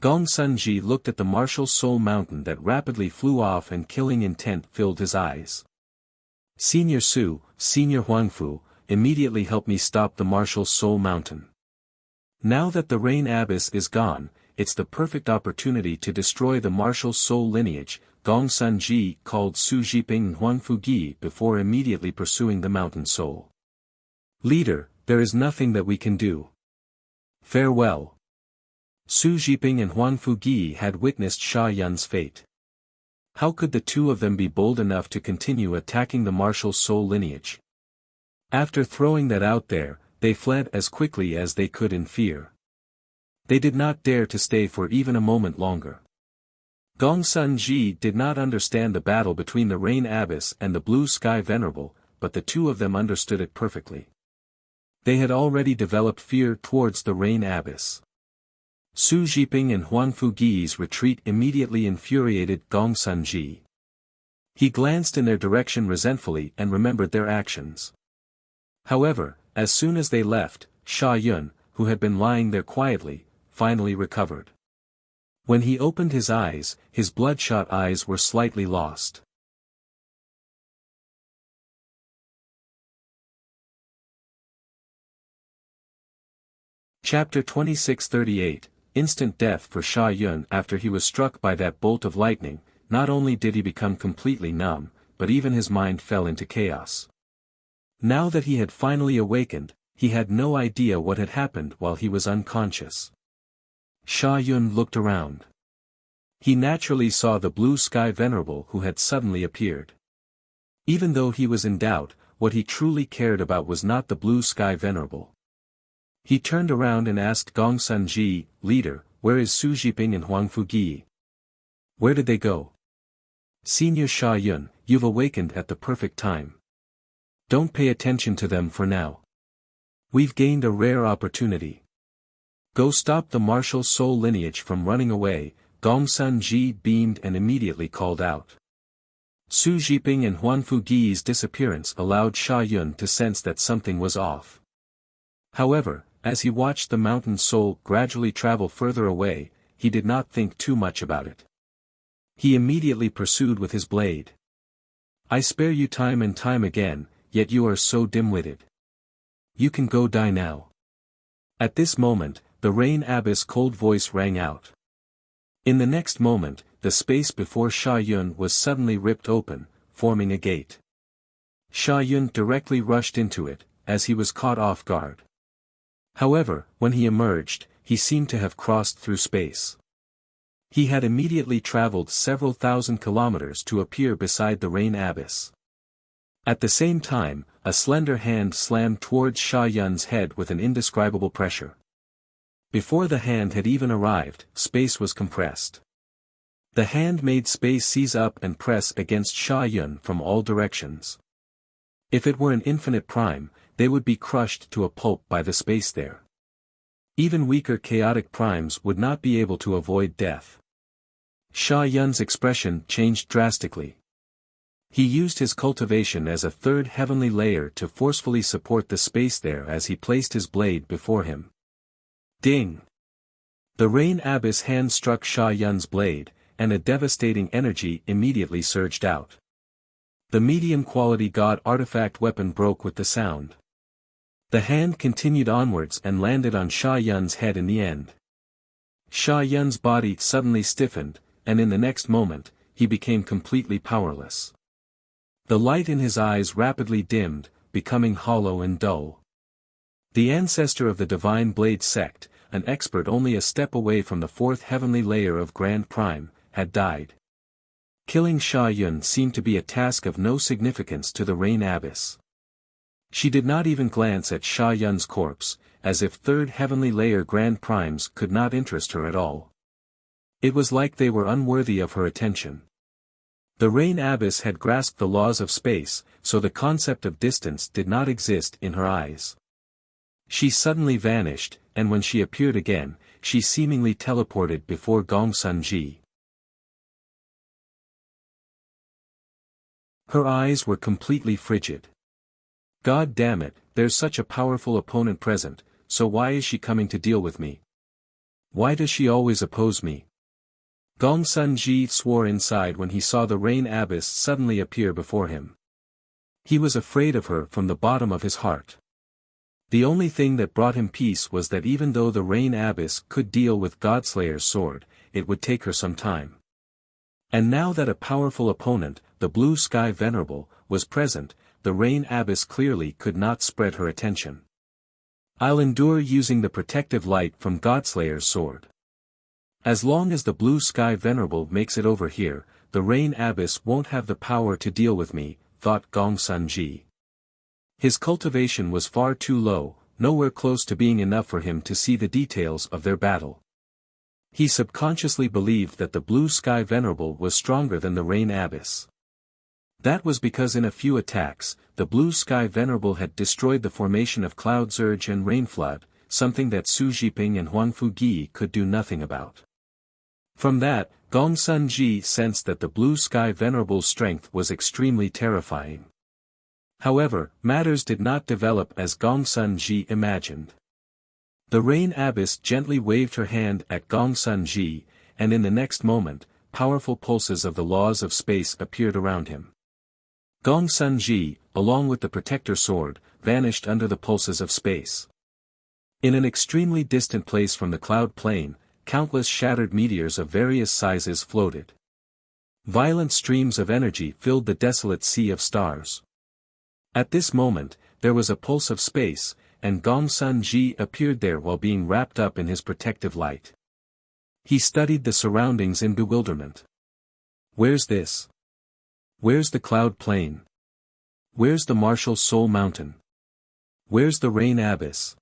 Gongsun Ji looked at the martial soul mountain that rapidly flew off and killing intent filled his eyes. Senior Su, Senior Huangfu, immediately help me stop the martial soul mountain. Now that the rain abyss is gone, it's the perfect opportunity to destroy the martial soul lineage. Gongsun Ji called Su Jiping and Huangfu Gi before immediately pursuing the mountain soul. Leader, there is nothing that we can do. Farewell. Su Jiping and Huangfu Gi had witnessed Sha Yun's fate. How could the two of them be bold enough to continue attacking the martial soul lineage? After throwing that out there, they fled as quickly as they could in fear. They did not dare to stay for even a moment longer. Gongsun Ji did not understand the battle between the Rain Abbess and the Blue Sky Venerable, but the two of them understood it perfectly. They had already developed fear towards the Rain Abbess. Su Jiping and Huangfu Gi's retreat immediately infuriated Gongsun Ji. He glanced in their direction resentfully and remembered their actions. However, as soon as they left, Sha Yun, who had been lying there quietly, finally recovered. When he opened his eyes, his bloodshot eyes were slightly lost. Chapter 2638, Instant Death for Sha Yun. After he was struck by that bolt of lightning, not only did he become completely numb, but even his mind fell into chaos. Now that he had finally awakened, he had no idea what had happened while he was unconscious. Sha Yun looked around. He naturally saw the Blue Sky Venerable who had suddenly appeared. Even though he was in doubt, what he truly cared about was not the Blue Sky Venerable. He turned around and asked Gongsun Ji, "Leader, where is Su Jiping and Huangfu Gi? Where did they go?" "Senior Sha Yun, you've awakened at the perfect time. Don't pay attention to them for now. We've gained a rare opportunity. Go stop the martial soul lineage from running away." Gongsun Ji beamed and immediately called out. Su Jiping and Huangfu Gi's disappearance allowed Sha Yun to sense that something was off. However, as he watched the mountain soul gradually travel further away, he did not think too much about it. He immediately pursued with his blade. "I spare you time and time again, yet you are so dim-witted. You can go die now." At this moment, the Rain Abbess' cold voice rang out. In the next moment, the space before Sha Yun was suddenly ripped open, forming a gate. Sha Yun directly rushed into it, as he was caught off guard. However, when he emerged, he seemed to have crossed through space. He had immediately traveled several thousand kilometers to appear beside the Rain Abbess. At the same time, a slender hand slammed towards Sha Yun's head with an indescribable pressure. Before the hand had even arrived, space was compressed. The hand made space seize up and press against Sha Yun from all directions. If it were an infinite prime, they would be crushed to a pulp by the space there. Even weaker chaotic primes would not be able to avoid death. Sha Yun's expression changed drastically. He used his cultivation as a third heavenly layer to forcefully support the space there as he placed his blade before him. Ding! The Rain Abbess' hand struck Sha Yun's blade, and a devastating energy immediately surged out. The medium-quality god artifact weapon broke with the sound. The hand continued onwards and landed on Sha Yun's head in the end. Sha Yun's body suddenly stiffened, and in the next moment, he became completely powerless. The light in his eyes rapidly dimmed, becoming hollow and dull. The ancestor of the Divine Blade sect, an expert only a step away from the fourth heavenly layer of Grand Prime, had died. Killing Sha Yun seemed to be a task of no significance to the Rain Abbess. She did not even glance at Sha Yun's corpse, as if third heavenly layer Grand Primes could not interest her at all. It was like they were unworthy of her attention. The Rain Abbess had grasped the laws of space, so the concept of distance did not exist in her eyes. She suddenly vanished, and when she appeared again, she seemingly teleported before Gongsun Ji. Her eyes were completely frigid. God damn it, there's such a powerful opponent present, so why is she coming to deal with me? Why does she always oppose me? Gongsun Ji swore inside when he saw the Rain Abbess suddenly appear before him. He was afraid of her from the bottom of his heart. The only thing that brought him peace was that even though the Rain Abbess could deal with Godslayer's sword, it would take her some time. And now that a powerful opponent, the Blue Sky Venerable, was present, the Rain Abbess clearly could not spread her attention. I'll endure using the protective light from Godslayer's sword. As long as the Blue Sky Venerable makes it over here, the Rain Abbess won't have the power to deal with me, thought Gongsun Ji. His cultivation was far too low, nowhere close to being enough for him to see the details of their battle. He subconsciously believed that the Blue Sky Venerable was stronger than the Rain Abbess. That was because in a few attacks, the Blue Sky Venerable had destroyed the formation of Cloud Surge and Rain Flood, something that Su Jiping and Huang Fugi could do nothing about. From that, Gong Sun Ji sensed that the Blue Sky Venerable's strength was extremely terrifying. However, matters did not develop as Gong Sun Ji imagined. The Rain Abbess gently waved her hand at Gong Sun Ji, and in the next moment, powerful pulses of the laws of space appeared around him. Gong Sun Ji, along with the protector sword, vanished under the pulses of space. In an extremely distant place from the cloud plain, countless shattered meteors of various sizes floated. Violent streams of energy filled the desolate sea of stars. At this moment, there was a pulse of space, and Gong Sun Ji appeared there while being wrapped up in his protective light. He studied the surroundings in bewilderment. Where's this? Where's the cloud plain? Where's the martial Soul Mountain? Where's the Rain Abyss?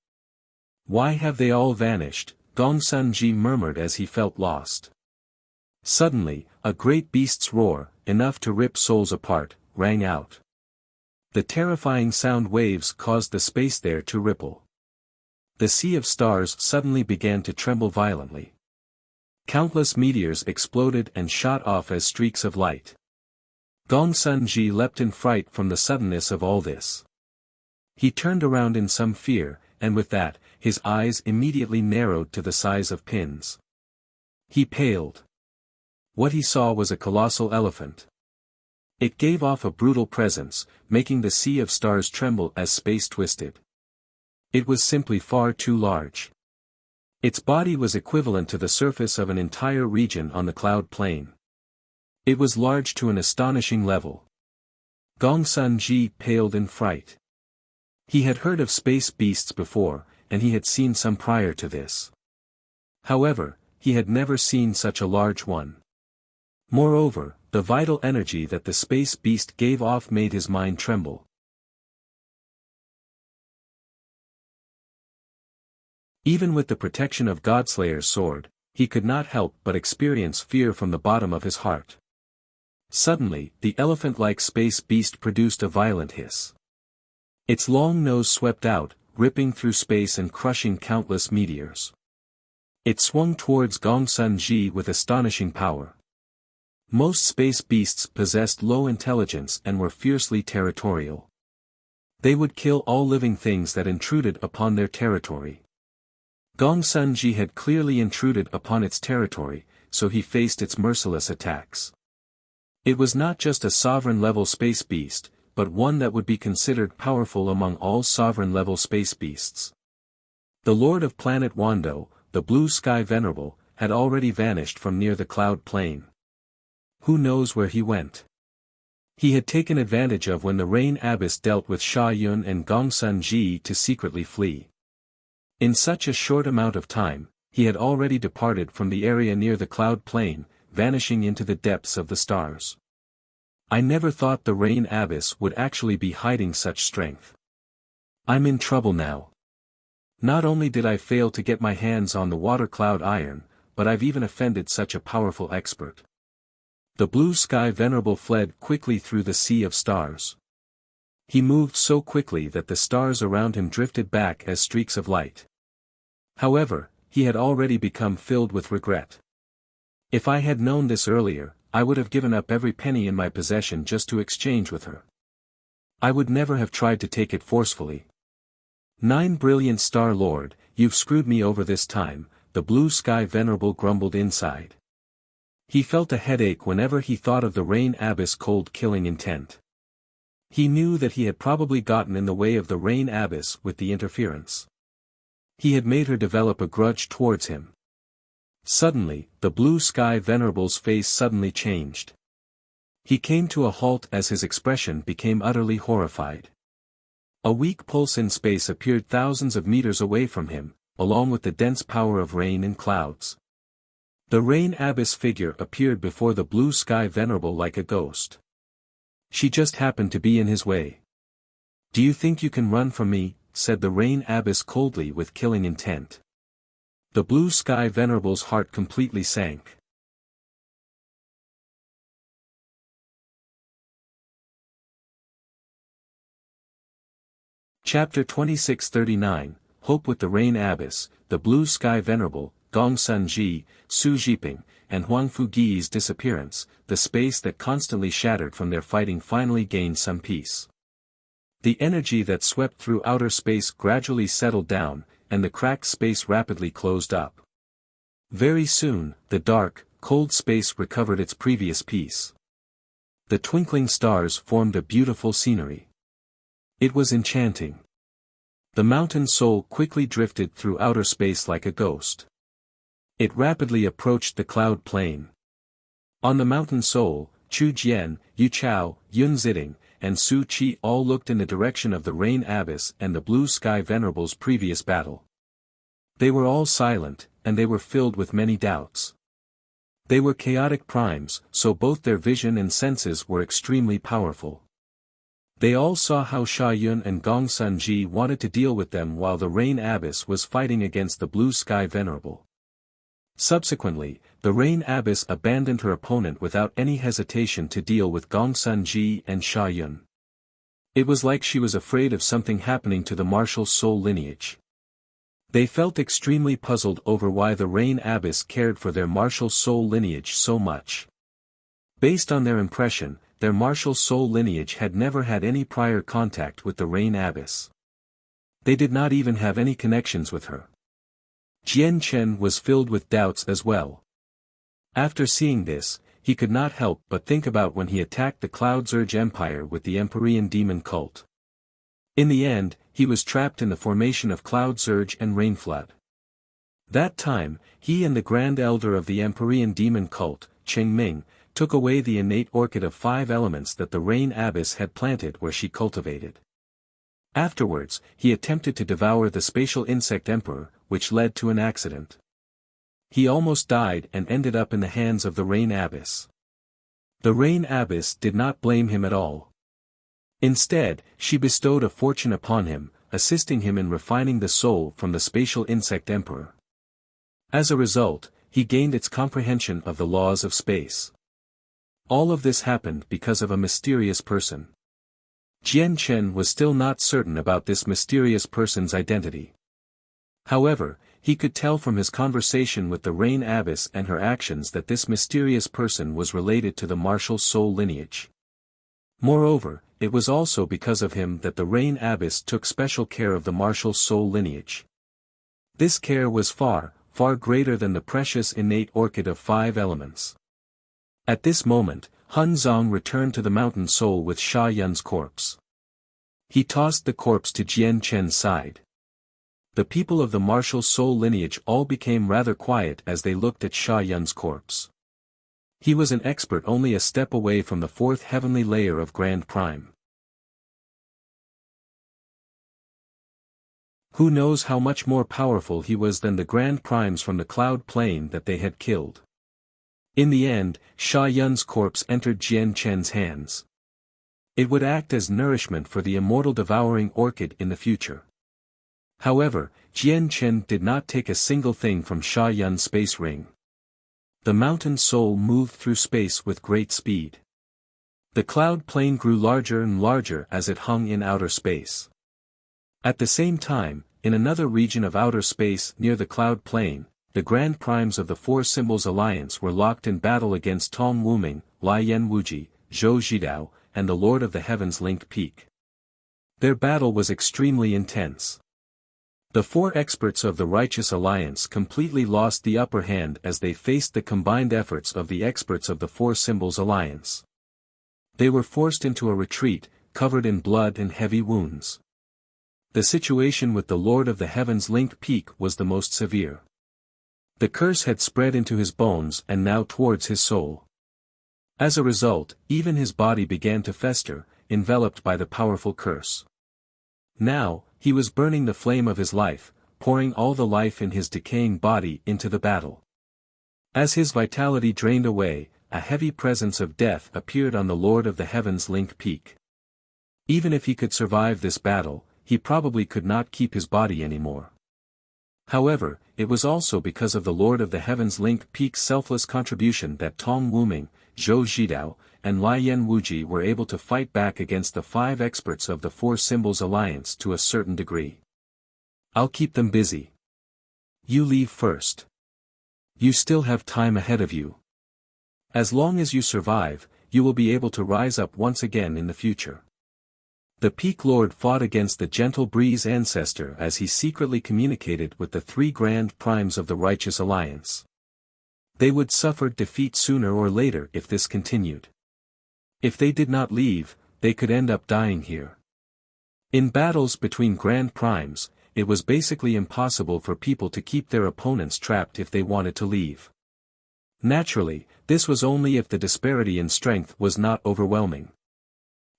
Why have they all vanished? Gong Sun Ji murmured as he felt lost. Suddenly, a great beast's roar, enough to rip souls apart, rang out. The terrifying sound waves caused the space there to ripple. The sea of stars suddenly began to tremble violently. Countless meteors exploded and shot off as streaks of light. Gong Sun Ji leapt in fright from the suddenness of all this. He turned around in some fear, and with that, his eyes immediately narrowed to the size of pins. He paled. What he saw was a colossal elephant. It gave off a brutal presence, making the sea of stars tremble as space twisted. It was simply far too large. Its body was equivalent to the surface of an entire region on the cloud plain. It was large to an astonishing level. Gong Sun Ji paled in fright. He had heard of space beasts before, and he had seen some prior to this. However, he had never seen such a large one. Moreover, the vital energy that the space beast gave off made his mind tremble. Even with the protection of Godslayer's sword, he could not help but experience fear from the bottom of his heart. Suddenly, the elephant-like space beast produced a violent hiss. Its long nose swept out, ripping through space and crushing countless meteors. It swung towards Gong Sun Ji with astonishing power. Most space beasts possessed low intelligence and were fiercely territorial. They would kill all living things that intruded upon their territory. Gong Sun Ji had clearly intruded upon its territory, so he faced its merciless attacks. It was not just a sovereign-level space beast, but one that would be considered powerful among all sovereign-level space beasts. The Lord of Planet Wando, the Blue Sky Venerable, had already vanished from near the cloud plain. Who knows where he went? He had taken advantage of when the Rain Abyss dealt with Sha Yun and Gong Sun Ji to secretly flee. In such a short amount of time, he had already departed from the area near the cloud plain, vanishing into the depths of the stars. I never thought the Rain Abyss would actually be hiding such strength. I'm in trouble now. Not only did I fail to get my hands on the Water Cloud Iron, but I've even offended such a powerful expert. The Blue Sky Venerable fled quickly through the sea of stars. He moved so quickly that the stars around him drifted back as streaks of light. However, he had already become filled with regret. If I had known this earlier, I would have given up every penny in my possession just to exchange with her. I would never have tried to take it forcefully. 9 Brilliant Star Lord, you've screwed me over this time, the Blue Sky Venerable grumbled inside. He felt a headache whenever he thought of the Rain Abyss' cold-killing intent. He knew that he had probably gotten in the way of the Rain Abyss with the interference. He had made her develop a grudge towards him. Suddenly, the Blue Sky Venerable's face suddenly changed. He came to a halt as his expression became utterly horrified. A weak pulse in space appeared thousands of meters away from him, along with the dense power of rain and clouds. The Rain Abyss figure appeared before the Blue Sky Venerable like a ghost. She just happened to be in his way. "Do you think you can run from me?" said the Rain Abbess coldly with killing intent. The Blue Sky Venerable's heart completely sank. Chapter 2639, Hope with the Rain Abbess, the Blue Sky Venerable, Gong Sun Ji, Su Jiping, and Huang Fugi's disappearance. The space that constantly shattered from their fighting finally gained some peace. The energy that swept through outer space gradually settled down, and the cracked space rapidly closed up. Very soon, the dark, cold space recovered its previous peace. The twinkling stars formed a beautiful scenery. It was enchanting. The mountain soul quickly drifted through outer space like a ghost. It rapidly approached the cloud plain. On the mountain soul, Chu Jian, Yu Chao, Yun Ziding, and Su Qi all looked in the direction of the Rain Abbess and the Blue Sky Venerable's previous battle. They were all silent, and they were filled with many doubts. They were chaotic primes, so both their vision and senses were extremely powerful. They all saw how Sha Yun and Gong Sun Ji wanted to deal with them while the Rain Abbess was fighting against the Blue Sky Venerable. Subsequently, the Rain Abbess abandoned her opponent without any hesitation to deal with Gong Sun Ji and Sha Yun. It was like she was afraid of something happening to the martial soul lineage. They felt extremely puzzled over why the Rain Abbess cared for their martial soul lineage so much. Based on their impression, their martial soul lineage had never had any prior contact with the Rain Abbess. They did not even have any connections with her. Jian Chen was filled with doubts as well. After seeing this, he could not help but think about when he attacked the Cloud Surge Empire with the Empyrean Demon cult. In the end, he was trapped in the formation of Cloud Surge and Rain Flood. That time, he and the Grand Elder of the Empyrean Demon cult, Cheng Ming, took away the innate orchid of 5 elements that the Rain Abbess had planted where she cultivated. Afterwards, he attempted to devour the Spatial Insect Emperor, which led to an accident. He almost died and ended up in the hands of the Rain Abbess. The Rain Abbess did not blame him at all. Instead, she bestowed a fortune upon him, assisting him in refining the soul from the Spatial Insect Emperor. As a result, he gained its comprehension of the laws of space. All of this happened because of a mysterious person. Jian Chen was still not certain about this mysterious person's identity. However, he could tell from his conversation with the Rain Abbess and her actions that this mysterious person was related to the martial soul lineage. Moreover, it was also because of him that the Rain Abbess took special care of the martial soul lineage. This care was far, far greater than the precious innate orchid of 5 elements. At this moment, Han Zong returned to the mountain soul with Sha Yun's corpse. He tossed the corpse to Jian Chen's side. The people of the martial soul lineage all became rather quiet as they looked at Sha Yun's corpse. He was an expert only a step away from the 4th heavenly layer of Grand Prime. Who knows how much more powerful he was than the Grand Primes from the Cloud Plane that they had killed. In the end, Sha Yun's corpse entered Jian Chen's hands. It would act as nourishment for the immortal devouring orchid in the future. However, Jian Chen did not take a single thing from Sha Yun's space ring. The mountain soul moved through space with great speed. The cloud plane grew larger and larger as it hung in outer space. At the same time, in another region of outer space near the cloud plane, the Grand Primes of the 4 Symbols Alliance were locked in battle against Tong Wuming, Lai Yan Wuji, Zhou Zhidao, and the Lord of the Heavens Linked Peak. Their battle was extremely intense. The 4 experts of the Righteous Alliance completely lost the upper hand as they faced the combined efforts of the experts of the 4 Symbols Alliance. They were forced into a retreat, covered in blood and heavy wounds. The situation with the Lord of the Heavens Linked Peak was the most severe. The curse had spread into his bones and now towards his soul. As a result, even his body began to fester, enveloped by the powerful curse. Now, he was burning the flame of his life, pouring all the life in his decaying body into the battle. As his vitality drained away, a heavy presence of death appeared on the Lord of the Heavens Linked Peak. Even if he could survive this battle, he probably could not keep his body anymore. However, it was also because of the Lord of the Heavens Link Peak's selfless contribution that Tong Wuming, Zhou Zhidao, and Lian Wuji were able to fight back against the 5 experts of the Four Symbols Alliance to a certain degree. I'll keep them busy. You leave first. You still have time ahead of you. As long as you survive, you will be able to rise up once again in the future. The Peak Lord fought against the Gentle Breeze ancestor as he secretly communicated with the 3 Grand Primes of the Righteous Alliance. They would suffer defeat sooner or later if this continued. If they did not leave, they could end up dying here. In battles between Grand Primes, it was basically impossible for people to keep their opponents trapped if they wanted to leave. Naturally, this was only if the disparity in strength was not overwhelming.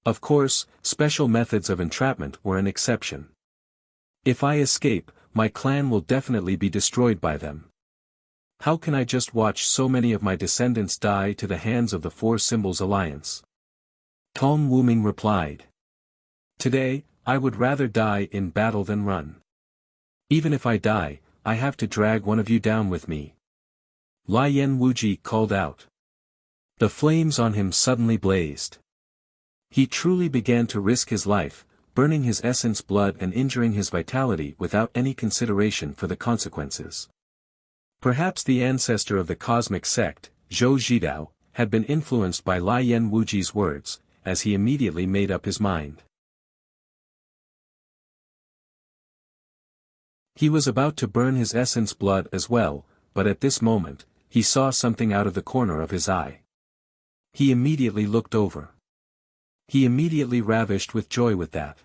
Of course, special methods of entrapment were an exception. If I escape, my clan will definitely be destroyed by them. How can I just watch so many of my descendants die to the hands of the Four Symbols Alliance? Tong Wuming replied. Today, I would rather die in battle than run. Even if I die, I have to drag one of you down with me. Lian Wuji called out. The flames on him suddenly blazed. He truly began to risk his life, burning his essence blood and injuring his vitality without any consideration for the consequences. Perhaps the ancestor of the cosmic sect, Zhou Zhidao, had been influenced by Lian Wuji's words, as he immediately made up his mind. He was about to burn his essence blood as well, but at this moment, he saw something out of the corner of his eye. He immediately looked over. He immediately ravished with joy with that.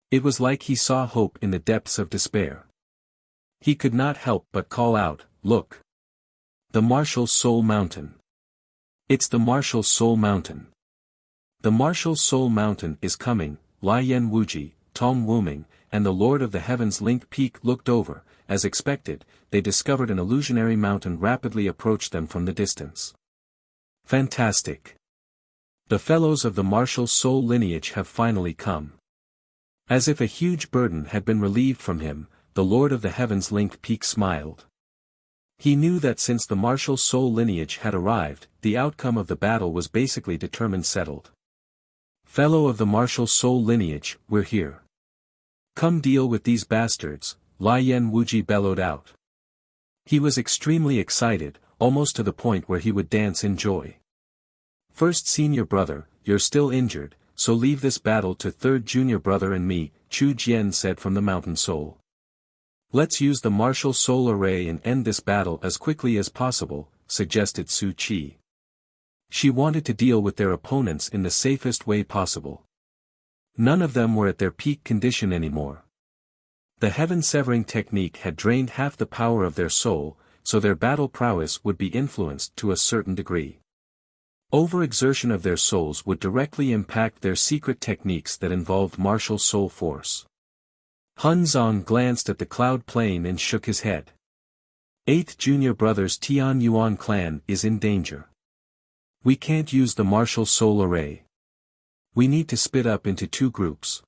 It was like he saw hope in the depths of despair. He could not help but call out, "Look! The Martial Soul Mountain! It's the Martial Soul Mountain! The Martial Soul Mountain is coming." Lian Wuji, Tong Wuming, and the Lord of the Heavens Link Peak looked over. As expected, they discovered an illusionary mountain rapidly approached them from the distance. Fantastic! The fellows of the Martial Soul lineage have finally come. As if a huge burden had been relieved from him, the Lord of the Heavens Link Peak smiled. He knew that since the Martial Soul lineage had arrived, the outcome of the battle was basically determined settled. Fellow of the Martial Soul lineage, we're here. Come deal with these bastards, Lian Wuji bellowed out. He was extremely excited, almost to the point where he would dance in joy. First senior brother, you're still injured, so leave this battle to third junior brother and me, Chu Jian said from the Mountain Soul. Let's use the Martial Soul Array and end this battle as quickly as possible, suggested Su Qi. She wanted to deal with their opponents in the safest way possible. None of them were at their peak condition anymore. The heaven-severing technique had drained half the power of their soul, so their battle prowess would be influenced to a certain degree. Overexertion of their souls would directly impact their secret techniques that involved martial soul force. Hun Zong glanced at the cloud plane and shook his head. 8th junior brother's Tian Yuan clan is in danger. We can't use the martial soul array. We need to split up into 2 groups.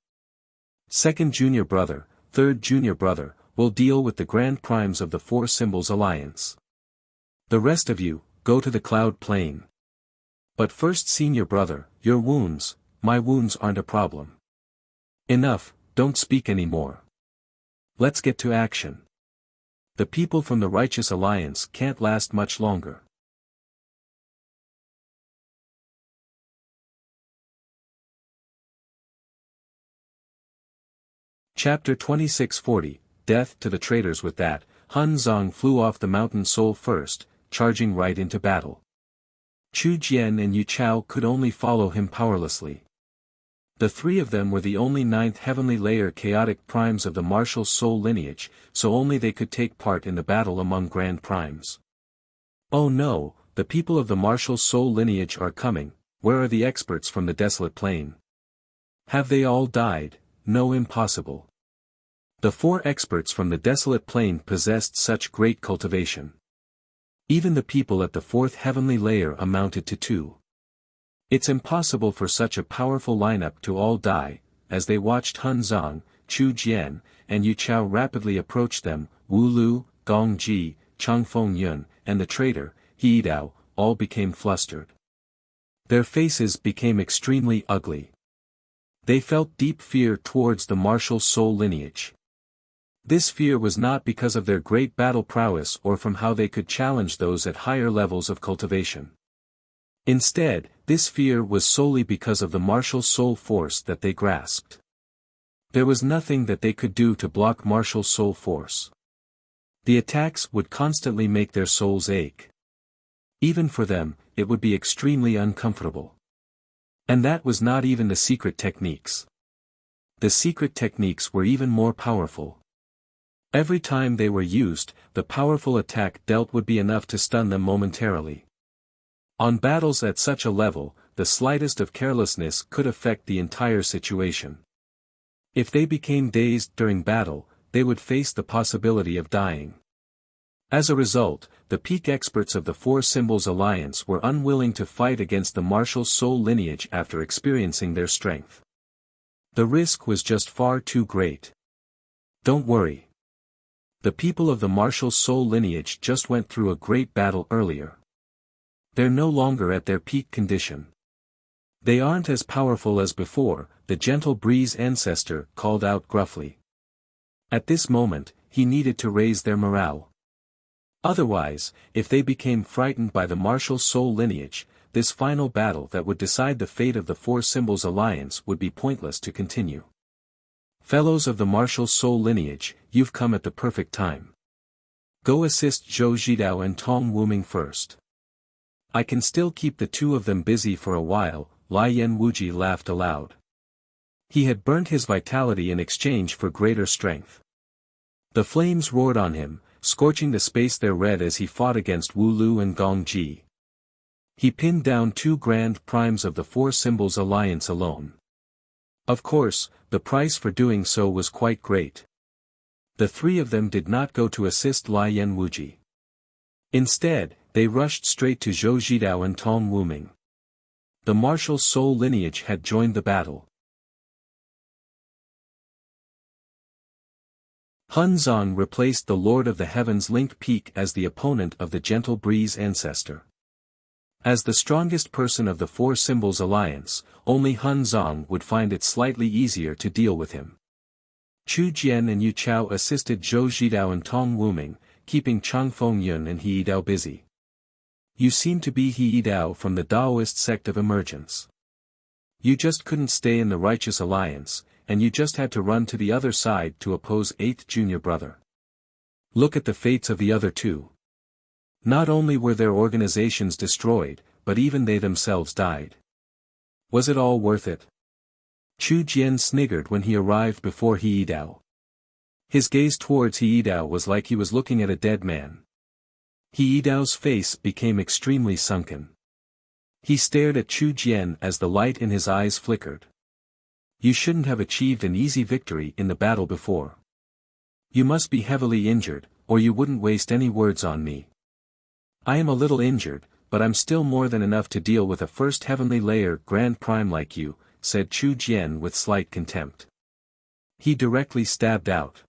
2nd junior brother, 3rd junior brother, will deal with the Grand Primes of the Four Symbols Alliance. The rest of you, go to the cloud plane. But first senior brother, your wounds, my wounds aren't a problem. Enough, don't speak anymore. Let's get to action. The people from the Righteous Alliance can't last much longer. Chapter 2640, Death to the Traitors. With that, Hun Zong flew off the Mountain Soul first, charging right into battle. Chu Jian and Yu Chao could only follow him powerlessly. The 3 of them were the only 9th heavenly layer chaotic primes of the martial soul lineage, so only they could take part in the battle among Grand Primes. Oh no, the people of the martial soul lineage are coming. Where are the experts from the desolate plain? Have they all died? No, impossible. The 4 experts from the desolate plain possessed such great cultivation. Even the people at the 4th heavenly layer amounted to 2. It's impossible for such a powerful lineup to all die. As they watched Han Zong, Chu Jian, and Yu Chao rapidly approach them, Wu Lu, Gong Ji, Chang Feng Yun, and the traitor, He Dao, all became flustered. Their faces became extremely ugly. They felt deep fear towards the martial soul lineage. This fear was not because of their great battle prowess or from how they could challenge those at higher levels of cultivation. Instead, this fear was solely because of the martial soul force that they grasped. There was nothing that they could do to block martial soul force. The attacks would constantly make their souls ache. Even for them, it would be extremely uncomfortable. And that was not even the secret techniques. The secret techniques were even more powerful. Every time they were used, the powerful attack dealt would be enough to stun them momentarily. On battles at such a level, the slightest of carelessness could affect the entire situation. If they became dazed during battle, they would face the possibility of dying. As a result, the peak experts of the Four Symbols Alliance were unwilling to fight against the martial soul lineage after experiencing their strength. The risk was just far too great. Don't worry. The people of the martial soul lineage just went through a great battle earlier. They're no longer at their peak condition. They aren't as powerful as before, the gentle breeze ancestor called out gruffly. At this moment, he needed to raise their morale. Otherwise, if they became frightened by the martial soul lineage, this final battle that would decide the fate of the Four Symbols Alliance would be pointless to continue. Fellows of the martial soul lineage, you've come at the perfect time. Go assist Zhou Zhidao and Tong Wuming first. I can still keep the two of them busy for a while. Lai Yan Wuji laughed aloud. He had burnt his vitality in exchange for greater strength. The flames roared on him, scorching the space there red as he fought against Wu Lu and Gong Ji. He pinned down 2 grand primes of the Four Symbols Alliance alone. Of course, the price for doing so was quite great. The 3 of them did not go to assist Lai Yan Wuji. Instead, they rushed straight to Zhou Zhidao and Tong Wuming. The martial soul lineage had joined the battle. Han Zong replaced the Lord of the Heavens Link Peak as the opponent of the Gentle Breeze ancestor. As the strongest person of the Four Symbols Alliance, only Han Zong would find it slightly easier to deal with him. Chu Jian and Yu Chao assisted Zhou Zhidao and Tong Wuming, keeping Chang Feng Yun and He Dao busy. You seem to be He Dao from the Daoist sect of emergence. You just couldn't stay in the Righteous Alliance, and you just had to run to the other side to oppose 8th junior brother. Look at the fates of the other 2. Not only were their organizations destroyed, but even they themselves died. Was it all worth it? Chu Jian sniggered when he arrived before He Dao. His gaze towards He Dao was like he was looking at a dead man. He Dao's face became extremely sunken. He stared at Chu Jian as the light in his eyes flickered. You shouldn't have achieved an easy victory in the battle before. You must be heavily injured, or you wouldn't waste any words on me. I am a little injured, but I'm still more than enough to deal with a first heavenly layer Grand Prime like you, said Chu Jian with slight contempt. He directly stabbed out.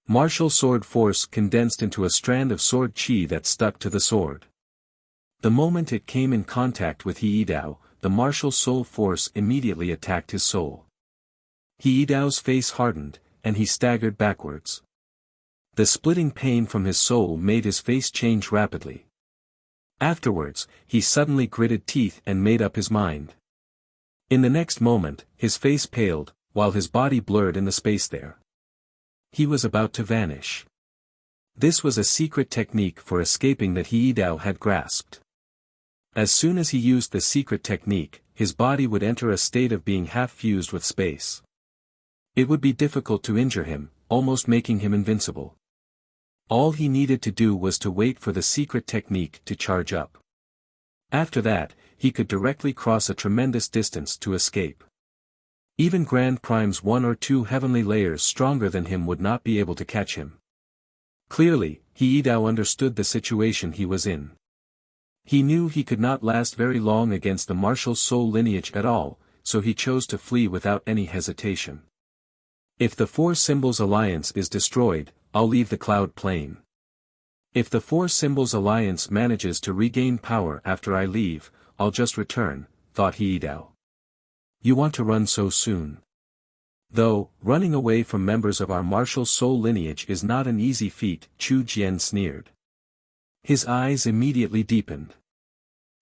Martial sword force condensed into a strand of sword chi that stuck to the sword. The moment it came in contact with He Dao, the martial soul force immediately attacked his soul. He Dao's face hardened, and he staggered backwards. The splitting pain from his soul made his face change rapidly. Afterwards, he suddenly gritted teeth and made up his mind. In the next moment, his face paled, while his body blurred in the space there. He was about to vanish. This was a secret technique for escaping that He Dao had grasped. As soon as he used the secret technique, his body would enter a state of being half fused with space. It would be difficult to injure him, almost making him invincible. All he needed to do was to wait for the secret technique to charge up. After that, he could directly cross a tremendous distance to escape. Even Grand Primes 1 or 2 heavenly layers stronger than him would not be able to catch him. Clearly, He Dao understood the situation he was in. He knew he could not last very long against the martial soul lineage at all, so he chose to flee without any hesitation. If the Four Symbols Alliance is destroyed, I'll leave the Cloud Plain. If the Four Symbols Alliance manages to regain power after I leave, I'll just return, thought Heidao. You want to run so soon? Though, running away from members of our martial soul lineage is not an easy feat, Chu Jian sneered. His eyes immediately deepened.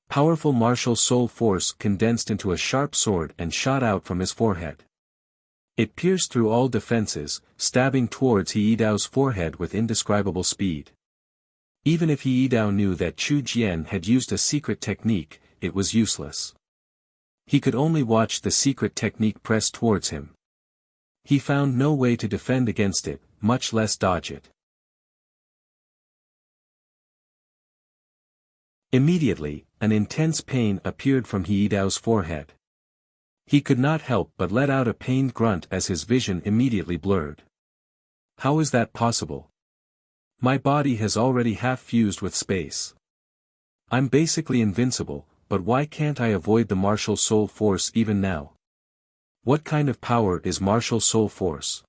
Powerful martial soul force condensed into a sharp sword and shot out from his forehead. It pierced through all defenses, stabbing towards Heidao's forehead with indescribable speed. Even if Heidao knew that Chu Jian had used a secret technique, it was useless. He could only watch the secret technique press towards him. He found no way to defend against it, much less dodge it. Immediately, an intense pain appeared from Heidao's forehead. He could not help but let out a pained grunt as his vision immediately blurred. How is that possible? My body has already half fused with space. I'm basically invincible, but why can't I avoid the martial soul force even now? What kind of power is martial soul force?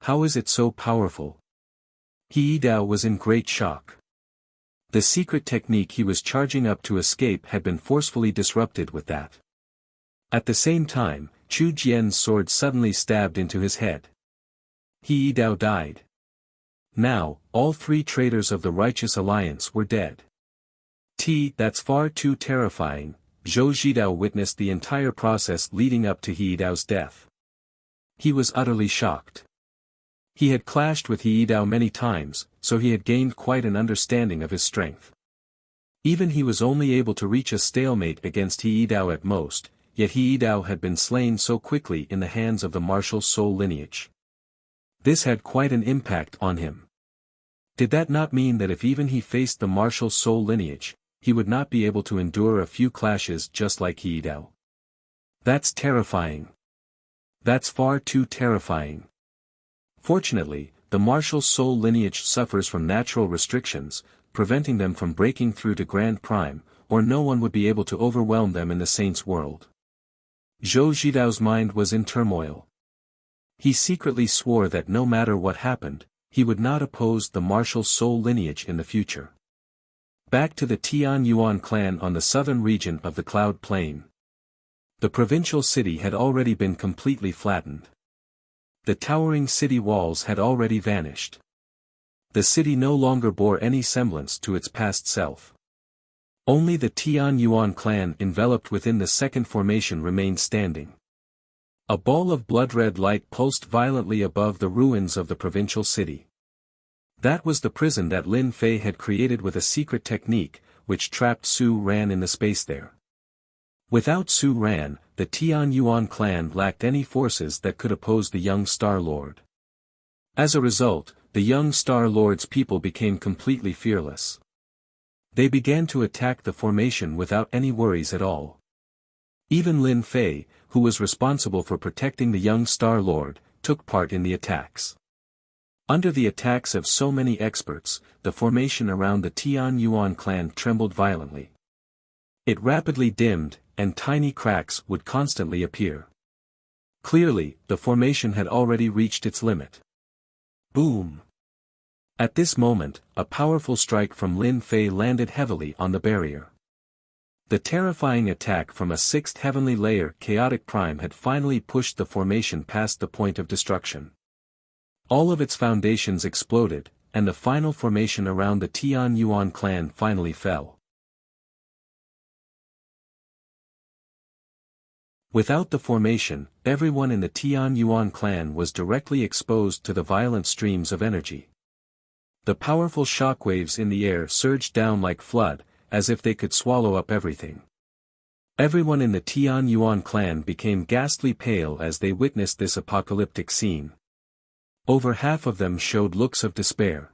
How is it so powerful? Heidao was in great shock. The secret technique he was charging up to escape had been forcefully disrupted with that. At the same time, Chu Jian's sword suddenly stabbed into his head. Heidao died. Now, all three traitors of the Righteous Alliance were dead. That's far too terrifying. Zhou Zhidao witnessed the entire process leading up to Heidao's death. He was utterly shocked. He had clashed with Heidao many times, so he had gained quite an understanding of his strength. Even he was only able to reach a stalemate against Heidao at most, yet Heidao had been slain so quickly in the hands of the martial soul lineage. This had quite an impact on him. Did that not mean that if even he faced the martial soul lineage, he would not be able to endure a few clashes just like Heidao? That's terrifying. That's far too terrifying. Fortunately, the martial soul lineage suffers from natural restrictions, preventing them from breaking through to Grand Prime, or no one would be able to overwhelm them in the Saints' world. Zhou Zhidao's mind was in turmoil. He secretly swore that no matter what happened, he would not oppose the martial soul lineage in the future. Back to the Tian Yuan clan on the southern region of the Cloud Plain. The provincial city had already been completely flattened. The towering city walls had already vanished. The city no longer bore any semblance to its past self. Only the Tian Yuan clan enveloped within the second formation remained standing. A ball of blood-red light pulsed violently above the ruins of the provincial city. That was the prison that Lin Fei had created with a secret technique, which trapped Su Ran in the space there. Without Su Ran, the Tian Yuan clan lacked any forces that could oppose the young Star Lord. As a result, the young Star Lord's people became completely fearless. They began to attack the formation without any worries at all. Even Lin Fei, who was responsible for protecting the young Star Lord, took part in the attacks. Under the attacks of so many experts, the formation around the Tian Yuan clan trembled violently. It rapidly dimmed, and tiny cracks would constantly appear. Clearly, the formation had already reached its limit. Boom! At this moment, a powerful strike from Lin Fei landed heavily on the barrier. The terrifying attack from a sixth heavenly layer chaotic prime had finally pushed the formation past the point of destruction. All of its foundations exploded, and the final formation around the Tian Yuan clan finally fell. Without the formation, everyone in the Tian Yuan clan was directly exposed to the violent streams of energy. The powerful shockwaves in the air surged down like flood, as if they could swallow up everything. Everyone in the Tian Yuan clan became ghastly pale as they witnessed this apocalyptic scene. Over half of them showed looks of despair.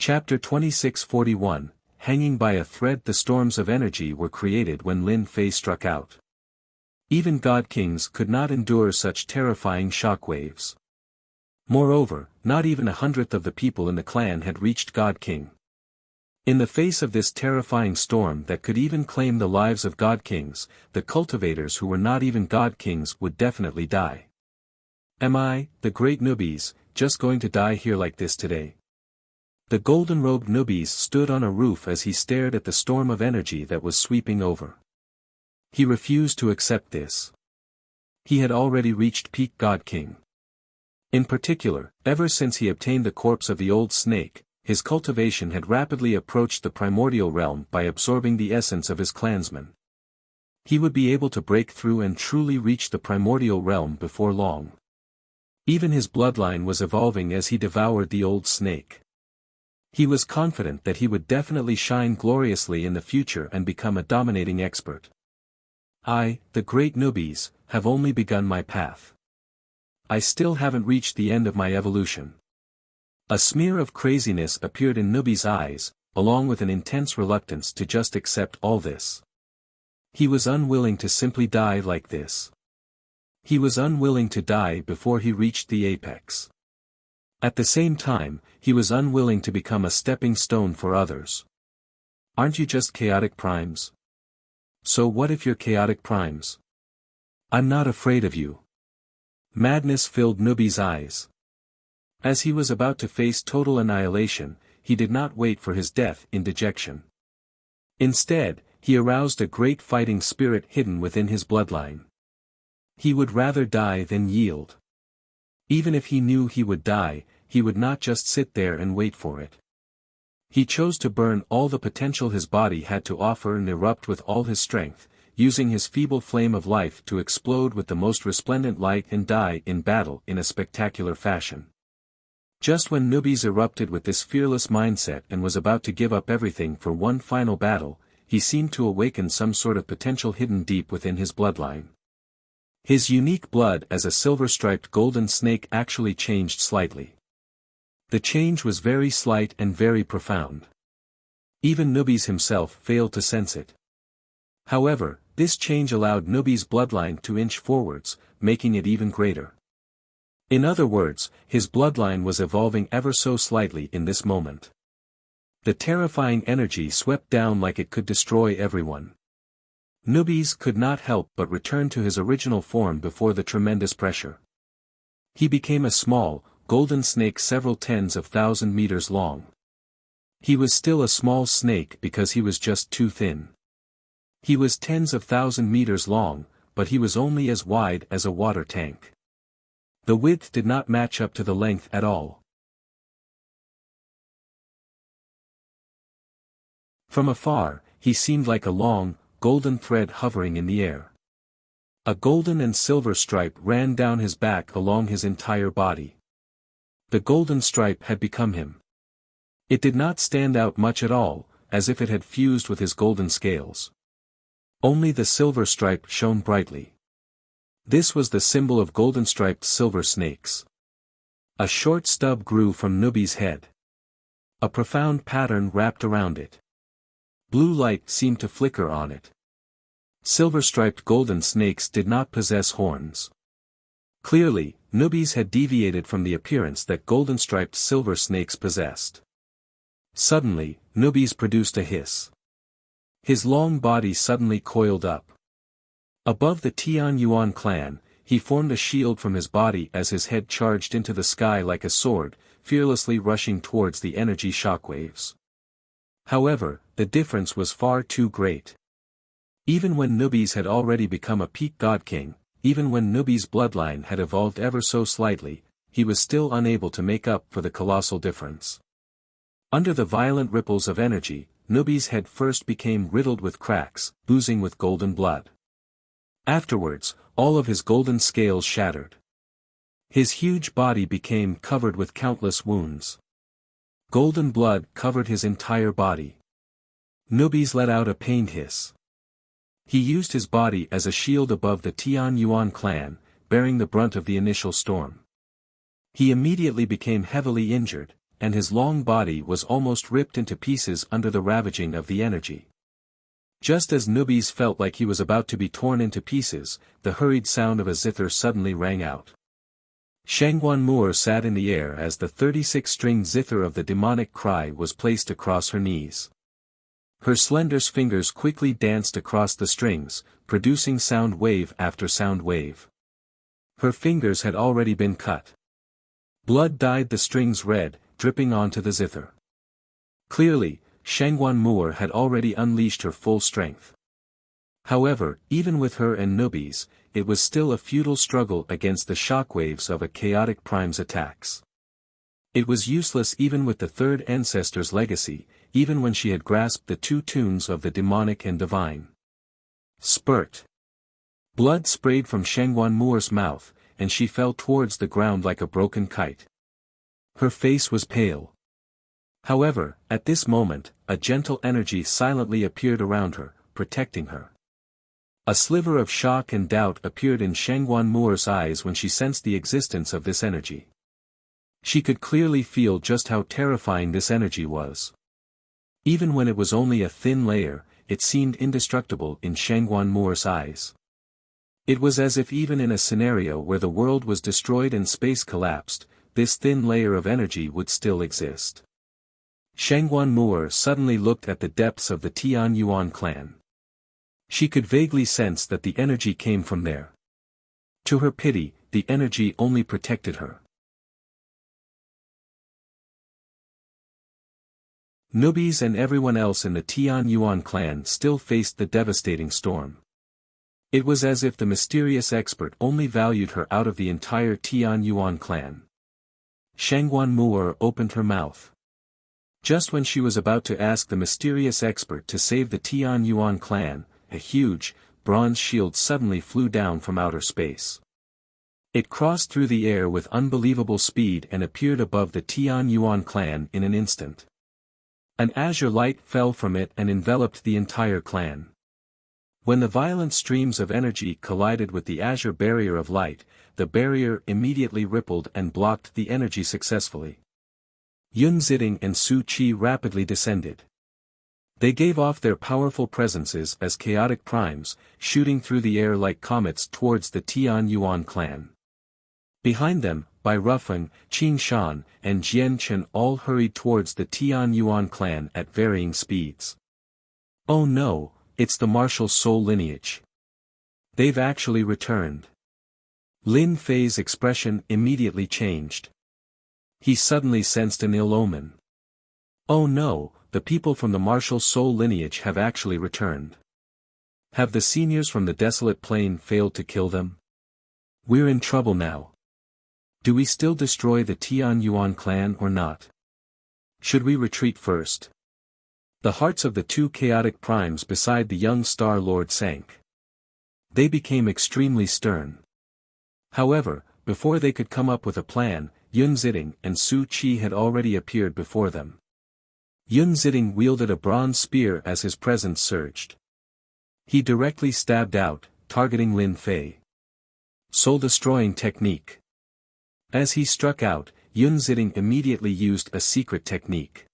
Chapter 2641, Hanging by a Thread. The storms of energy were created when Lin Fei struck out. Even god kings could not endure such terrifying shockwaves. Moreover, not even 1/100th of the people in the clan had reached god king. In the face of this terrifying storm that could even claim the lives of god kings, the cultivators who were not even god kings would definitely die. Am I, the great newbies, just going to die here like this today? The golden-robed newbies stood on a roof as he stared at the storm of energy that was sweeping over. He refused to accept this. He had already reached peak god king. In particular, ever since he obtained the corpse of the old snake, his cultivation had rapidly approached the primordial realm by absorbing the essence of his clansmen. He would be able to break through and truly reach the primordial realm before long. Even his bloodline was evolving as he devoured the old snake. He was confident that he would definitely shine gloriously in the future and become a dominating expert. I, the great newbies, have only begun my path. I still haven't reached the end of my evolution. A smear of craziness appeared in Newbie's eyes, along with an intense reluctance to just accept all this. He was unwilling to simply die like this. He was unwilling to die before he reached the apex. At the same time, he was unwilling to become a stepping stone for others. Aren't you just chaotic primes? So what if you're chaotic primes? I'm not afraid of you. Madness filled Newbie's eyes. As he was about to face total annihilation, he did not wait for his death in dejection. Instead, he aroused a great fighting spirit hidden within his bloodline. He would rather die than yield. Even if he knew he would die, he would not just sit there and wait for it. He chose to burn all the potential his body had to offer and erupt with all his strength, using his feeble flame of life to explode with the most resplendent light and die in battle in a spectacular fashion. Just when Newbies erupted with this fearless mindset and was about to give up everything for one final battle, he seemed to awaken some sort of potential hidden deep within his bloodline. His unique blood as a silver-striped golden snake actually changed slightly. The change was very slight and very profound. Even Newbies himself failed to sense it. However, this change allowed Newbies' bloodline to inch forwards, making it even greater. In other words, his bloodline was evolving ever so slightly in this moment. The terrifying energy swept down like it could destroy everyone. Newbies could not help but return to his original form before the tremendous pressure. He became a small, golden snake several tens of thousand meters long. He was still a small snake because he was just too thin. He was tens of thousand meters long, but he was only as wide as a water tank. The width did not match up to the length at all. From afar, he seemed like a long, golden thread hovering in the air. A golden and silver stripe ran down his back along his entire body. The golden stripe had become him. It did not stand out much at all, as if it had fused with his golden scales. Only the silver stripe shone brightly. This was the symbol of golden-striped silver snakes. A short stub grew from Newbie's head. A profound pattern wrapped around it. Blue light seemed to flicker on it. Silver-striped golden snakes did not possess horns. Clearly, Newbies had deviated from the appearance that golden-striped silver snakes possessed. Suddenly, Newbies produced a hiss. His long body suddenly coiled up. Above the Tian Yuan clan, he formed a shield from his body as his head charged into the sky like a sword, fearlessly rushing towards the energy shockwaves. However, the difference was far too great. Even when Newbies had already become a peak god king, even when Newbies' bloodline had evolved ever so slightly, he was still unable to make up for the colossal difference. Under the violent ripples of energy, Newbies' head first became riddled with cracks, oozing with golden blood. Afterwards, all of his golden scales shattered. His huge body became covered with countless wounds. Golden blood covered his entire body. Newbies let out a pained hiss. He used his body as a shield above the Tian Yuan clan, bearing the brunt of the initial storm. He immediately became heavily injured, and his long body was almost ripped into pieces under the ravaging of the energy. Just as Nubis felt like he was about to be torn into pieces, the hurried sound of a zither suddenly rang out. Shangguan Moor sat in the air as the 36-string zither of the demonic cry was placed across her knees. Her slender fingers quickly danced across the strings, producing sound wave after sound wave. Her fingers had already been cut. Blood dyed the strings red, dripping onto the zither. Clearly, Shangguan Moor had already unleashed her full strength. However, even with her and Nubis, it was still a futile struggle against the shockwaves of a chaotic prime's attacks. It was useless even with the third ancestor's legacy, even when she had grasped the two tunes of the demonic and divine. Spurt. Blood sprayed from Shangguan Moor's mouth, and she fell towards the ground like a broken kite. Her face was pale. However, at this moment, a gentle energy silently appeared around her, protecting her. A sliver of shock and doubt appeared in Shangguan Moor's eyes when she sensed the existence of this energy. She could clearly feel just how terrifying this energy was. Even when it was only a thin layer, it seemed indestructible in Shangguan Moor's eyes. It was as if even in a scenario where the world was destroyed and space collapsed, this thin layer of energy would still exist. Shangguan Moor suddenly looked at the depths of the Tian Yuan clan. She could vaguely sense that the energy came from there. To her pity, the energy only protected her. Nubis and everyone else in the Tian Yuan clan still faced the devastating storm. It was as if the mysterious expert only valued her out of the entire Tian Yuan clan. Shangguan Moor opened her mouth. Just when she was about to ask the mysterious expert to save the Tian Yuan clan, a huge, bronze shield suddenly flew down from outer space. It crossed through the air with unbelievable speed and appeared above the Tian Yuan clan in an instant. An azure light fell from it and enveloped the entire clan. When the violent streams of energy collided with the azure barrier of light, the barrier immediately rippled and blocked the energy successfully. Yun Ziding and Su Qi rapidly descended. They gave off their powerful presences as chaotic primes, shooting through the air like comets towards the Tian Yuan clan. Behind them, Bai Rufeng, Qin Shan, and Jian Chen all hurried towards the Tian Yuan clan at varying speeds. Oh no, it's the martial soul lineage. They've actually returned. Lin Fei's expression immediately changed. He suddenly sensed an ill omen. Oh no, the people from the martial soul lineage have actually returned. Have the seniors from the desolate plain failed to kill them? We're in trouble now. Do we still destroy the Tian Yuan clan or not? Should we retreat first? The hearts of the two chaotic primes beside the young Star Lord sank. They became extremely stern. However, before they could come up with a plan, Yun Ziding and Su Qi had already appeared before them. Yun Ziding wielded a bronze spear as his presence surged. He directly stabbed out, targeting Lin Fei. Soul-destroying technique. As he struck out, Yun Ziding immediately used a secret technique.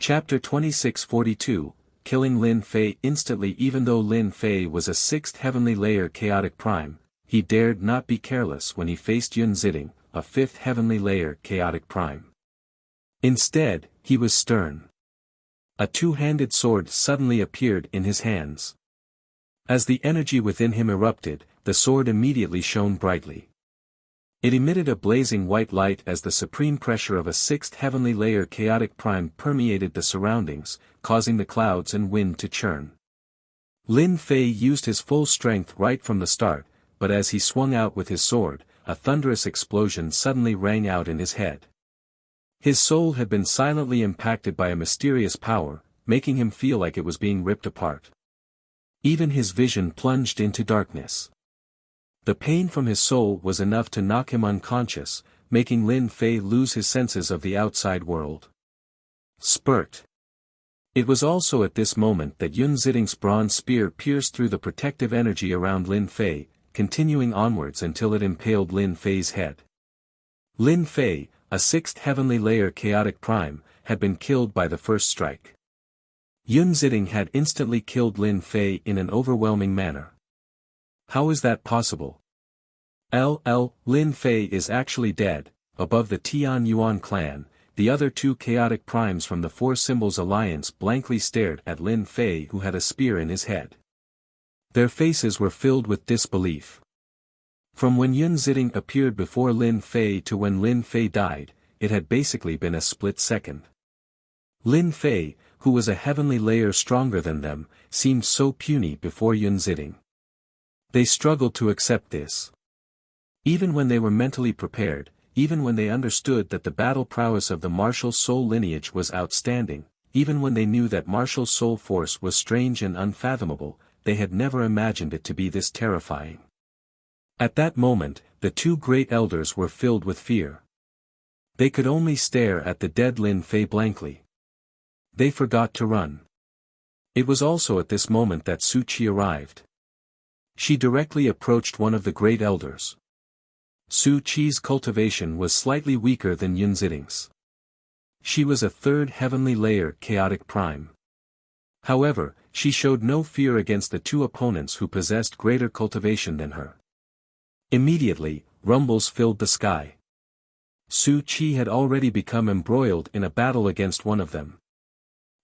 Chapter 2642, Killing Lin Fei instantly. Even though Lin Fei was a sixth heavenly layer chaotic prime, he dared not be careless when he faced Yun Ziding, a fifth heavenly layer chaotic prime. Instead, he was stern. A two-handed sword suddenly appeared in his hands. As the energy within him erupted, the sword immediately shone brightly. It emitted a blazing white light as the supreme pressure of a sixth heavenly layer chaotic prime permeated the surroundings, causing the clouds and wind to churn. Lin Fei used his full strength right from the start, but as he swung out with his sword, a thunderous explosion suddenly rang out in his head. His soul had been silently impacted by a mysterious power, making him feel like it was being ripped apart. Even his vision plunged into darkness. The pain from his soul was enough to knock him unconscious, making Lin Fei lose his senses of the outside world. Spurt. It was also at this moment that Yun Ziding's bronze spear pierced through the protective energy around Lin Fei, continuing onwards until it impaled Lin Fei's head. Lin Fei, a sixth heavenly layer chaotic prime, had been killed by the first strike. Yun Ziding had instantly killed Lin Fei in an overwhelming manner. How is that possible? Lin Fei is actually dead. Above the Tian Yuan clan, the other two chaotic primes from the Four Symbols Alliance blankly stared at Lin Fei, who had a spear in his head. Their faces were filled with disbelief. From when Yun Ziding appeared before Lin Fei to when Lin Fei died, it had basically been a split second. Lin Fei, who was a heavenly layer stronger than them, seemed so puny before Yun Ziding. They struggled to accept this. Even when they were mentally prepared, even when they understood that the battle prowess of the martial soul lineage was outstanding, even when they knew that martial soul force was strange and unfathomable, they had never imagined it to be this terrifying. At that moment, the two great elders were filled with fear. They could only stare at the dead Lin Fei blankly. They forgot to run. It was also at this moment that Su Qi arrived. She directly approached one of the great elders. Su Qi's cultivation was slightly weaker than Yun Ziding's. She was a third heavenly layer chaotic prime. However, she showed no fear against the two opponents who possessed greater cultivation than her. Immediately, rumbles filled the sky. Su Qi had already become embroiled in a battle against one of them.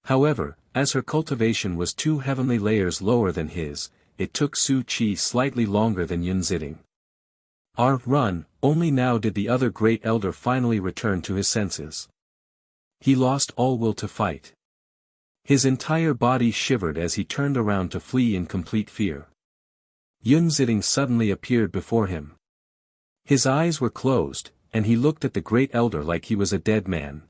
However, as her cultivation was 2 heavenly layers lower than his, it took Su Qi slightly longer than Yun Ziding. Run, only now did the other great elder finally return to his senses. He lost all will to fight. His entire body shivered as he turned around to flee in complete fear. Yun Ziding suddenly appeared before him. His eyes were closed, and he looked at the great elder like he was a dead man.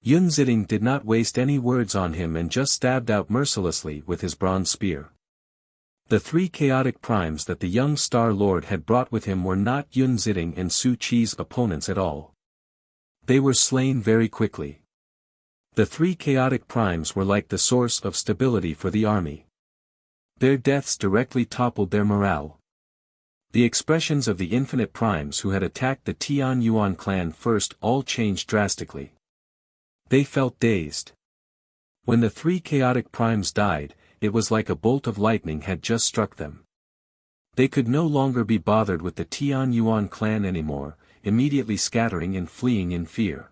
Yun Ziding did not waste any words on him and just stabbed out mercilessly with his bronze spear. The 3 chaotic primes that the young Star Lord had brought with him were not Yun Ziding and Su Qi's opponents at all. They were slain very quickly. The 3 chaotic primes were like the source of stability for the army. Their deaths directly toppled their morale. The expressions of the infinite primes who had attacked the Tian Yuan clan first all changed drastically. They felt dazed. When the 3 chaotic primes died, it was like a bolt of lightning had just struck them. They could no longer be bothered with the Tian Yuan clan anymore, immediately scattering and fleeing in fear.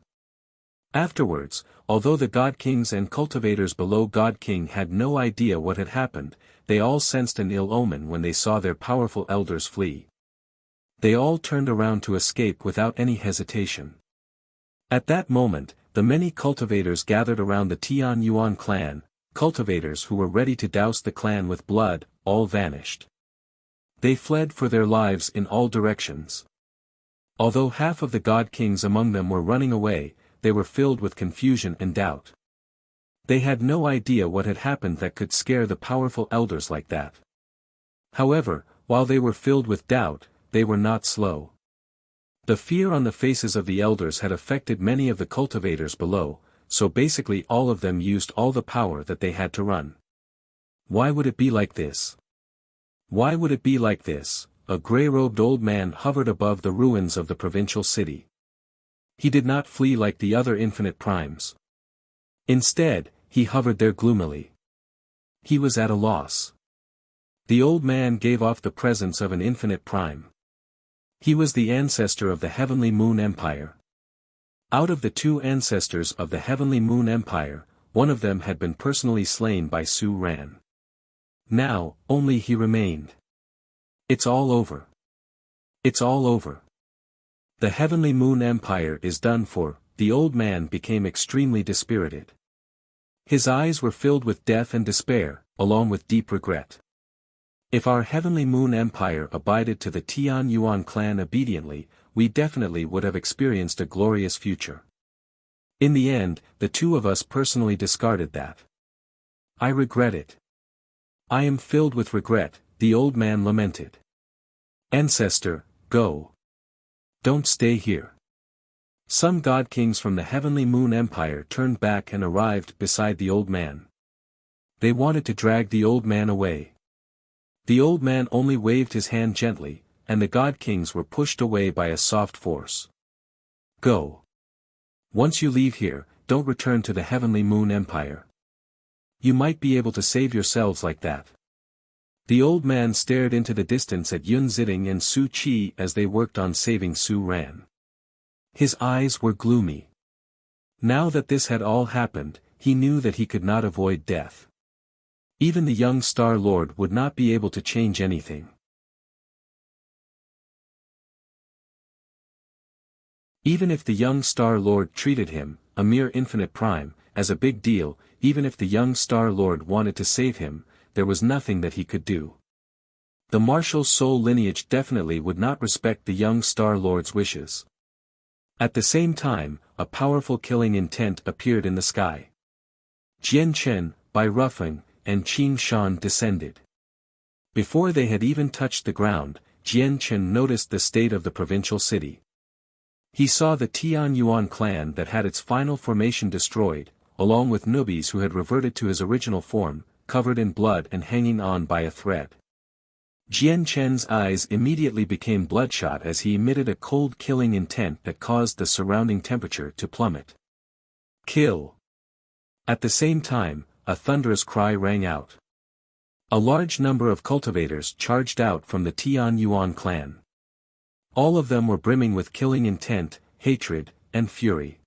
Afterwards, although the God Kings and cultivators below God King had no idea what had happened, they all sensed an ill omen when they saw their powerful elders flee. They all turned around to escape without any hesitation. At that moment, the many cultivators gathered around the Tian Yuan clan, cultivators who were ready to douse the clan with blood, all vanished. They fled for their lives in all directions. Although half of the God Kings among them were running away, they were filled with confusion and doubt. They had no idea what had happened that could scare the powerful elders like that. However, while they were filled with doubt, they were not slow. The fear on the faces of the elders had affected many of the cultivators below, so basically all of them used all the power that they had to run. Why would it be like this? Why would it be like this? A gray-robed old man hovered above the ruins of the provincial city. He did not flee like the other infinite primes. Instead, he hovered there gloomily. He was at a loss. The old man gave off the presence of an infinite prime. He was the ancestor of the Heavenly Moon Empire. Out of the 2 ancestors of the Heavenly Moon Empire, one of them had been personally slain by Su Ran. Now, only he remained. It's all over. It's all over. The Heavenly Moon Empire is done for. The old man became extremely dispirited. His eyes were filled with death and despair, along with deep regret. If our Heavenly Moon Empire abided to the Tian Yuan clan obediently, we definitely would have experienced a glorious future. In the end, the 2 of us personally discarded that. I regret it. I am filled with regret, the old man lamented. Ancestor, go. Don't stay here. Some God Kings from the Heavenly Moon Empire turned back and arrived beside the old man. They wanted to drag the old man away. The old man only waved his hand gently, and the god kings were pushed away by a soft force. Go. Once you leave here, don't return to the heavenly moon empire. You might be able to save yourselves like that. The old man stared into the distance at Yun Ziding and Su Qi as they worked on saving Su Ran. His eyes were gloomy. Now that this had all happened, he knew that he could not avoid death. Even the young Star Lord would not be able to change anything. Even if the young Star Lord treated him, a mere infinite prime, as a big deal, even if the young Star Lord wanted to save him, there was nothing that he could do. The martial soul lineage definitely would not respect the young Star Lord's wishes. At the same time, a powerful killing intent appeared in the sky. Jian Chen, Bai Rufeng, and Qin Shan descended. Before they had even touched the ground, Jian Chen noticed the state of the provincial city. He saw the Tian Yuan clan that had its final formation destroyed, along with newbies who had reverted to his original form, covered in blood and hanging on by a thread. Jian Chen's eyes immediately became bloodshot as he emitted a cold killing intent that caused the surrounding temperature to plummet. Kill! At the same time, a thunderous cry rang out. A large number of cultivators charged out from the Tian Yuan clan. All of them were brimming with killing intent, hatred, and fury.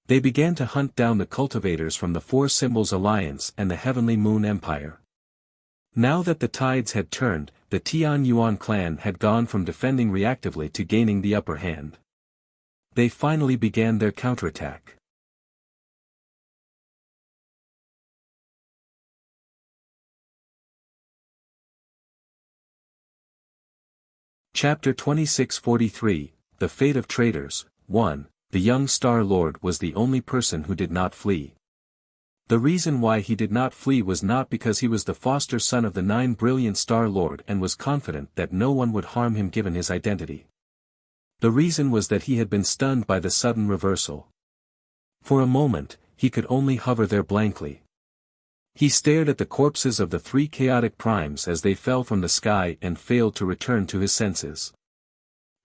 They began to hunt down the cultivators from the Four Symbols Alliance and the Heavenly Moon Empire. Now that the tides had turned, the Tian Yuan clan had gone from defending reactively to gaining the upper hand. They finally began their counterattack. Chapter 2643, The Fate of Traitors, 1. The young Star Lord was the only person who did not flee. The reason why he did not flee was not because he was the foster son of the 9 brilliant Star Lord and was confident that no one would harm him given his identity. The reason was that he had been stunned by the sudden reversal. For a moment, he could only hover there blankly. He stared at the corpses of the 3 chaotic primes as they fell from the sky and failed to return to his senses.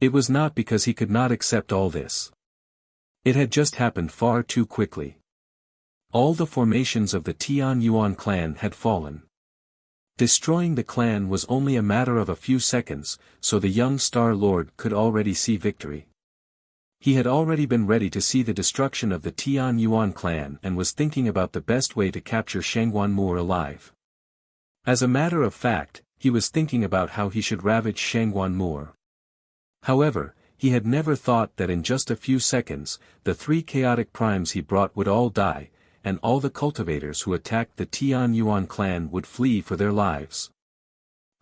It was not because he could not accept all this. It had just happened far too quickly. All the formations of the Tian Yuan clan had fallen. Destroying the clan was only a matter of a few seconds, so the young Star Lord could already see victory. He had already been ready to see the destruction of the Tian Yuan clan and was thinking about the best way to capture Shangguan Moor alive. As a matter of fact, he was thinking about how he should ravage Shangguan Moor. However, he had never thought that in just a few seconds, the 3 chaotic primes he brought would all die, and all the cultivators who attacked the Tian Yuan clan would flee for their lives.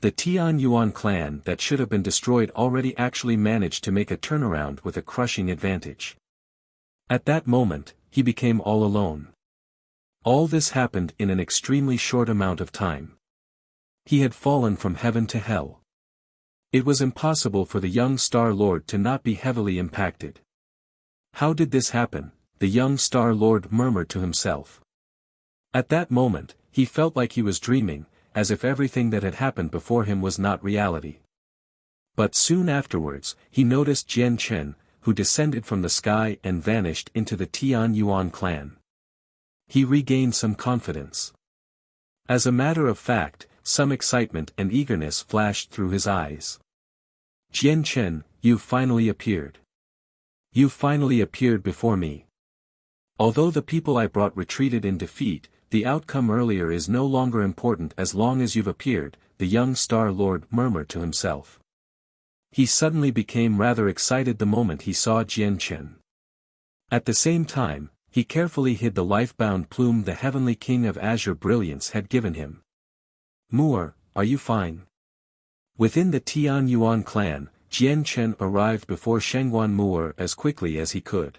The Tian Yuan clan that should have been destroyed already actually managed to make a turnaround with a crushing advantage. At that moment, he became all alone. All this happened in an extremely short amount of time. He had fallen from heaven to hell. It was impossible for the young Star Lord to not be heavily impacted. How did this happen? The young Star Lord murmured to himself. At that moment, he felt like he was dreaming, as if everything that had happened before him was not reality. But soon afterwards, he noticed Jian Chen, who descended from the sky and vanished into the Tian Yuan clan. He regained some confidence. As a matter of fact, some excitement and eagerness flashed through his eyes. Jian Chen, you finally appeared. You finally appeared before me. Although the people I brought retreated in defeat, the outcome earlier is no longer important as long as you've appeared, the young Star Lord murmured to himself. He suddenly became rather excited the moment he saw Jian Chen. At the same time, he carefully hid the life-bound plume the Heavenly King of Azure Brilliance had given him. Moor, are you fine? Within the Tian Yuan clan, Jian Chen arrived before Shangguan Moor as quickly as he could.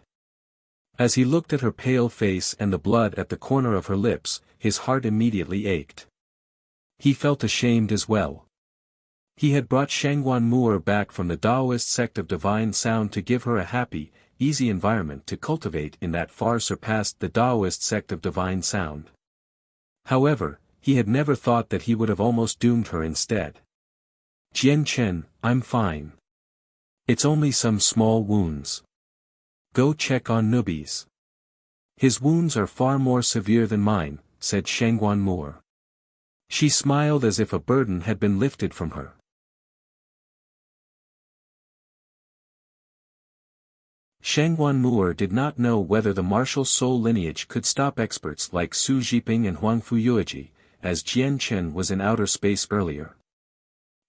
As he looked at her pale face and the blood at the corner of her lips, his heart immediately ached. He felt ashamed as well. He had brought Shangguan Moor back from the Taoist sect of Divine Sound to give her a happy, easy environment to cultivate in that far surpassed the Taoist sect of Divine Sound. However, he had never thought that he would have almost doomed her instead. "Jian Chen, I'm fine. It's only some small wounds. Go check on Nubis. His wounds are far more severe than mine," said Shangguan Moore. She smiled as if a burden had been lifted from her. Shangguan Moore did not know whether the martial soul lineage could stop experts like Su Zhiping and Huang Fuyueji, as Jian Chen was in outer space earlier.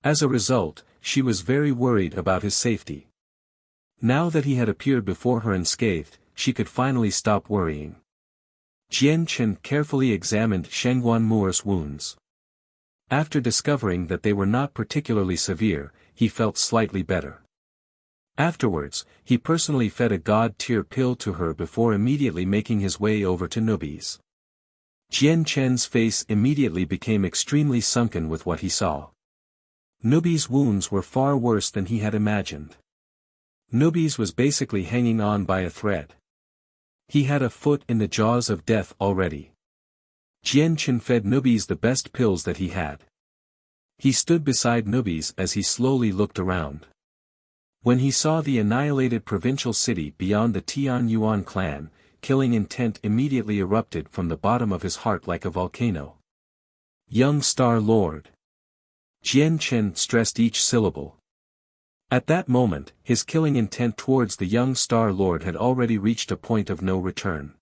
As a result, she was very worried about his safety. Now that he had appeared before her unscathed, she could finally stop worrying. Jian Chen carefully examined Shangguan Moore's wounds. After discovering that they were not particularly severe, he felt slightly better. Afterwards, he personally fed a god-tier pill to her before immediately making his way over to Nubi's. Jian Chen's face immediately became extremely sunken with what he saw. Nubi's wounds were far worse than he had imagined. Nubi's was basically hanging on by a thread. He had a foot in the jaws of death already. Jian Chen fed Nubi's the best pills that he had. He stood beside Nubi's as he slowly looked around. When he saw the annihilated provincial city beyond the Tian Yuan clan, killing intent immediately erupted from the bottom of his heart like a volcano. "Young Star Lord." Jian Chen stressed each syllable. At that moment, his killing intent towards the young Star Lord had already reached a point of no return.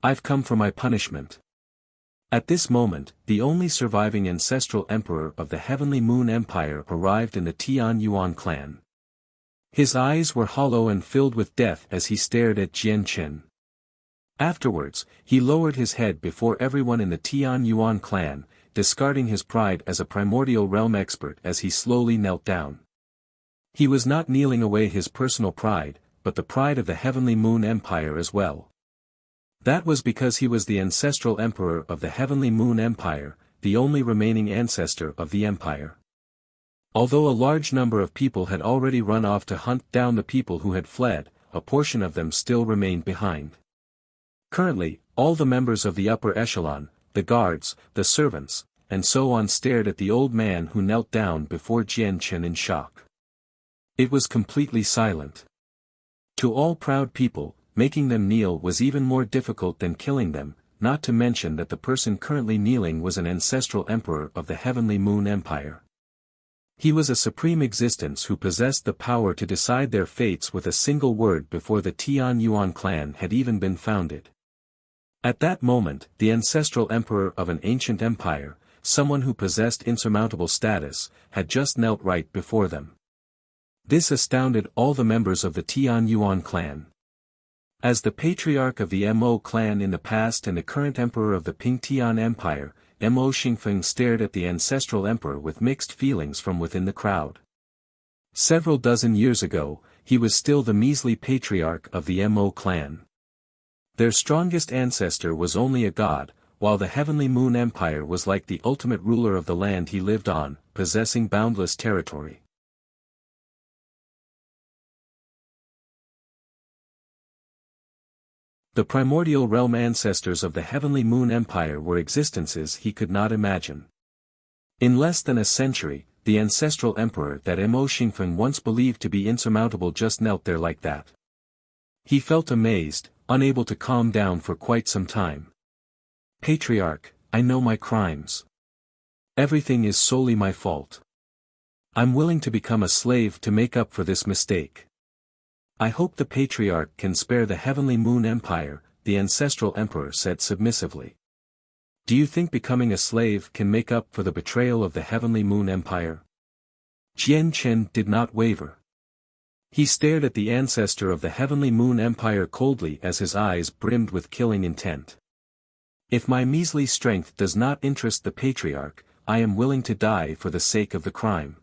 "I've come for my punishment." At this moment, the only surviving ancestral emperor of the Heavenly Moon Empire arrived in the Tian Yuan clan. His eyes were hollow and filled with death as he stared at Jian Chen. Afterwards, he lowered his head before everyone in the Tian Yuan clan, discarding his pride as a primordial realm expert as he slowly knelt down. He was not kneeling away his personal pride, but the pride of the Heavenly Moon Empire as well. That was because he was the ancestral emperor of the Heavenly Moon Empire, the only remaining ancestor of the empire. Although a large number of people had already run off to hunt down the people who had fled, a portion of them still remained behind. Currently, all the members of the upper echelon, the guards, the servants, and so on stared at the old man who knelt down before Jian Chen in shock. It was completely silent. To all proud people, making them kneel was even more difficult than killing them, not to mention that the person currently kneeling was an ancestral emperor of the Heavenly Moon Empire. He was a supreme existence who possessed the power to decide their fates with a single word before the Tian Yuan clan had even been founded. At that moment, the ancestral emperor of an ancient empire, someone who possessed insurmountable status, had just knelt right before them. This astounded all the members of the Tian Yuan clan. As the patriarch of the Mo clan in the past and the current emperor of the Pingtian Empire, Mo Xingfeng stared at the ancestral emperor with mixed feelings from within the crowd. Several dozen years ago, he was still the measly patriarch of the Mo clan. Their strongest ancestor was only a god, while the Heavenly Moon Empire was like the ultimate ruler of the land he lived on, possessing boundless territory. The primordial realm ancestors of the Heavenly Moon Empire were existences he could not imagine. In less than a century, the ancestral emperor that Mo Xingfeng once believed to be insurmountable just knelt there like that. He felt amazed, unable to calm down for quite some time. "Patriarch, I know my crimes. Everything is solely my fault. I'm willing to become a slave to make up for this mistake. I hope the Patriarch can spare the Heavenly Moon Empire," the ancestral emperor said submissively. "Do you think becoming a slave can make up for the betrayal of the Heavenly Moon Empire?" Jian Chen did not waver. He stared at the ancestor of the Heavenly Moon Empire coldly as his eyes brimmed with killing intent. "If my measly strength does not interest the Patriarch, I am willing to die for the sake of the crime.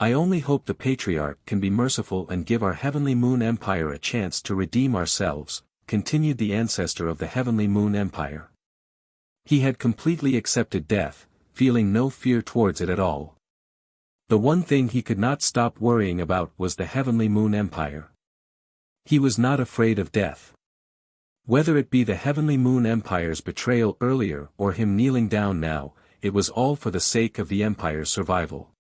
I only hope the Patriarch can be merciful and give our Heavenly Moon Empire a chance to redeem ourselves," continued the ancestor of the Heavenly Moon Empire. He had completely accepted death, feeling no fear towards it at all. The one thing he could not stop worrying about was the Heavenly Moon Empire. He was not afraid of death. Whether it be the Heavenly Moon Empire's betrayal earlier or him kneeling down now, it was all for the sake of the Empire's survival.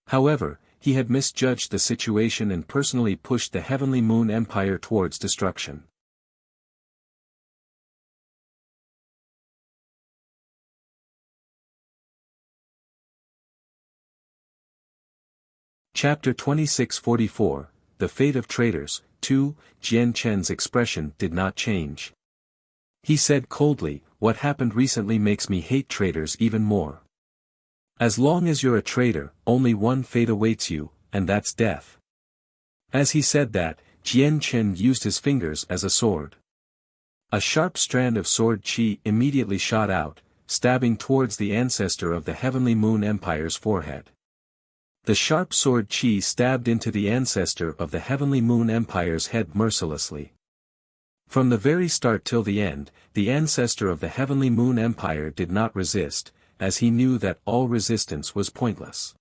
However, he had misjudged the situation and personally pushed the Heavenly Moon Empire towards destruction. Chapter 2644, The Fate of Traitors. 2. Jian Chen's expression did not change. He said coldly, "What happened recently makes me hate traitors even more. As long as you're a traitor, only one fate awaits you, and that's death." As he said that, Jian Chen used his fingers as a sword. A sharp strand of sword qi immediately shot out, stabbing towards the ancestor of the Heavenly Moon Empire's forehead. The sharp sword qi stabbed into the ancestor of the Heavenly Moon Empire's head mercilessly. From the very start till the end, the ancestor of the Heavenly Moon Empire did not resist, as he knew that all resistance was pointless.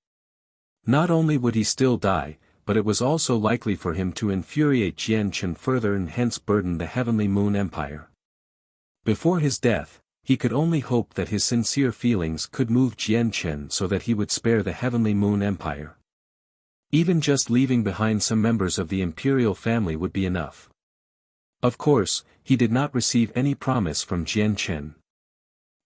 Not only would he still die, but it was also likely for him to infuriate Jian Chen further and hence burden the Heavenly Moon Empire. Before his death, he could only hope that his sincere feelings could move Jian Chen so that he would spare the Heavenly Moon Empire. Even just leaving behind some members of the imperial family would be enough. Of course, he did not receive any promise from Jian Chen.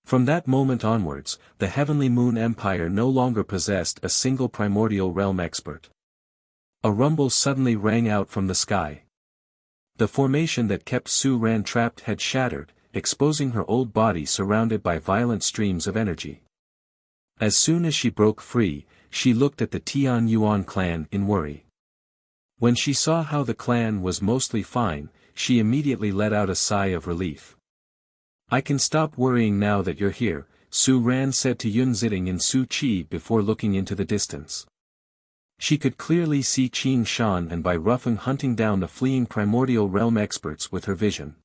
From that moment onwards, the Heavenly Moon Empire no longer possessed a single primordial realm expert. A rumble suddenly rang out from the sky. The formation that kept Su Ran trapped had shattered, exposing her old body surrounded by violent streams of energy. As soon as she broke free, she looked at the Tian Yuan clan in worry. When she saw how the clan was mostly fine, she immediately let out a sigh of relief. "I can stop worrying now that you're here," Su Ran said to Yun Ziding and Su Qi before looking into the distance. She could clearly see Qing Shan and Bai Rufeng hunting down the fleeing primordial realm experts with her vision.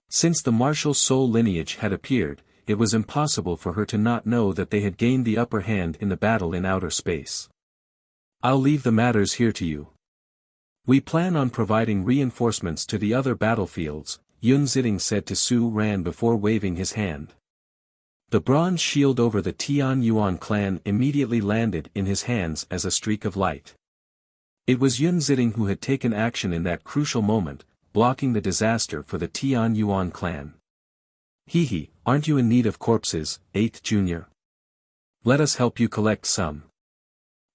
Since the martial soul lineage had appeared, it was impossible for her to not know that they had gained the upper hand in the battle in outer space. "I'll leave the matters here to you. We plan on providing reinforcements to the other battlefields," Yun Ziding said to Su Ran before waving his hand. The bronze shield over the Tian Yuan clan immediately landed in his hands as a streak of light. It was Yun Ziding who had taken action in that crucial moment, blocking the disaster for the Tian Yuan clan. "Hee, aren't you in need of corpses, 8th Junior? Let us help you collect some."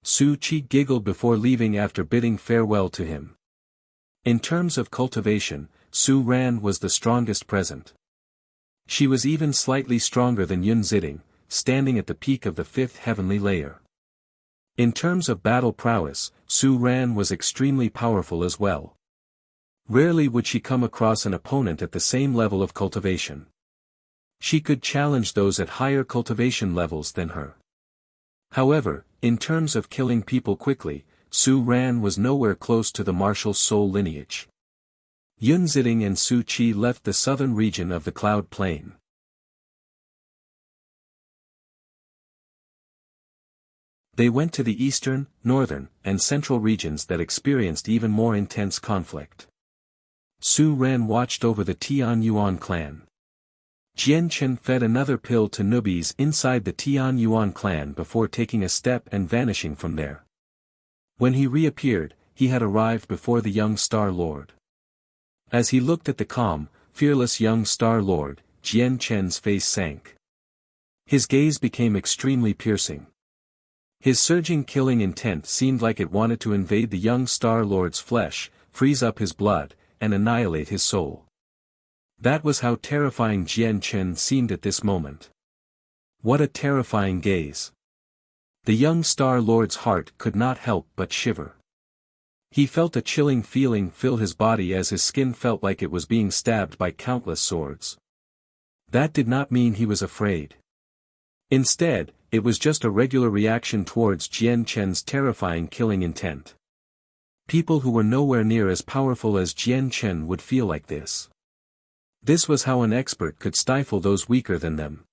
Su Qi giggled before leaving after bidding farewell to him. In terms of cultivation, Su Ran was the strongest present. She was even slightly stronger than Yun Ziding, standing at the peak of the 5th heavenly layer. In terms of battle prowess, Su Ran was extremely powerful as well. Rarely would she come across an opponent at the same level of cultivation. She could challenge those at higher cultivation levels than her. However, in terms of killing people quickly, Su Ran was nowhere close to the martial soul lineage. Yun Ziding and Su Qi left the southern region of the Cloud Plain. They went to the eastern, northern, and central regions that experienced even more intense conflict. Su Ran watched over the Tian Yuan clan. Jian Chen fed another pill to newbies inside the Tian Yuan clan before taking a step and vanishing from there. When he reappeared, he had arrived before the young Star Lord. As he looked at the calm, fearless young Star Lord, Jian Chen's face sank. His gaze became extremely piercing. His surging killing intent seemed like it wanted to invade the young Star Lord's flesh, freeze up his blood, and annihilate his soul. That was how terrifying Jian Chen seemed at this moment. What a terrifying gaze. The young Star Lord's heart could not help but shiver. He felt a chilling feeling fill his body as his skin felt like it was being stabbed by countless swords. That did not mean he was afraid. Instead, it was just a regular reaction towards Jian Chen's terrifying killing intent. People who were nowhere near as powerful as Jian Chen would feel like this. This was how an expert could stifle those weaker than them.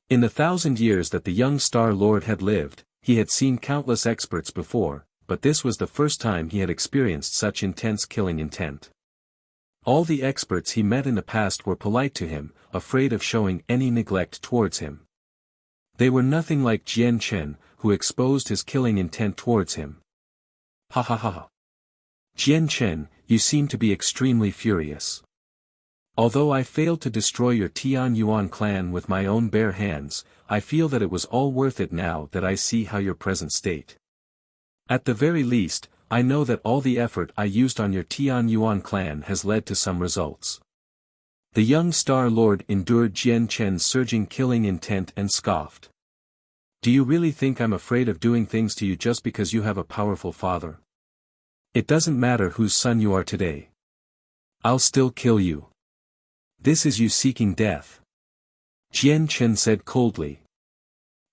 In the 1,000 years that the young Star Lord had lived, he had seen countless experts before, but this was the first time he had experienced such intense killing intent. All the experts he met in the past were polite to him, afraid of showing any neglect towards him. They were nothing like Jian Chen, who exposed his killing intent towards him. Ha ha ha. Jian Chen, you seem to be extremely furious. Although I failed to destroy your Tian Yuan clan with my own bare hands, I feel that it was all worth it now that I see how your present state. At the very least, I know that all the effort I used on your Tian Yuan clan has led to some results. The young Star Lord endured Jian Chen's surging killing intent and scoffed. Do you really think I'm afraid of doing things to you just because you have a powerful father? It doesn't matter whose son you are today. I'll still kill you. This is you seeking death. Jian Chen said coldly.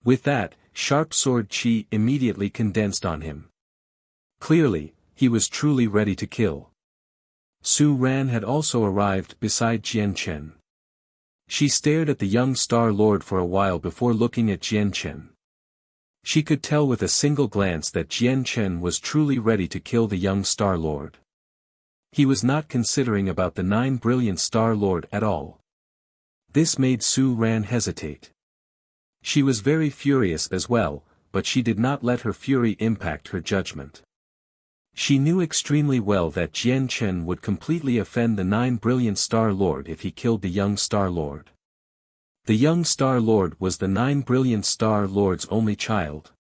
With that, sharp sword chi immediately condensed on him. Clearly, he was truly ready to kill. Su Ran had also arrived beside Jian Chen. She stared at the young Star Lord for a while before looking at Jian Chen. She could tell with a single glance that Jian Chen was truly ready to kill the young Star Lord. He was not considering about the 9 brilliant Star Lord at all. This made Su Ran hesitate. She was very furious as well, but she did not let her fury impact her judgment. She knew extremely well that Jian Chen would completely offend the 9 brilliant Star Lord if he killed the young Star Lord. The young Star Lord was the 9 brilliant Star Lord's only child.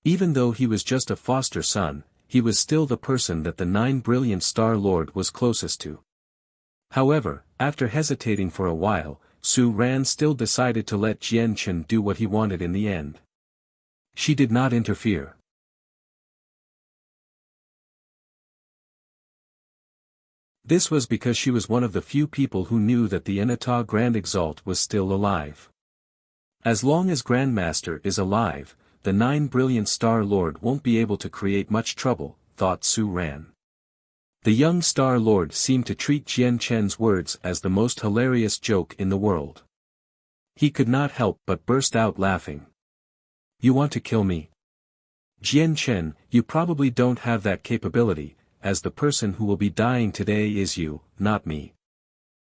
Even though he was just a foster son, he was still the person that the 9 brilliant Star Lord was closest to. However, after hesitating for a while, Su Ran still decided to let Jian Chen do what he wanted in the end. She did not interfere. This was because she was one of the few people who knew that the État Grand Exalt was still alive. As long as Grandmaster is alive, the 9 brilliant Star Lord won't be able to create much trouble, thought Su Ran. The young Star Lord seemed to treat Jian Chen's words as the most hilarious joke in the world. He could not help but burst out laughing. You want to kill me? Jian Chen, you probably don't have that capability, as the person who will be dying today is you, not me.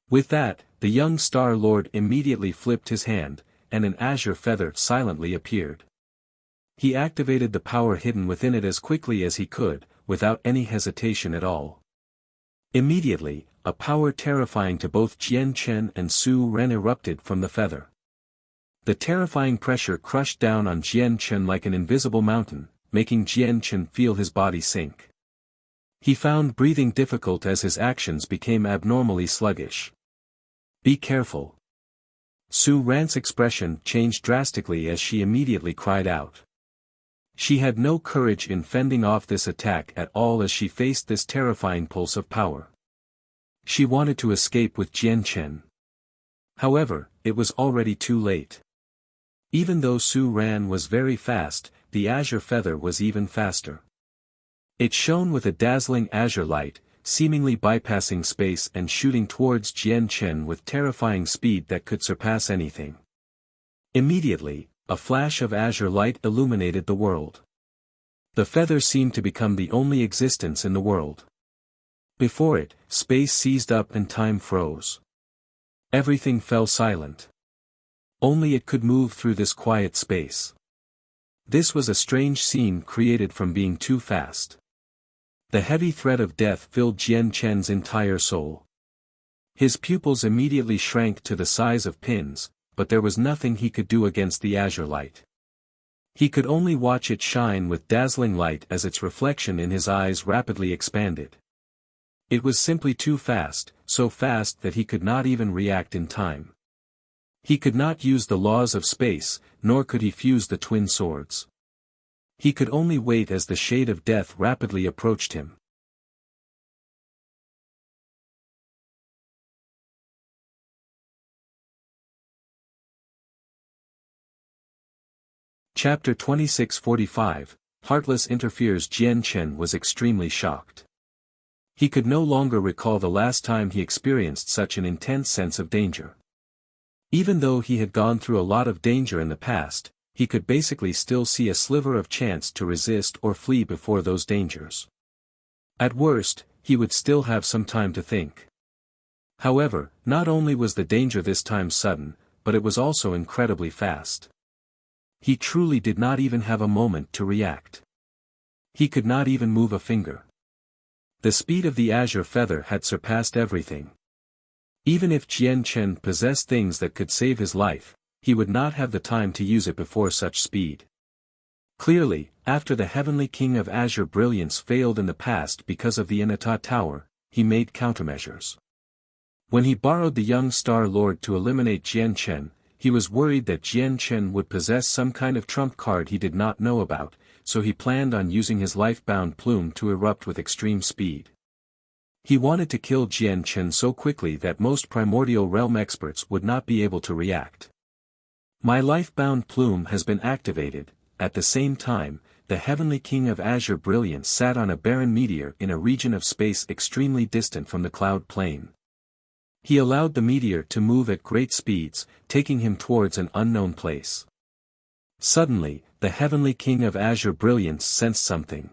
With that, the young Star Lord immediately flipped his hand, and an azure feather silently appeared. He activated the power hidden within it as quickly as he could, without any hesitation at all. Immediately, a power terrifying to both Jian Chen and Su Ran erupted from the feather. The terrifying pressure crushed down on Jian Chen like an invisible mountain, making Jian Chen feel his body sink. He found breathing difficult as his actions became abnormally sluggish. Be careful. Su Ran's expression changed drastically as she immediately cried out. She had no courage in fending off this attack at all as she faced this terrifying pulse of power. She wanted to escape with Jian Chen. However, it was already too late. Even though Su Ran was very fast, the azure feather was even faster. It shone with a dazzling azure light, seemingly bypassing space and shooting towards Jian Chen with terrifying speed that could surpass anything. Immediately, a flash of azure light illuminated the world. The feather seemed to become the only existence in the world. Before it, space seized up and time froze. Everything fell silent. Only it could move through this quiet space. This was a strange scene created from being too fast. The heavy threat of death filled Jian Chen's entire soul. His pupils immediately shrank to the size of pins, but there was nothing he could do against the azure light. He could only watch it shine with dazzling light as its reflection in his eyes rapidly expanded. It was simply too fast, so fast that he could not even react in time. He could not use the laws of space, nor could he fuse the twin swords. He could only wait as the shade of death rapidly approached him. Chapter 2645, Heartless interferes. Jian Chen was extremely shocked. He could no longer recall the last time he experienced such an intense sense of danger. Even though he had gone through a lot of danger in the past, he could basically still see a sliver of chance to resist or flee before those dangers. At worst, he would still have some time to think. However, not only was the danger this time sudden, but it was also incredibly fast. He truly did not even have a moment to react. He could not even move a finger. The speed of the azure feather had surpassed everything. Even if Jian Chen possessed things that could save his life, he would not have the time to use it before such speed. Clearly, after the Heavenly King of Azure Brilliance failed in the past because of the Inata Tower, he made countermeasures. When he borrowed the young Star Lord to eliminate Jian Chen, he was worried that Jian Chen would possess some kind of trump card he did not know about, so he planned on using his life-bound plume to erupt with extreme speed. He wanted to kill Jian Chen so quickly that most primordial realm experts would not be able to react. My life-bound plume has been activated. At the same time, the Heavenly King of Azure Brilliance sat on a barren meteor in a region of space extremely distant from the cloud plane. He allowed the meteor to move at great speeds, taking him towards an unknown place. Suddenly, the Heavenly King of Azure Brilliance sensed something.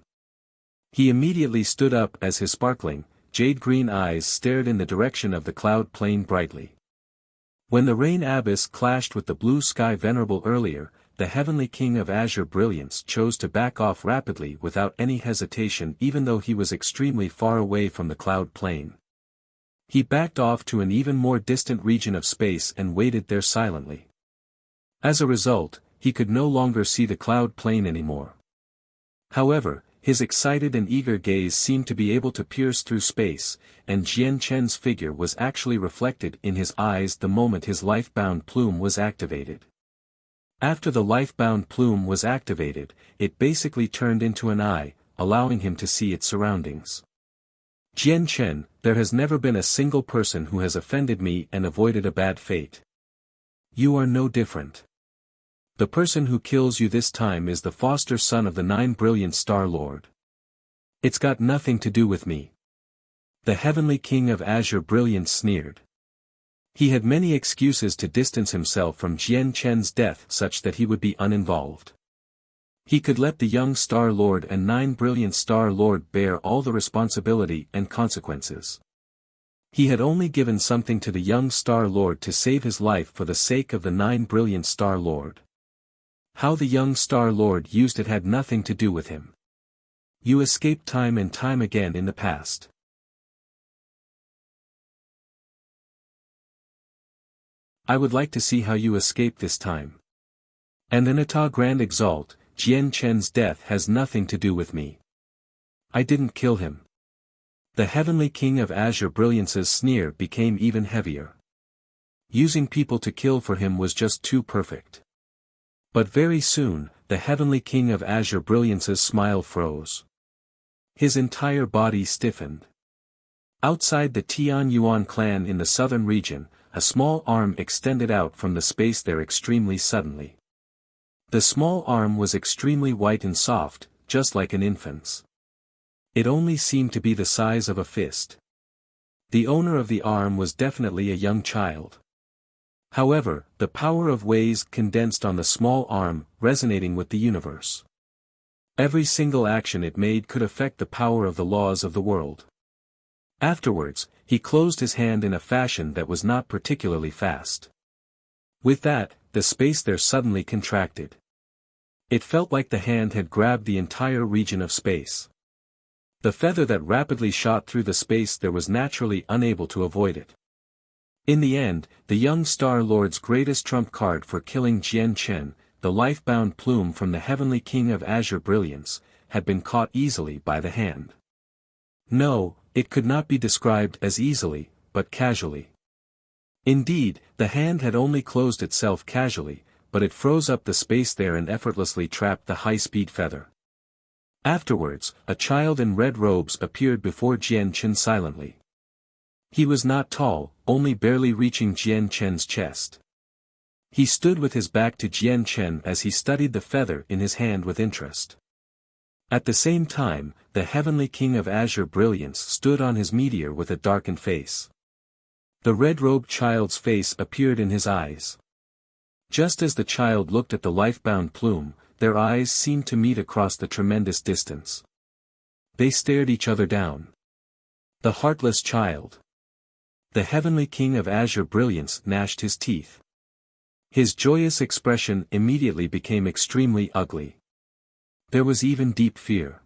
He immediately stood up as his sparkling, jade-green eyes stared in the direction of the cloud plane brightly. When the rain abyss clashed with the blue sky venerable earlier, the Heavenly King of Azure Brilliance chose to back off rapidly without any hesitation even though he was extremely far away from the cloud plane. He backed off to an even more distant region of space and waited there silently. As a result, he could no longer see the cloud plane anymore. However, his excited and eager gaze seemed to be able to pierce through space, and Jian Chen's figure was actually reflected in his eyes the moment his life-bound plume was activated. After the life-bound plume was activated, it basically turned into an eye, allowing him to see its surroundings. Jian Chen, there has never been a single person who has offended me and avoided a bad fate. You are no different. The person who kills you this time is the foster son of the 9 brilliant Star Lord. It's got nothing to do with me. The Heavenly King of Azure Brilliance sneered. He had many excuses to distance himself from Jian Chen's death such that he would be uninvolved. He could let the young Star Lord and 9 brilliant Star Lord bear all the responsibility and consequences. He had only given something to the young Star Lord to save his life for the sake of the 9 brilliant Star Lord. How the young Star Lord used it had nothing to do with him. You escaped time and time again in the past. I would like to see how you escape this time. And Inata Grand Exalt, Jian Chen's death has nothing to do with me. I didn't kill him. The Heavenly King of Azure Brilliance's sneer became even heavier. Using people to kill for him was just too perfect. But very soon, the Heavenly King of Azure Brilliance's smile froze. His entire body stiffened. Outside the Tian Yuan clan in the southern region, a small arm extended out from the space there extremely suddenly. The small arm was extremely white and soft, just like an infant's. It only seemed to be the size of a fist. The owner of the arm was definitely a young child. However, the power of ways condensed on the small arm, resonating with the universe. Every single action it made could affect the power of the laws of the world. Afterwards, he closed his hand in a fashion that was not particularly fast. With that, the space there suddenly contracted. It felt like the hand had grabbed the entire region of space. The feather that rapidly shot through the space there was naturally unable to avoid it. In the end, the young Star Lord's greatest trump card for killing Jian Chen, the life-bound plume from the Heavenly King of Azure Brilliance, had been caught easily by the hand. No, it could not be described as easily, but casually. Indeed, the hand had only closed itself casually, but it froze up the space there and effortlessly trapped the high-speed feather. Afterwards, a child in red robes appeared before Jian Chen silently. He was not tall, only barely reaching Jian Chen's chest. He stood with his back to Jian Chen as he studied the feather in his hand with interest. At the same time, the Heavenly King of Azure Brilliance stood on his meteor with a darkened face. The red-robed child's face appeared in his eyes. Just as the child looked at the life-bound plume, their eyes seemed to meet across the tremendous distance. They stared each other down. The heartless child. The heavenly king of azure brilliance gnashed his teeth. His joyous expression immediately became extremely ugly. There was even deep fear.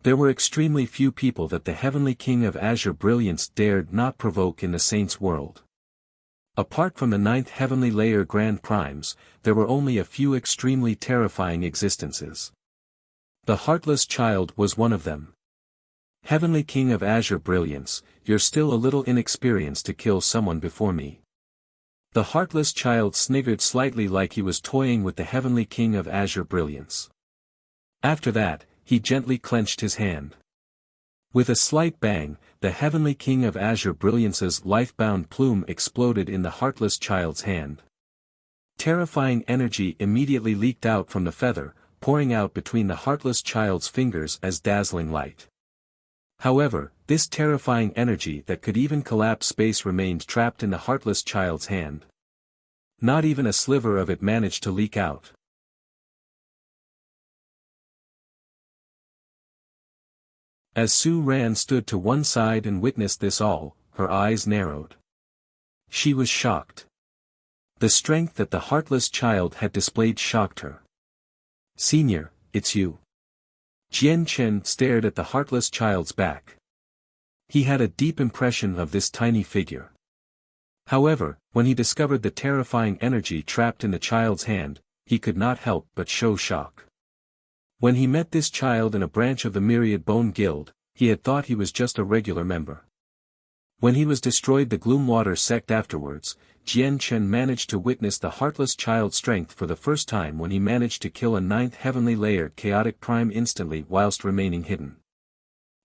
There were extremely few people that the heavenly king of azure brilliance dared not provoke in the saints' world. Apart from the ninth heavenly layer grand primes, there were only a few extremely terrifying existences. The heartless child was one of them. Heavenly king of azure brilliance, you're still a little inexperienced to kill someone before me. The heartless child sniggered slightly like he was toying with the heavenly king of azure brilliance. After that, he gently clenched his hand. With a slight bang, the heavenly king of azure brilliance's life-bound plume exploded in the heartless child's hand. Terrifying energy immediately leaked out from the feather, pouring out between the heartless child's fingers as dazzling light. However, this terrifying energy that could even collapse space remained trapped in the heartless child's hand. Not even a sliver of it managed to leak out. As Su Ran stood to one side and witnessed this all, her eyes narrowed. She was shocked. The strength that the heartless child had displayed shocked her. "Senior, it's you." Jian Chen stared at the heartless child's back. He had a deep impression of this tiny figure. However, when he discovered the terrifying energy trapped in the child's hand, he could not help but show shock. When he met this child in a branch of the Myriad Bone Guild, he had thought he was just a regular member. When he was destroyed the Gloomwater sect afterwards, Jian Chen managed to witness the heartless child's strength for the first time when he managed to kill a ninth heavenly layered chaotic prime instantly whilst remaining hidden.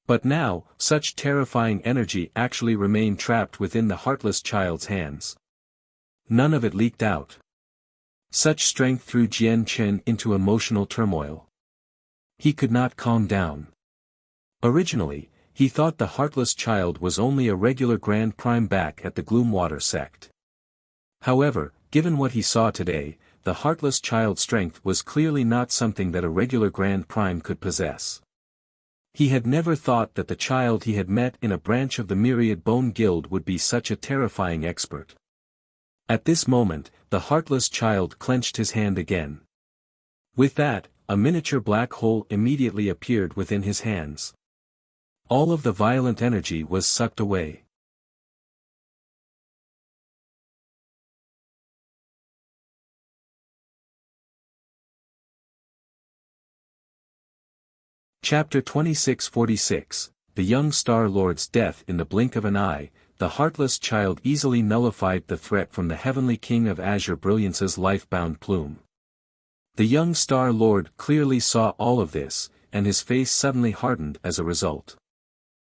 But now, such terrifying energy actually remained trapped within the heartless child's hands. None of it leaked out. Such strength threw Jian Chen into emotional turmoil. He could not calm down. Originally, he thought the heartless child was only a regular Grand Prime back at the Gloomwater sect. However, given what he saw today, the heartless child's strength was clearly not something that a regular Grand Prime could possess. He had never thought that the child he had met in a branch of the Myriad Bone Guild would be such a terrifying expert. At this moment, the heartless child clenched his hand again. With that, a miniature black hole immediately appeared within his hands. All of the violent energy was sucked away. Chapter 2646, The Young Star Lord's Death. In the blink of an eye, the heartless child easily nullified the threat from the heavenly king of azure brilliance's life-bound plume. The young Star Lord clearly saw all of this, and his face suddenly hardened as a result.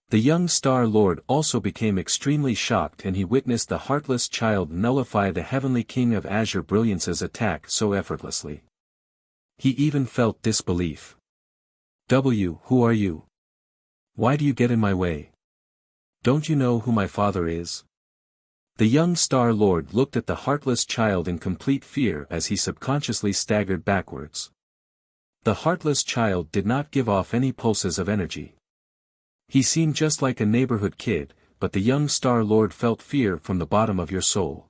The young Star Lord also became extremely shocked and he witnessed the heartless child nullify the heavenly king of azure brilliance's attack so effortlessly. He even felt disbelief. Who are you? Why do you get in my way? Don't you know who my father is? The young Star Lord looked at the heartless child in complete fear as he subconsciously staggered backwards. The heartless child did not give off any pulses of energy. He seemed just like a neighborhood kid, but the young Star Lord felt fear from the bottom of your soul.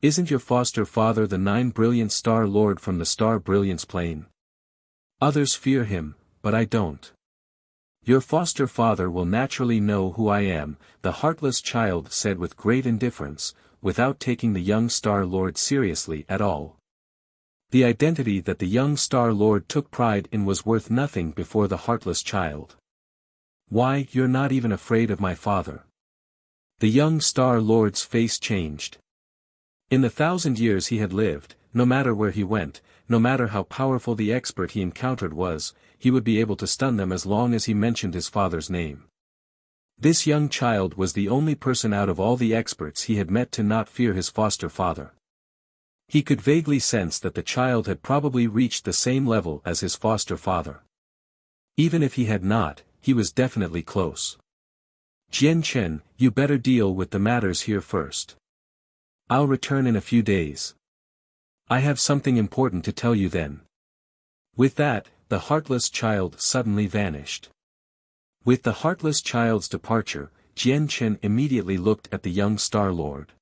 Isn't your foster father the 9 brilliant Star Lord from the Star Brilliance plane? Others fear him, but I don't. Your foster father will naturally know who I am, the heartless child said with great indifference, without taking the young Star Lord seriously at all. The identity that the young Star Lord took pride in was worth nothing before the heartless child. Why, you're not even afraid of my father. The young Star Lord's face changed. In the 1,000 years he had lived, no matter where he went, no matter how powerful the expert he encountered was, he would be able to stun them as long as he mentioned his father's name. This young child was the only person out of all the experts he had met to not fear his foster father. He could vaguely sense that the child had probably reached the same level as his foster father. Even if he had not, he was definitely close. Jian Chen, you better deal with the matters here first. I'll return in a few days. I have something important to tell you then. With that, the heartless child suddenly vanished. With the heartless child's departure, Jian Chen immediately looked at the young Star Lord.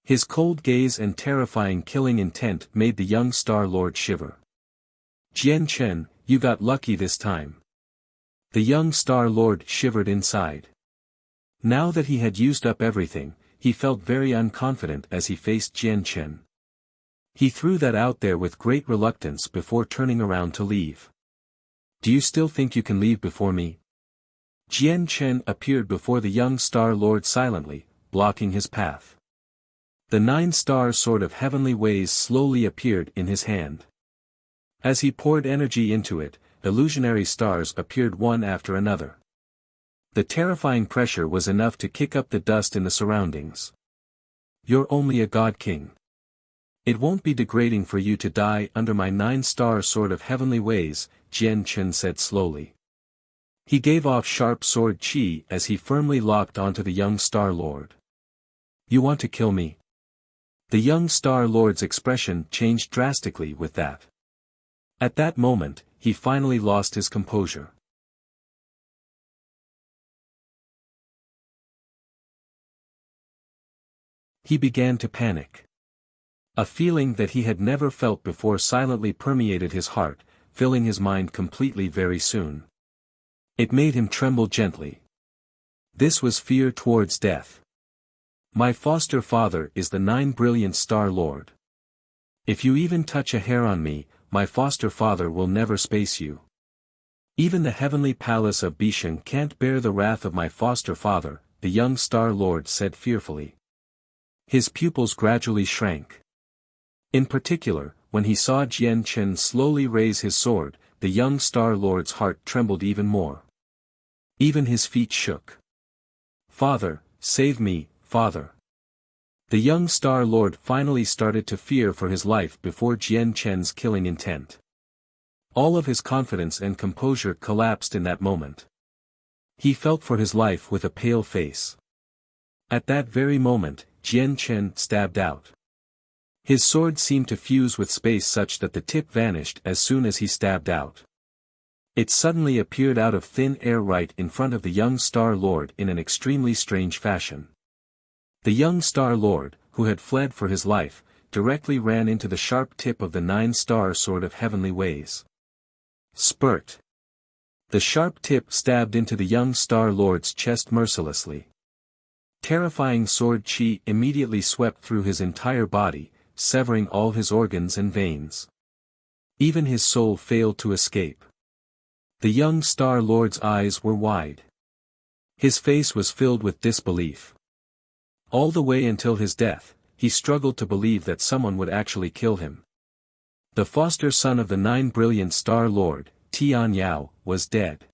His cold gaze and terrifying killing intent made the young Star Lord shiver. Jian Chen, you got lucky this time. The young Star Lord shivered inside. Now that he had used up everything, he felt very unconfident as he faced Jian Chen. He threw that out there with great reluctance before turning around to leave. Do you still think you can leave before me? Jian Chen appeared before the young Star Lord silently, blocking his path. The 9-star sword of heavenly ways slowly appeared in his hand. As he poured energy into it, illusionary stars appeared one after another. The terrifying pressure was enough to kick up the dust in the surroundings. You're only a god king. It won't be degrading for you to die under my 9-star sword of heavenly ways, Jian Chen said slowly. He gave off sharp sword chi as he firmly locked onto the young Star Lord. You want to kill me? The young Star Lord's expression changed drastically with that. At that moment, he finally lost his composure. He began to panic. A feeling that he had never felt before silently permeated his heart, filling his mind completely very soon. It made him tremble gently. This was fear towards death. My foster father is the 9 brilliant Star Lord. If you even touch a hair on me, my foster father will never space you. Even the heavenly palace of Bishan can't bear the wrath of my foster father, the young Star Lord said fearfully. His pupils gradually shrank. In particular, when he saw Jian Chen slowly raise his sword, the young Star Lord's heart trembled even more. Even his feet shook. Father, save me, father. The young Star Lord finally started to fear for his life before Jian Chen's killing intent. All of his confidence and composure collapsed in that moment. He felt for his life with a pale face. At that very moment, Jian Chen stabbed out. His sword seemed to fuse with space such that the tip vanished as soon as he stabbed out. It suddenly appeared out of thin air right in front of the young Star Lord in an extremely strange fashion. The young Star Lord, who had fled for his life, directly ran into the sharp tip of the 9-star sword of heavenly ways. Spurt! The sharp tip stabbed into the young Star Lord's chest mercilessly. Terrifying sword chi immediately swept through his entire body, severing all his organs and veins. Even his soul failed to escape. The young Star Lord's eyes were wide. His face was filled with disbelief. All the way until his death, he struggled to believe that someone would actually kill him. The foster son of the 9 brilliant Star Lord, Tian Yao, was dead.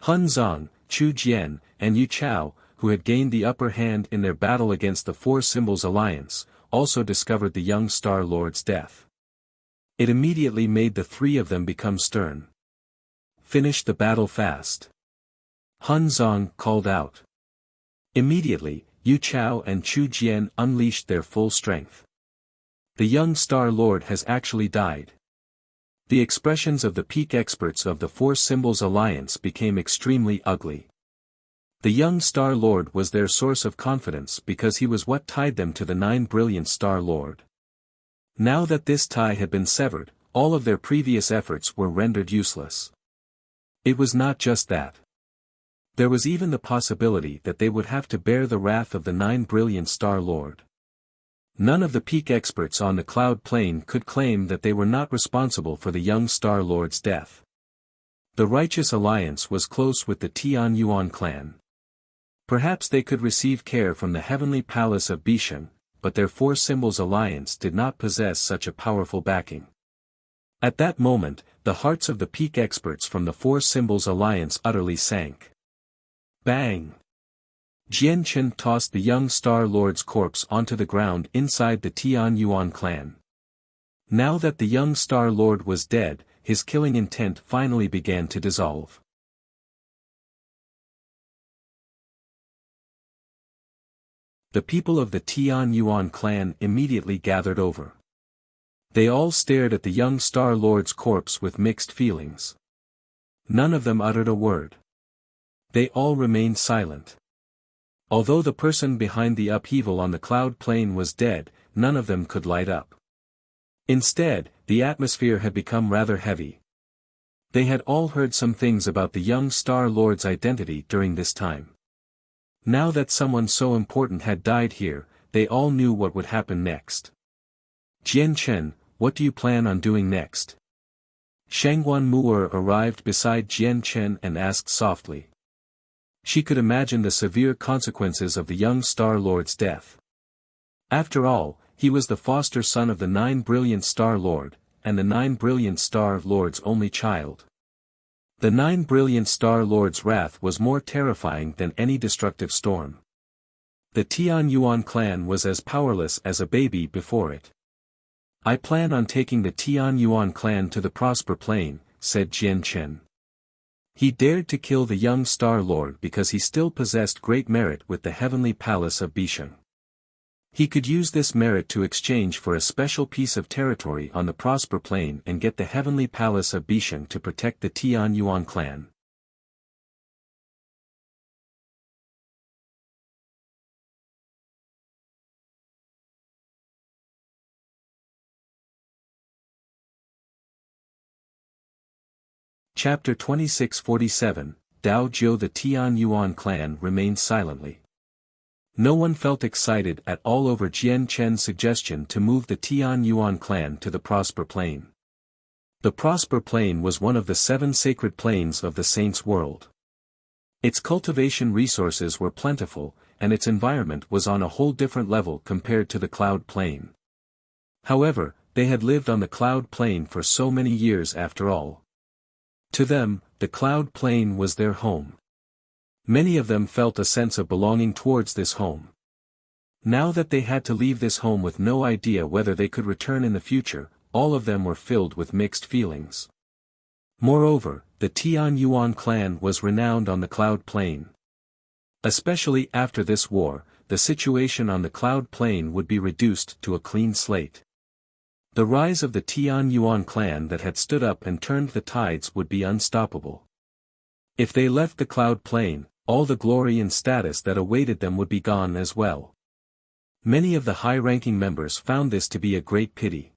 Hun Zong, Chu Jian, and Yu Chao, who had gained the upper hand in their battle against the Four Symbols Alliance, also discovered the young Star Lord's death. It immediately made the three of them become stern. Finish the battle fast. Hun Zong called out. Immediately, Yu Chao and Chu Jian unleashed their full strength. The young Star Lord has actually died. The expressions of the peak experts of the Four Symbols Alliance became extremely ugly. The young Star Lord was their source of confidence because he was what tied them to the 9 brilliant Star Lord. Now that this tie had been severed, all of their previous efforts were rendered useless. It was not just that. There was even the possibility that they would have to bear the wrath of the 9 brilliant Star Lord. None of the peak experts on the Cloud Plane could claim that they were not responsible for the young Star Lord's death. The Righteous Alliance was close with the Tian Yuan clan. Perhaps they could receive care from the heavenly palace of Bishan, but their Four Symbols Alliance did not possess such a powerful backing. At that moment, the hearts of the peak experts from the Four Symbols Alliance utterly sank. Bang! Jian Chen tossed the young Star Lord's corpse onto the ground inside the Tian Yuan clan. Now that the young Star Lord was dead, his killing intent finally began to dissolve. The people of the Tian Yuan clan immediately gathered over. They all stared at the young Star Lord's corpse with mixed feelings. None of them uttered a word. They all remained silent. Although the person behind the upheaval on the cloud plane was dead, none of them could light up. Instead, the atmosphere had become rather heavy. They had all heard some things about the young Star Lord's identity during this time. Now that someone so important had died here, they all knew what would happen next. Jian Chen, what do you plan on doing next? Shangguan Mu'er arrived beside Jian Chen and asked softly. She could imagine the severe consequences of the young Star Lord's death. After all, he was the foster son of the 9 Brilliant Star Lord, and the 9 Brilliant Star Lord's only child. The 9 Brilliant Star Lord's wrath was more terrifying than any destructive storm. The Tian Yuan clan was as powerless as a baby before it. I plan on taking the Tian Yuan clan to the Prosper Plain, said Jian Chen. He dared to kill the young Star Lord because he still possessed great merit with the heavenly palace of Bisheng. He could use this merit to exchange for a special piece of territory on the Prosper Plain and get the heavenly palace of Bisheng to protect the Tian Yuan clan. Chapter 2647, Dao Jiu. The Tian Yuan clan remained silently. No one felt excited at all over Jian Chen's suggestion to move the Tian Yuan clan to the Prosper Plain. The Prosper Plain was one of the 7 sacred plains of the Saints' world. Its cultivation resources were plentiful, and its environment was on a whole different level compared to the Cloud Plain. However, they had lived on the Cloud Plain for so many years after all. To them, the Cloud Plain was their home. Many of them felt a sense of belonging towards this home. Now that they had to leave this home with no idea whether they could return in the future, all of them were filled with mixed feelings. Moreover, the Tian Yuan clan was renowned on the Cloud Plain. Especially after this war, the situation on the Cloud Plain would be reduced to a clean slate. The rise of the Tian Yuan clan that had stood up and turned the tides would be unstoppable. If they left the Cloud Plain, all the glory and status that awaited them would be gone as well. Many of the high-ranking members found this to be a great pity.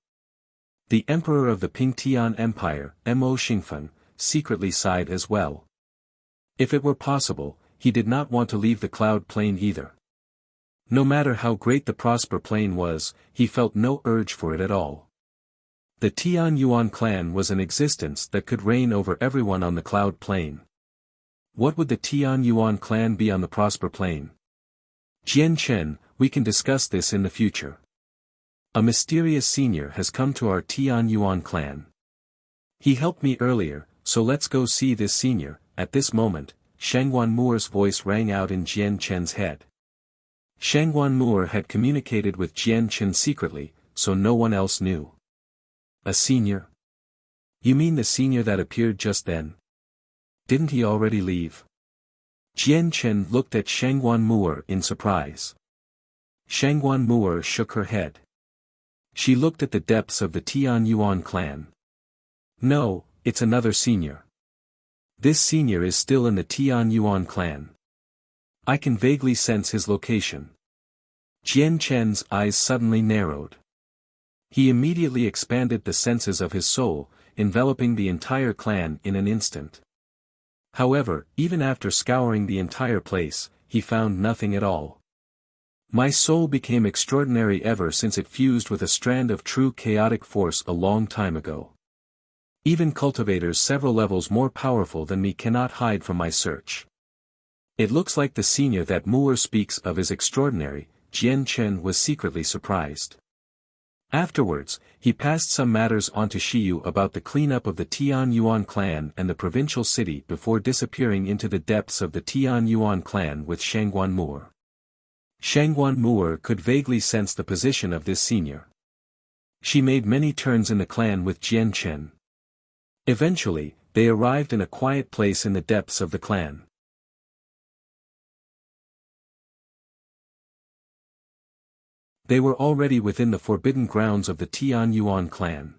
The emperor of the Pingtian Empire, Mo Xingfen, secretly sighed as well. If it were possible, he did not want to leave the Cloud Plain either. No matter how great the Prosper Plain was, he felt no urge for it at all. The Tian Yuan clan was an existence that could reign over everyone on the Cloud Plain. What would the Tian Yuan clan be on the Prosper Plain? Jian Chen, we can discuss this in the future. A mysterious senior has come to our Tian Yuan clan. He helped me earlier, so let's go see this senior. At this moment, Shangguan Mu'er's voice rang out in Jian Chen's head. Shangguan Mu'er had communicated with Jian Chen secretly, so no one else knew. A senior? You mean the senior that appeared just then? Didn't he already leave? Jian Chen looked at Shangguan Mu'er in surprise. Shangguan Mu'er shook her head. She looked at the depths of the Tian Yuan clan. No, it's another senior. This senior is still in the Tian Yuan clan. I can vaguely sense his location. Jian Chen's eyes suddenly narrowed. He immediately expanded the senses of his soul, enveloping the entire clan in an instant. However, even after scouring the entire place, he found nothing at all. My soul became extraordinary ever since it fused with a strand of true chaotic force a long time ago. Even cultivators several levels more powerful than me cannot hide from my search. It looks like the senior that Mu'er speaks of is extraordinary. Jian Chen was secretly surprised. Afterwards, he passed some matters on to Shiyu about the cleanup of the Tian Yuan clan and the provincial city before disappearing into the depths of the Tian Yuan clan with Shangguan Mu'er. Shangguan Mu'er could vaguely sense the position of this senior. She made many turns in the clan with Jian Chen. Eventually, they arrived in a quiet place in the depths of the clan. They were already within the forbidden grounds of the Tian Yuan clan.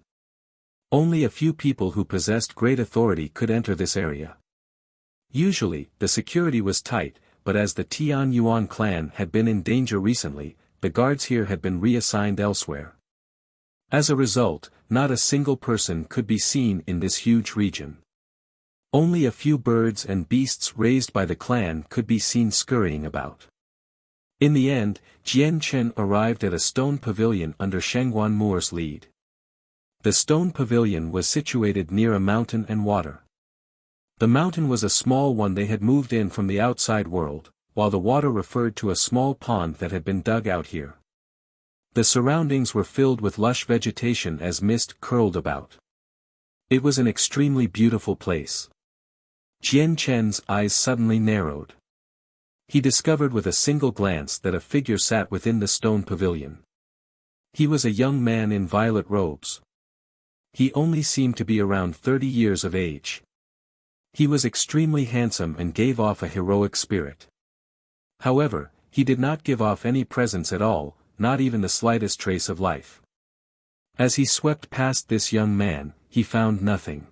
Only a few people who possessed great authority could enter this area. Usually, the security was tight, but as the Tian Yuan clan had been in danger recently, the guards here had been reassigned elsewhere. As a result, not a single person could be seen in this huge region. Only a few birds and beasts raised by the clan could be seen scurrying about. In the end, Jian Chen arrived at a stone pavilion under Shangguan Mu'er's lead. The stone pavilion was situated near a mountain and water. The mountain was a small one they had moved in from the outside world, while the water referred to a small pond that had been dug out here. The surroundings were filled with lush vegetation as mist curled about. It was an extremely beautiful place. Jian Chen's eyes suddenly narrowed. He discovered with a single glance that a figure sat within the stone pavilion. He was a young man in violet robes. He only seemed to be around 30 years of age. He was extremely handsome and gave off a heroic spirit. However, he did not give off any presence at all, not even the slightest trace of life. As he swept past this young man, he found nothing.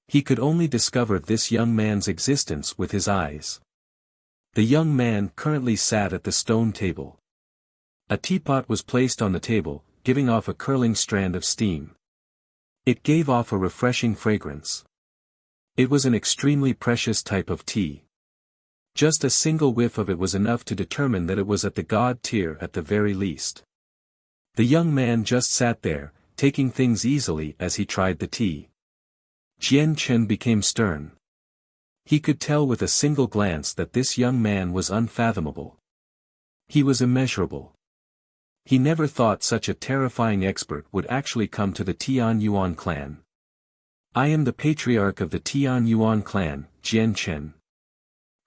He could only discover this young man's existence with his eyes. The young man currently sat at the stone table. A teapot was placed on the table, giving off a curling strand of steam. It gave off a refreshing fragrance. It was an extremely precious type of tea. Just a single whiff of it was enough to determine that it was at the god tier at the very least. The young man just sat there, taking things easily as he tried the tea. Jian Chen became stern. He could tell with a single glance that this young man was unfathomable. He was immeasurable. He never thought such a terrifying expert would actually come to the Tian Yuan clan. I am the patriarch of the Tian Yuan clan, Jian Chen.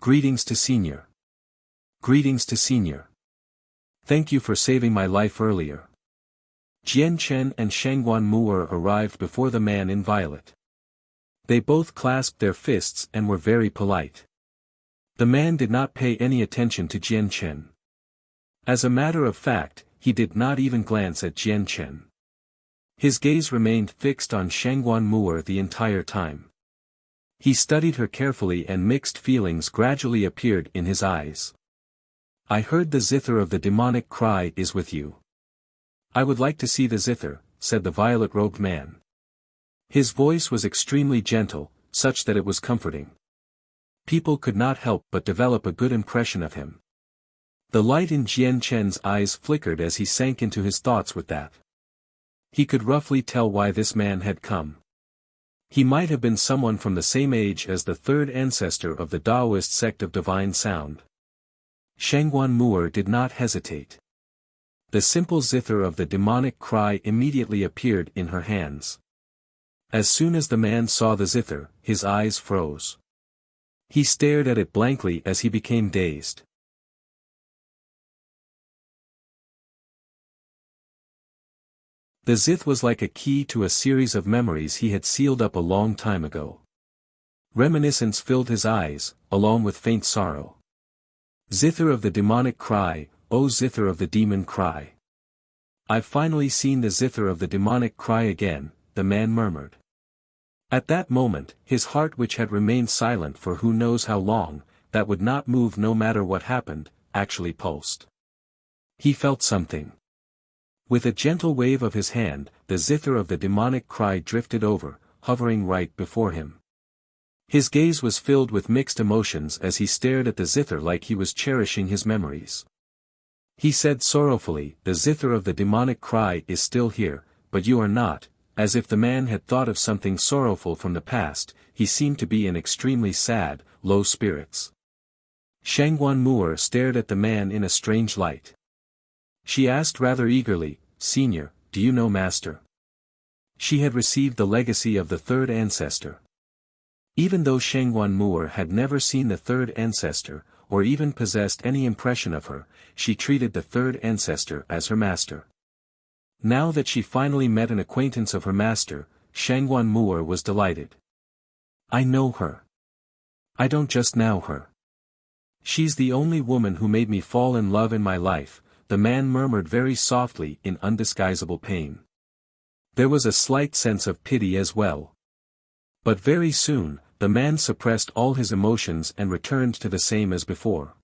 Greetings to Senior. Greetings to Senior. Thank you for saving my life earlier. Jian Chen and Shangguan Mu'er arrived before the man in violet. They both clasped their fists and were very polite. The man did not pay any attention to Jian Chen. As a matter of fact, he did not even glance at Jian Chen. His gaze remained fixed on Shangguan Mu'er the entire time. He studied her carefully and mixed feelings gradually appeared in his eyes. I heard the zither of the demonic cry is with you. I would like to see the zither, said the violet-robed man. His voice was extremely gentle, such that it was comforting. People could not help but develop a good impression of him. The light in Jian Chen's eyes flickered as he sank into his thoughts with that. He could roughly tell why this man had come. He might have been someone from the same age as the third ancestor of the Taoist sect of divine sound. Shangguan Mu'er did not hesitate. The simple zither of the demonic cry immediately appeared in her hands. As soon as the man saw the zither, his eyes froze. He stared at it blankly as he became dazed. The zith was like a key to a series of memories he had sealed up a long time ago. Reminiscence filled his eyes, along with faint sorrow. Zither of the demonic cry, O zither of the demon cry. I've finally seen the zither of the demonic cry again, the man murmured. At that moment, his heart which had remained silent for who knows how long, that would not move no matter what happened, actually pulsed. He felt something. With a gentle wave of his hand, the zither of the demonic cry drifted over, hovering right before him. His gaze was filled with mixed emotions as he stared at the zither like he was cherishing his memories. He said sorrowfully, the zither of the demonic cry is still here, but you are not. As if the man had thought of something sorrowful from the past, he seemed to be in extremely sad, low spirits. Shangguan Mu'er stared at the man in a strange light. She asked rather eagerly, Senior, do you know Master? She had received the legacy of the third ancestor. Even though Shangguan Mu'er had never seen the third ancestor, or even possessed any impression of her, she treated the third ancestor as her master. Now that she finally met an acquaintance of her master, Shangguan Mu'er was delighted. I know her. I don't just know her. She's the only woman who made me fall in love in my life, the man murmured very softly in undisguisable pain. There was a slight sense of pity as well. But very soon, the man suppressed all his emotions and returned to the same as before.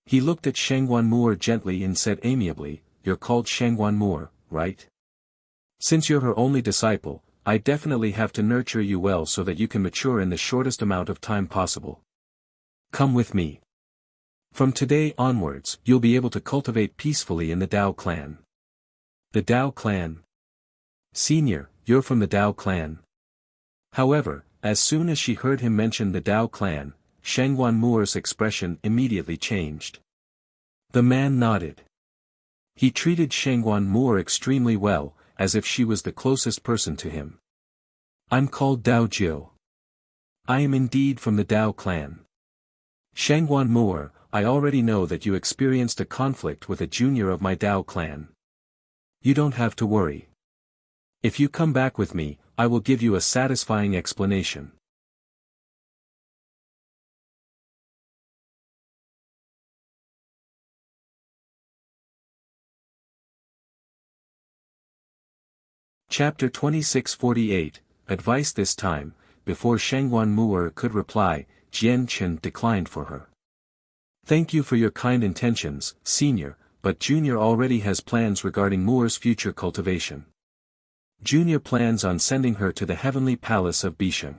He looked at Shangguan Moor gently and said amiably, "You're called Shangguan Moor, right? Since you're her only disciple, I definitely have to nurture you well so that you can mature in the shortest amount of time possible. Come with me. From today onwards, you'll be able to cultivate peacefully in the Dao clan." The Dao clan? Senior, you're from the Dao clan. However, as soon as she heard him mention the Dao clan, Shangguan Moor's expression immediately changed. The man nodded. He treated Shangguan Moor extremely well, as if she was the closest person to him. "I'm called Dao Jiu. I am indeed from the Dao clan. Shangguan Moor, I already know that you experienced a conflict with a junior of my Dao clan. You don't have to worry. If you come back with me, I will give you a satisfying explanation." Chapter 2648, Advice. This time, before Shangguan Moor could reply, Jian Chen declined for her. "Thank you for your kind intentions, Senior, but Junior already has plans regarding Moor's future cultivation. Junior plans on sending her to the heavenly palace of Bisheng."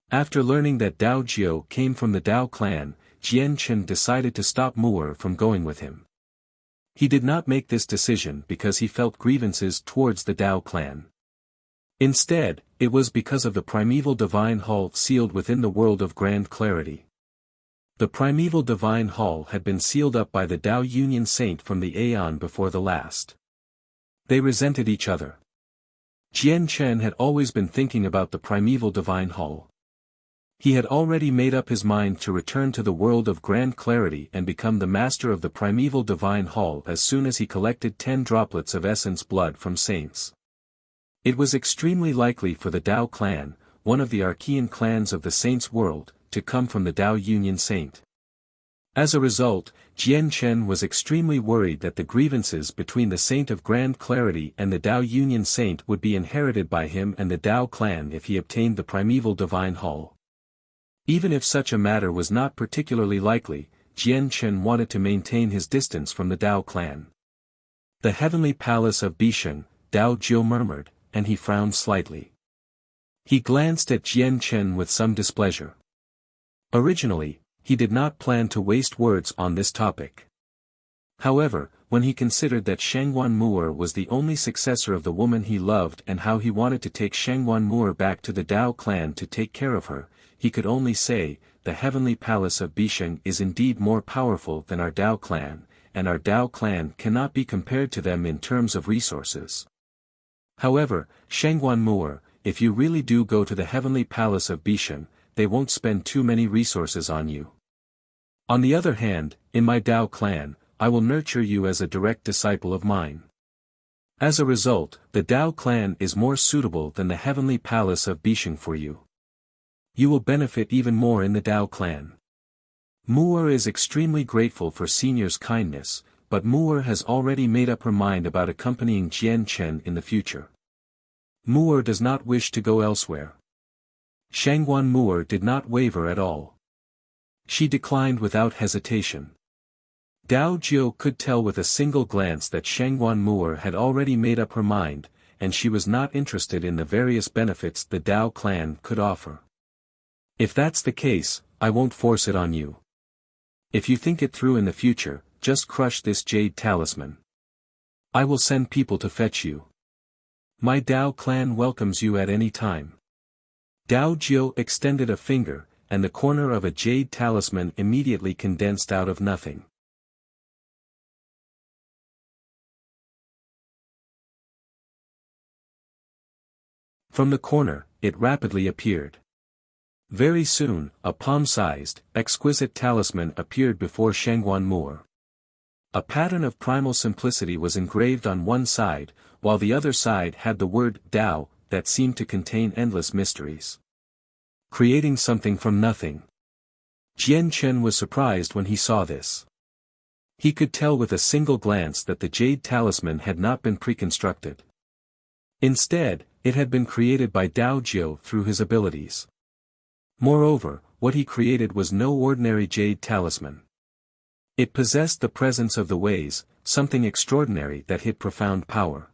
After learning that Dao Jiu came from the Dao clan, Jian Chen decided to stop Moor from going with him. He did not make this decision because he felt grievances towards the Dao clan. Instead, it was because of the primeval divine hall sealed within the world of grand clarity. The primeval divine hall had been sealed up by the Dao Union Saint from the aeon before the last. They resented each other. Jian Chen had always been thinking about the primeval divine hall. He had already made up his mind to return to the world of grand clarity and become the master of the primeval divine hall as soon as he collected 10 droplets of essence blood from saints. It was extremely likely for the Dao clan, one of the Archean clans of the saints' world, to come from the Dao Union Saint. As a result, Jian Chen was extremely worried that the grievances between the Saint of Grand Clarity and the Dao Union Saint would be inherited by him and the Dao clan if he obtained the primeval divine hall. Even if such a matter was not particularly likely, Jian Chen wanted to maintain his distance from the Dao clan. "The heavenly palace of Bisheng," Dao Jiu murmured, and he frowned slightly. He glanced at Jian Chen with some displeasure. Originally, he did not plan to waste words on this topic. However, when he considered that Shangguan Moor was the only successor of the woman he loved and how he wanted to take Shangguan Moor back to the Dao clan to take care of her, he could only say, "The heavenly palace of Bisheng is indeed more powerful than our Dao clan, and our Dao clan cannot be compared to them in terms of resources. However, Shangguan Moor, if you really do go to the heavenly palace of Bisheng, they won't spend too many resources on you. On the other hand, in my Dao clan, I will nurture you as a direct disciple of mine. As a result, the Dao clan is more suitable than the heavenly palace of Bisheng for you. You will benefit even more in the Dao clan." Moor is extremely grateful for Senior's kindness, but Moor has already made up her mind about accompanying Jian Chen in the future. Moor does not wish to go elsewhere. Shangguan Moor did not waver at all. She declined without hesitation. Dao Jiu could tell with a single glance that Shangguan Moor had already made up her mind, and she was not interested in the various benefits the Dao clan could offer. "If that's the case, I won't force it on you. If you think it through in the future, just crush this jade talisman. I will send people to fetch you. My Dao clan welcomes you at any time." Dao Jiu extended a finger, and the corner of a jade talisman immediately condensed out of nothing. From the corner, it rapidly appeared. Very soon, a palm-sized, exquisite talisman appeared before Shangguan Moor. A pattern of primal simplicity was engraved on one side, while the other side had the word Dao that seemed to contain endless mysteries. Creating something from nothing. Jian Chen was surprised when he saw this. He could tell with a single glance that the jade talisman had not been pre-constructed. Instead, it had been created by Dao Jiu through his abilities. Moreover, what he created was no ordinary jade talisman. It possessed the presence of the ways, something extraordinary that hid profound power.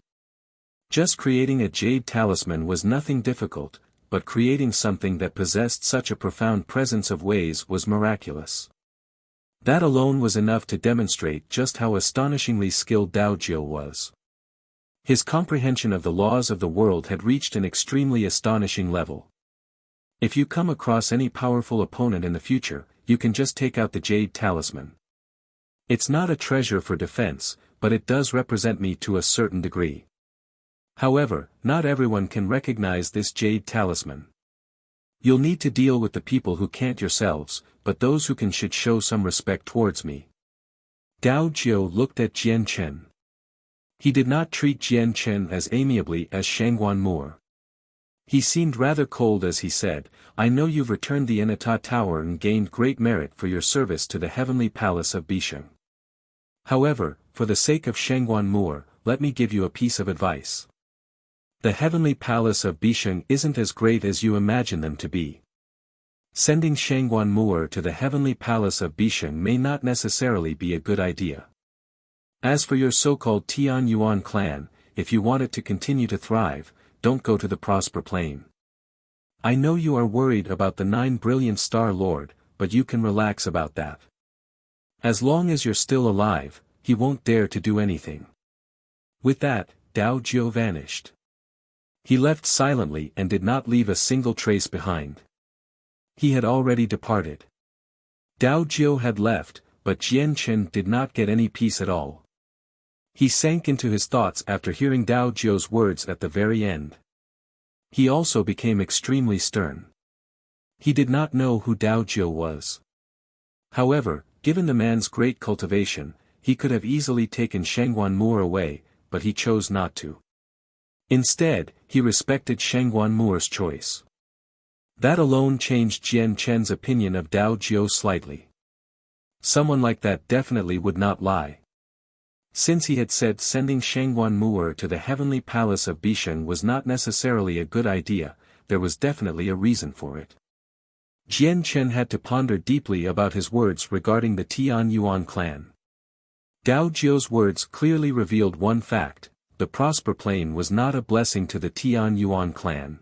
Just creating a jade talisman was nothing difficult, but creating something that possessed such a profound presence of ways was miraculous. That alone was enough to demonstrate just how astonishingly skilled Dao Jiu was. His comprehension of the laws of the world had reached an extremely astonishing level. If you come across any powerful opponent in the future, you can just take out the jade talisman. It's not a treasure for defense, but it does represent me to a certain degree. However, not everyone can recognize this jade talisman. You'll need to deal with the people who can't yourselves, but those who can should show some respect towards me. Dao Jiu looked at Jian Chen. He did not treat Jian Chen as amiably as Shangguan Moore. He seemed rather cold as he said, "I know you've returned the Inata Tower and gained great merit for your service to the heavenly palace of Bisheng. However, for the sake of Shangguan Moore, let me give you a piece of advice. The heavenly palace of Bisheng isn't as great as you imagine them to be. Sending Shangguan Moore to the heavenly palace of Bisheng may not necessarily be a good idea. As for your so-called Tian Yuan clan, if you want it to continue to thrive, don't go to the Prosper Plain. I know you are worried about the 9 brilliant Star Lord, but you can relax about that. As long as you're still alive, he won't dare to do anything." With that, Dao Jiu vanished. He left silently and did not leave a single trace behind. He had already departed. Dao Jiu had left, but Jian Chen did not get any peace at all. He sank into his thoughts after hearing Dao Jiu's words at the very end. He also became extremely stern. He did not know who Dao Jiu was. However, given the man's great cultivation, he could have easily taken Shangguan Moore away, but he chose not to. Instead, he respected Shangguan Moore's choice. That alone changed Jian Chen's opinion of Dao Jiu slightly. Someone like that definitely would not lie. Since he had said sending Shangguan Moore to the heavenly palace of Bisheng was not necessarily a good idea, there was definitely a reason for it. Jian Chen had to ponder deeply about his words regarding the Tian Yuan clan. Dao Jiu's words clearly revealed one fact: the Prosper Plain was not a blessing to the Tian Yuan clan.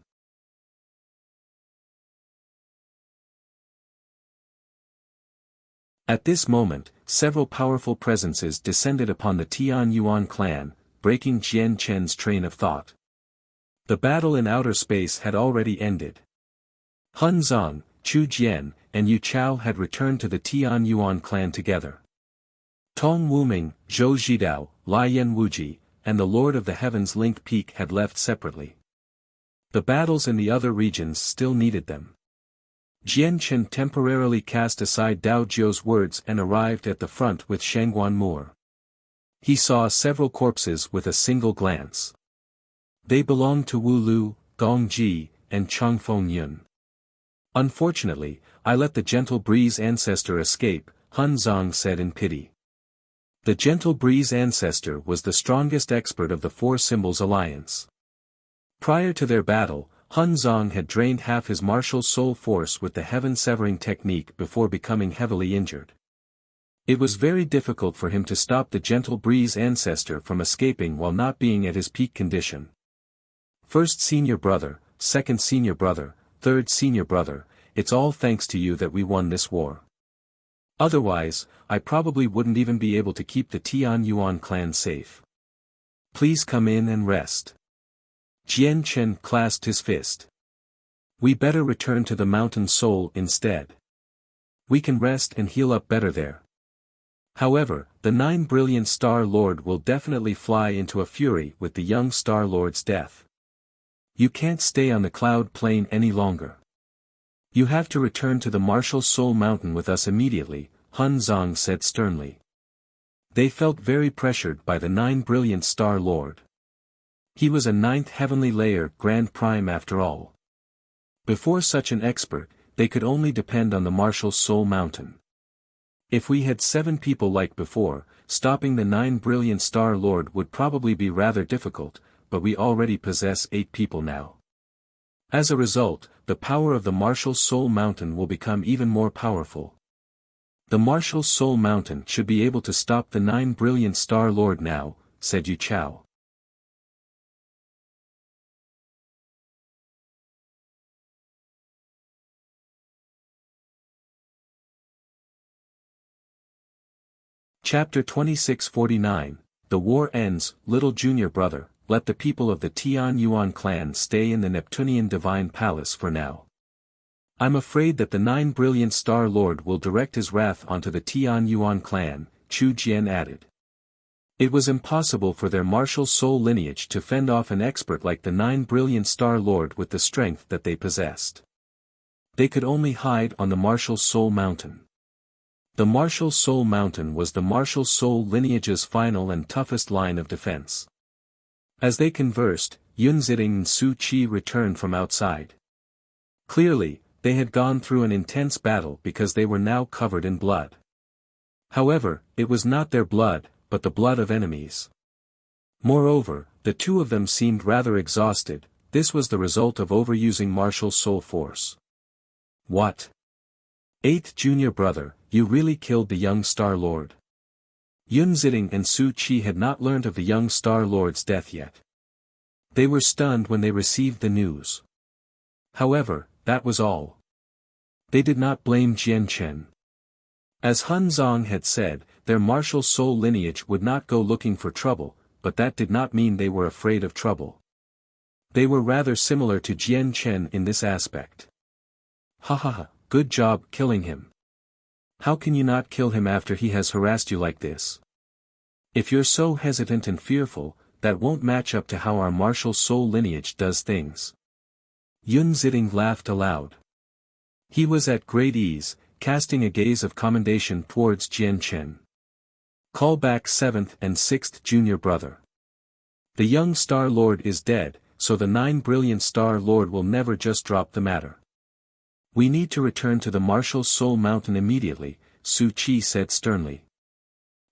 At this moment, several powerful presences descended upon the Tian Yuan clan, breaking Jian Chen's train of thought. The battle in outer space had already ended. Hun Zong, Chu Jian, and Yu Chao had returned to the Tian Yuan clan together. Tong Wuming, Zhou Zhidao, Lian Wuji, and the Lord of the Heavens Link Peak had left separately. The battles in the other regions still needed them. Jian Chen temporarily cast aside Dao Jiu's words and arrived at the front with Shangguan Moore. He saw several corpses with a single glance. They belonged to Wu Lu, Gong Ji, and Chang Feng Yun. "Unfortunately, I let the Gentle Breeze ancestor escape," Hun Zong said in pity. The Gentle Breeze ancestor was the strongest expert of the Four Symbols Alliance. Prior to their battle, Hun Zong had drained half his martial soul force with the heaven-severing technique before becoming heavily injured. It was very difficult for him to stop the Gentle Breeze ancestor from escaping while not being at his peak condition. "First senior brother, second senior brother, third senior brother, it's all thanks to you that we won this war. Otherwise, I probably wouldn't even be able to keep the Tian Yuan clan safe. Please come in and rest." Jian Chen clasped his fist. "We better return to the Mountain Soul instead. We can rest and heal up better there. However, the 9 brilliant Star Lord will definitely fly into a fury with the young Star Lord's death. You can't stay on the Cloud Plain any longer. You have to return to the Martial Soul Mountain with us immediately," Hun Zong said sternly. They felt very pressured by the 9 brilliant Star Lord. He was a 9th heavenly layer Grand Prime after all. Before such an expert, they could only depend on the Martial Soul Mountain. If we had 7 people like before, stopping the 9 brilliant Star Lord would probably be rather difficult, but we already possess 8 people now. As a result, the power of the Martial Soul Mountain will become even more powerful. The Martial Soul Mountain should be able to stop the 9 brilliant Star Lord now, said Yu Chao. Chapter 2649, The War Ends. Little junior brother, let the people of the Tian Yuan clan stay in the Neptunian Divine Palace for now. I'm afraid that the 9 brilliant Star Lord will direct his wrath onto the Tian Yuan clan, Chu Jian added. It was impossible for their martial soul lineage to fend off an expert like the 9 brilliant Star Lord with the strength that they possessed. They could only hide on the Martial Soul Mountain. The Martial Soul Mountain was the Martial Soul lineage's final and toughest line of defense. As they conversed, Yun Ziding and Su Qi returned from outside. Clearly, they had gone through an intense battle because they were now covered in blood. However, it was not their blood, but the blood of enemies. Moreover, the two of them seemed rather exhausted. This was the result of overusing martial soul force. What? 8th junior brother, you really killed the young Star Lord? Yun Ziding and Su Qi had not learned of the young Star Lord's death yet. They were stunned when they received the news. However, that was all. They did not blame Jian Chen. As Hun Zong had said, their martial soul lineage would not go looking for trouble, but that did not mean they were afraid of trouble. They were rather similar to Jian Chen in this aspect. Ha ha ha, good job killing him. How can you not kill him after he has harassed you like this? If you're so hesitant and fearful, that won't match up to how our martial soul lineage does things. Yun Ziding laughed aloud. He was at great ease, casting a gaze of commendation towards Jian Chen. Call back 7th and 6th junior brother. The young Star Lord is dead, so the 9 brilliant Star Lord will never just drop the matter. We need to return to the Martial Soul Mountain immediately, Su Qi said sternly.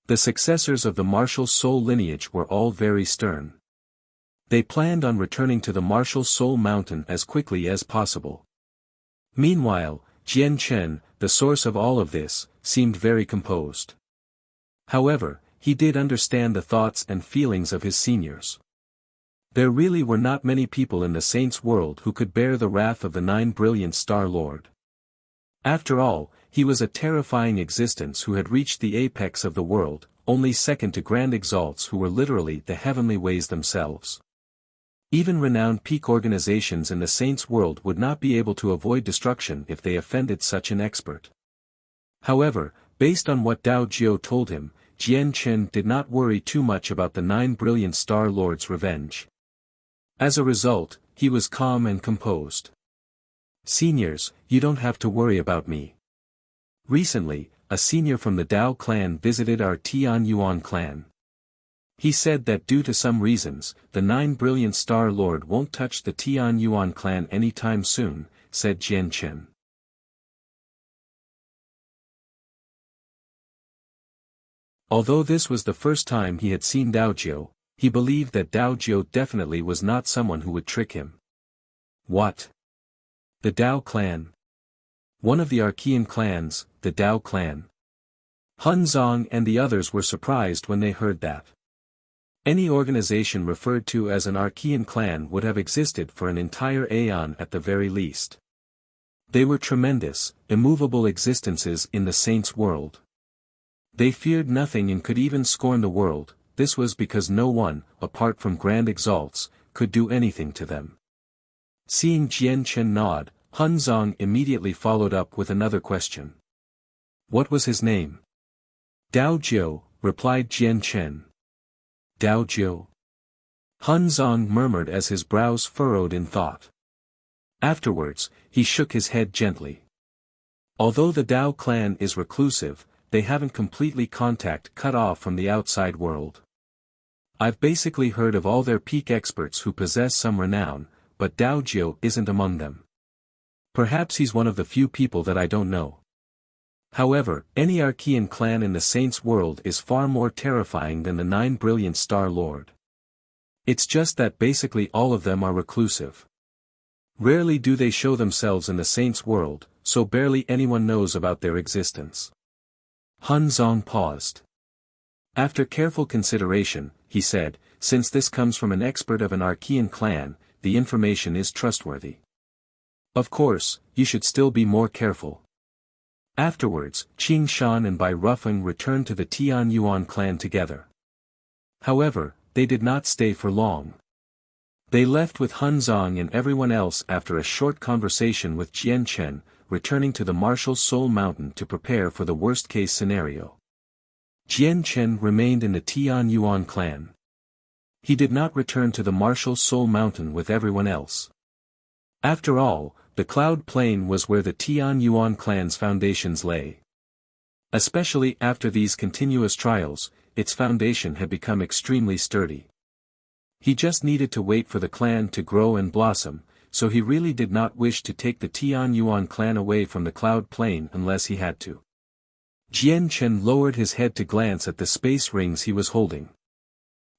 The successors of the Martial Soul lineage were all very stern. They planned on returning to the Martial Soul Mountain as quickly as possible. Meanwhile, Jian Chen, the source of all of this, seemed very composed. However, he did understand the thoughts and feelings of his seniors. There really were not many people in the Saints' world who could bear the wrath of the 9 brilliant Star Lord. After all, he was a terrifying existence who had reached the apex of the world, only second to grand exalts who were literally the heavenly ways themselves. Even renowned peak organizations in the Saints' world would not be able to avoid destruction if they offended such an expert. However, based on what Dao Jiao told him, Jian Chen did not worry too much about the 9 brilliant Star Lord's revenge. As a result, he was calm and composed. Seniors, you don't have to worry about me. Recently, a senior from the Dao clan visited our Tian Yuan clan. He said that due to some reasons, the 9 brilliant Star Lord won't touch the Tian Yuan clan anytime soon, said Jian Chen. Although this was the first time he had seen Dao Jiao, he believed that Dao Jiao definitely was not someone who would trick him. What? The Dao clan? One of the Archean clans, the Dao clan. Hun Zong and the others were surprised when they heard that. Any organization referred to as an Archean clan would have existed for an entire aeon at the very least. They were tremendous, immovable existences in the Saints' world. They feared nothing and could even scorn the world. This was because no one, apart from grand exalts, could do anything to them. Seeing Jian Chen nod, Hun Zong immediately followed up with another question. What was his name? Dao Jiao, replied Jian Chen. Dao Jiao? Hun Zong murmured as his brows furrowed in thought. Afterwards, he shook his head gently. Although the Dao clan is reclusive, they haven't completely contact cut off from the outside world. I've basically heard of all their peak experts who possess some renown, but Dao Jiao isn't among them. Perhaps he's one of the few people that I don't know. However, any Archean clan in the Saints' world is far more terrifying than the 9 brilliant Star Lord. It's just that basically all of them are reclusive. Rarely do they show themselves in the Saints' world, so barely anyone knows about their existence. Zong paused. After careful consideration, he said, since this comes from an expert of an Archean clan, the information is trustworthy. Of course, you should still be more careful. Afterwards, Qing Shan and Bai Rufeng returned to the Tian Yuan clan together. However, they did not stay for long. They left with Zong and everyone else after a short conversation with Jian Chen, returning to the Martial Soul Mountain to prepare for the worst-case scenario. Jian Chen remained in the Tian Yuan clan. He did not return to the Martial Soul Mountain with everyone else. After all, the Cloud Plain was where the Tian Yuan clan's foundations lay. Especially after these continuous trials, its foundation had become extremely sturdy. He just needed to wait for the clan to grow and blossom, so he really did not wish to take the Tian Yuan clan away from the Cloud Plain unless he had to. Jian Chen lowered his head to glance at the space rings he was holding.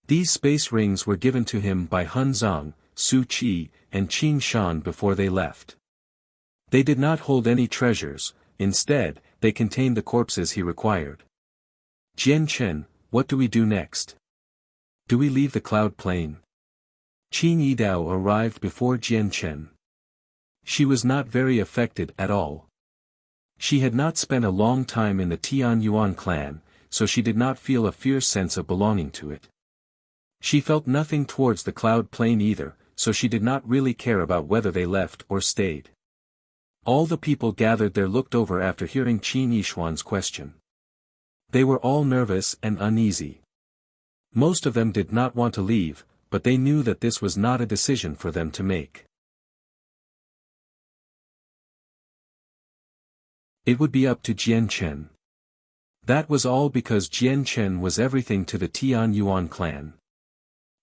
These space rings were given to him by Zong, Su Qi, and Qing Shan before they left. They did not hold any treasures, instead, they contained the corpses he required. Jian Chen, what do we do next? Do we leave the Cloud Plain? Qing Yidao arrived before Jian Chen. She was not very affected at all. She had not spent a long time in the Tian Yuan clan, so she did not feel a fierce sense of belonging to it. She felt nothing towards the Cloud Plain either, so she did not really care about whether they left or stayed. All the people gathered there looked over after hearing Qin Yishuan's question. They were all nervous and uneasy. Most of them did not want to leave, but they knew that this was not a decision for them to make. It would be up to Jian Chen. That was all because Jian Chen was everything to the Tian Yuan clan.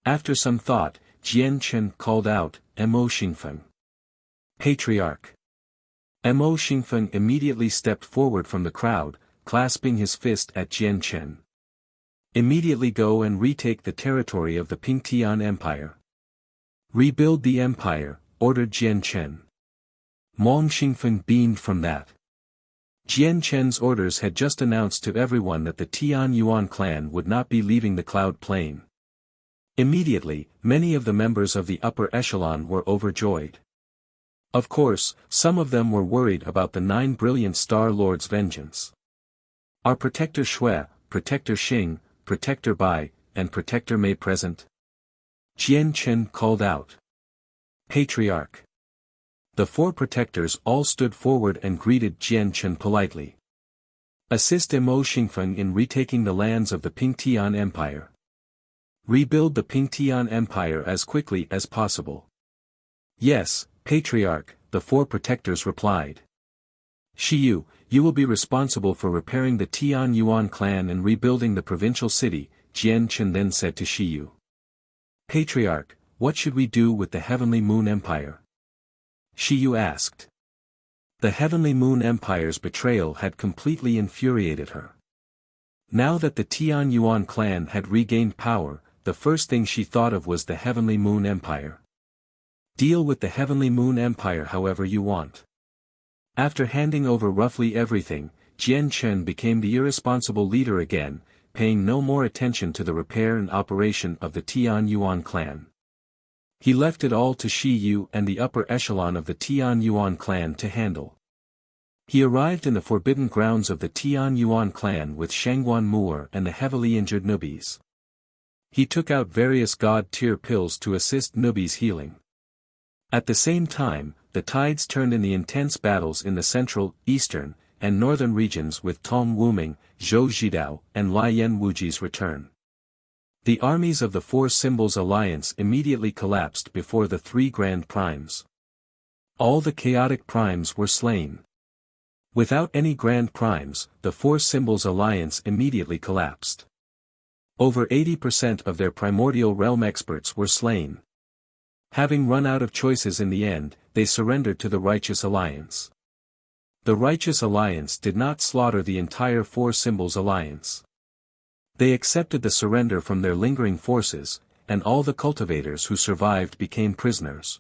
After some thought, Jian Chen called out, "Mo Xingfeng." Patriarch. Mo Xingfeng immediately stepped forward from the crowd, clasping his fist at Jian Chen. Immediately go and retake the territory of the Pingtian Empire. Rebuild the empire, ordered Jian Chen. Mong Xingfeng beamed from that. Jian Chen's orders had just announced to everyone that the Tian Yuan clan would not be leaving the Cloud Plain. Immediately, many of the members of the upper echelon were overjoyed. Of course, some of them were worried about the 9 brilliant Star Lords' vengeance. Are Protector Shui, Protector Xing, Protector Bai, and Protector Mei present? Jian Chen called out. Patriarch. The 4 protectors all stood forward and greeted Jian Chen politely. Assist Mo Xingfeng in retaking the lands of the Pingtian Empire. Rebuild the Pingtian Empire as quickly as possible. Yes, Patriarch, the 4 protectors replied. Shiyu, you will be responsible for repairing the Tian Yuan clan and rebuilding the provincial city, Jian Chen then said to Shiyu. Patriarch, what should we do with the Heavenly Moon Empire? Shiyu asked. The Heavenly Moon Empire's betrayal had completely infuriated her. Now that the Tian Yuan clan had regained power, the first thing she thought of was the Heavenly Moon Empire. Deal with the Heavenly Moon Empire however you want. After handing over roughly everything, Jian Chen became the irresponsible leader again, paying no more attention to the repair and operation of the Tian Yuan clan. He left it all to Shi Yu and the upper echelon of the Tian Yuan clan to handle. He arrived in the forbidden grounds of the Tian Yuan clan with Shangguan Mu'er and the heavily injured newbies. He took out various god-tier pills to assist newbies' healing. At the same time, the tides turned in the intense battles in the central, eastern, and northern regions with Tong Wuming, Zhou Zhidao, and Lian Wuji's return. The armies of the 4 Symbols Alliance immediately collapsed before the 3 Grand Primes. All the chaotic primes were slain. Without any Grand Primes, the 4 Symbols Alliance immediately collapsed. Over 80% of their primordial realm experts were slain. Having run out of choices in the end, they surrendered to the Righteous Alliance. The Righteous Alliance did not slaughter the entire 4 Symbols Alliance. They accepted the surrender from their lingering forces, and all the cultivators who survived became prisoners.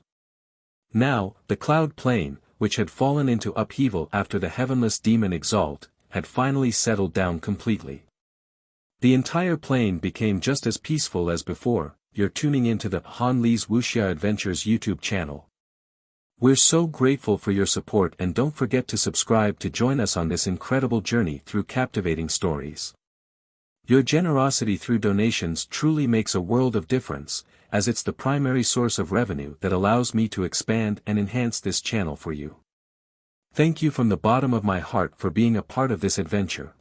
Now, the Cloud Plain, which had fallen into upheaval after the heavenless demon Exalt, had finally settled down completely. The entire plane became just as peaceful as before. You're tuning into the Han Li's Wuxia Adventures YouTube channel. We're so grateful for your support, and don't forget to subscribe to join us on this incredible journey through captivating stories. Your generosity through donations truly makes a world of difference, as it's the primary source of revenue that allows me to expand and enhance this channel for you. Thank you from the bottom of my heart for being a part of this adventure.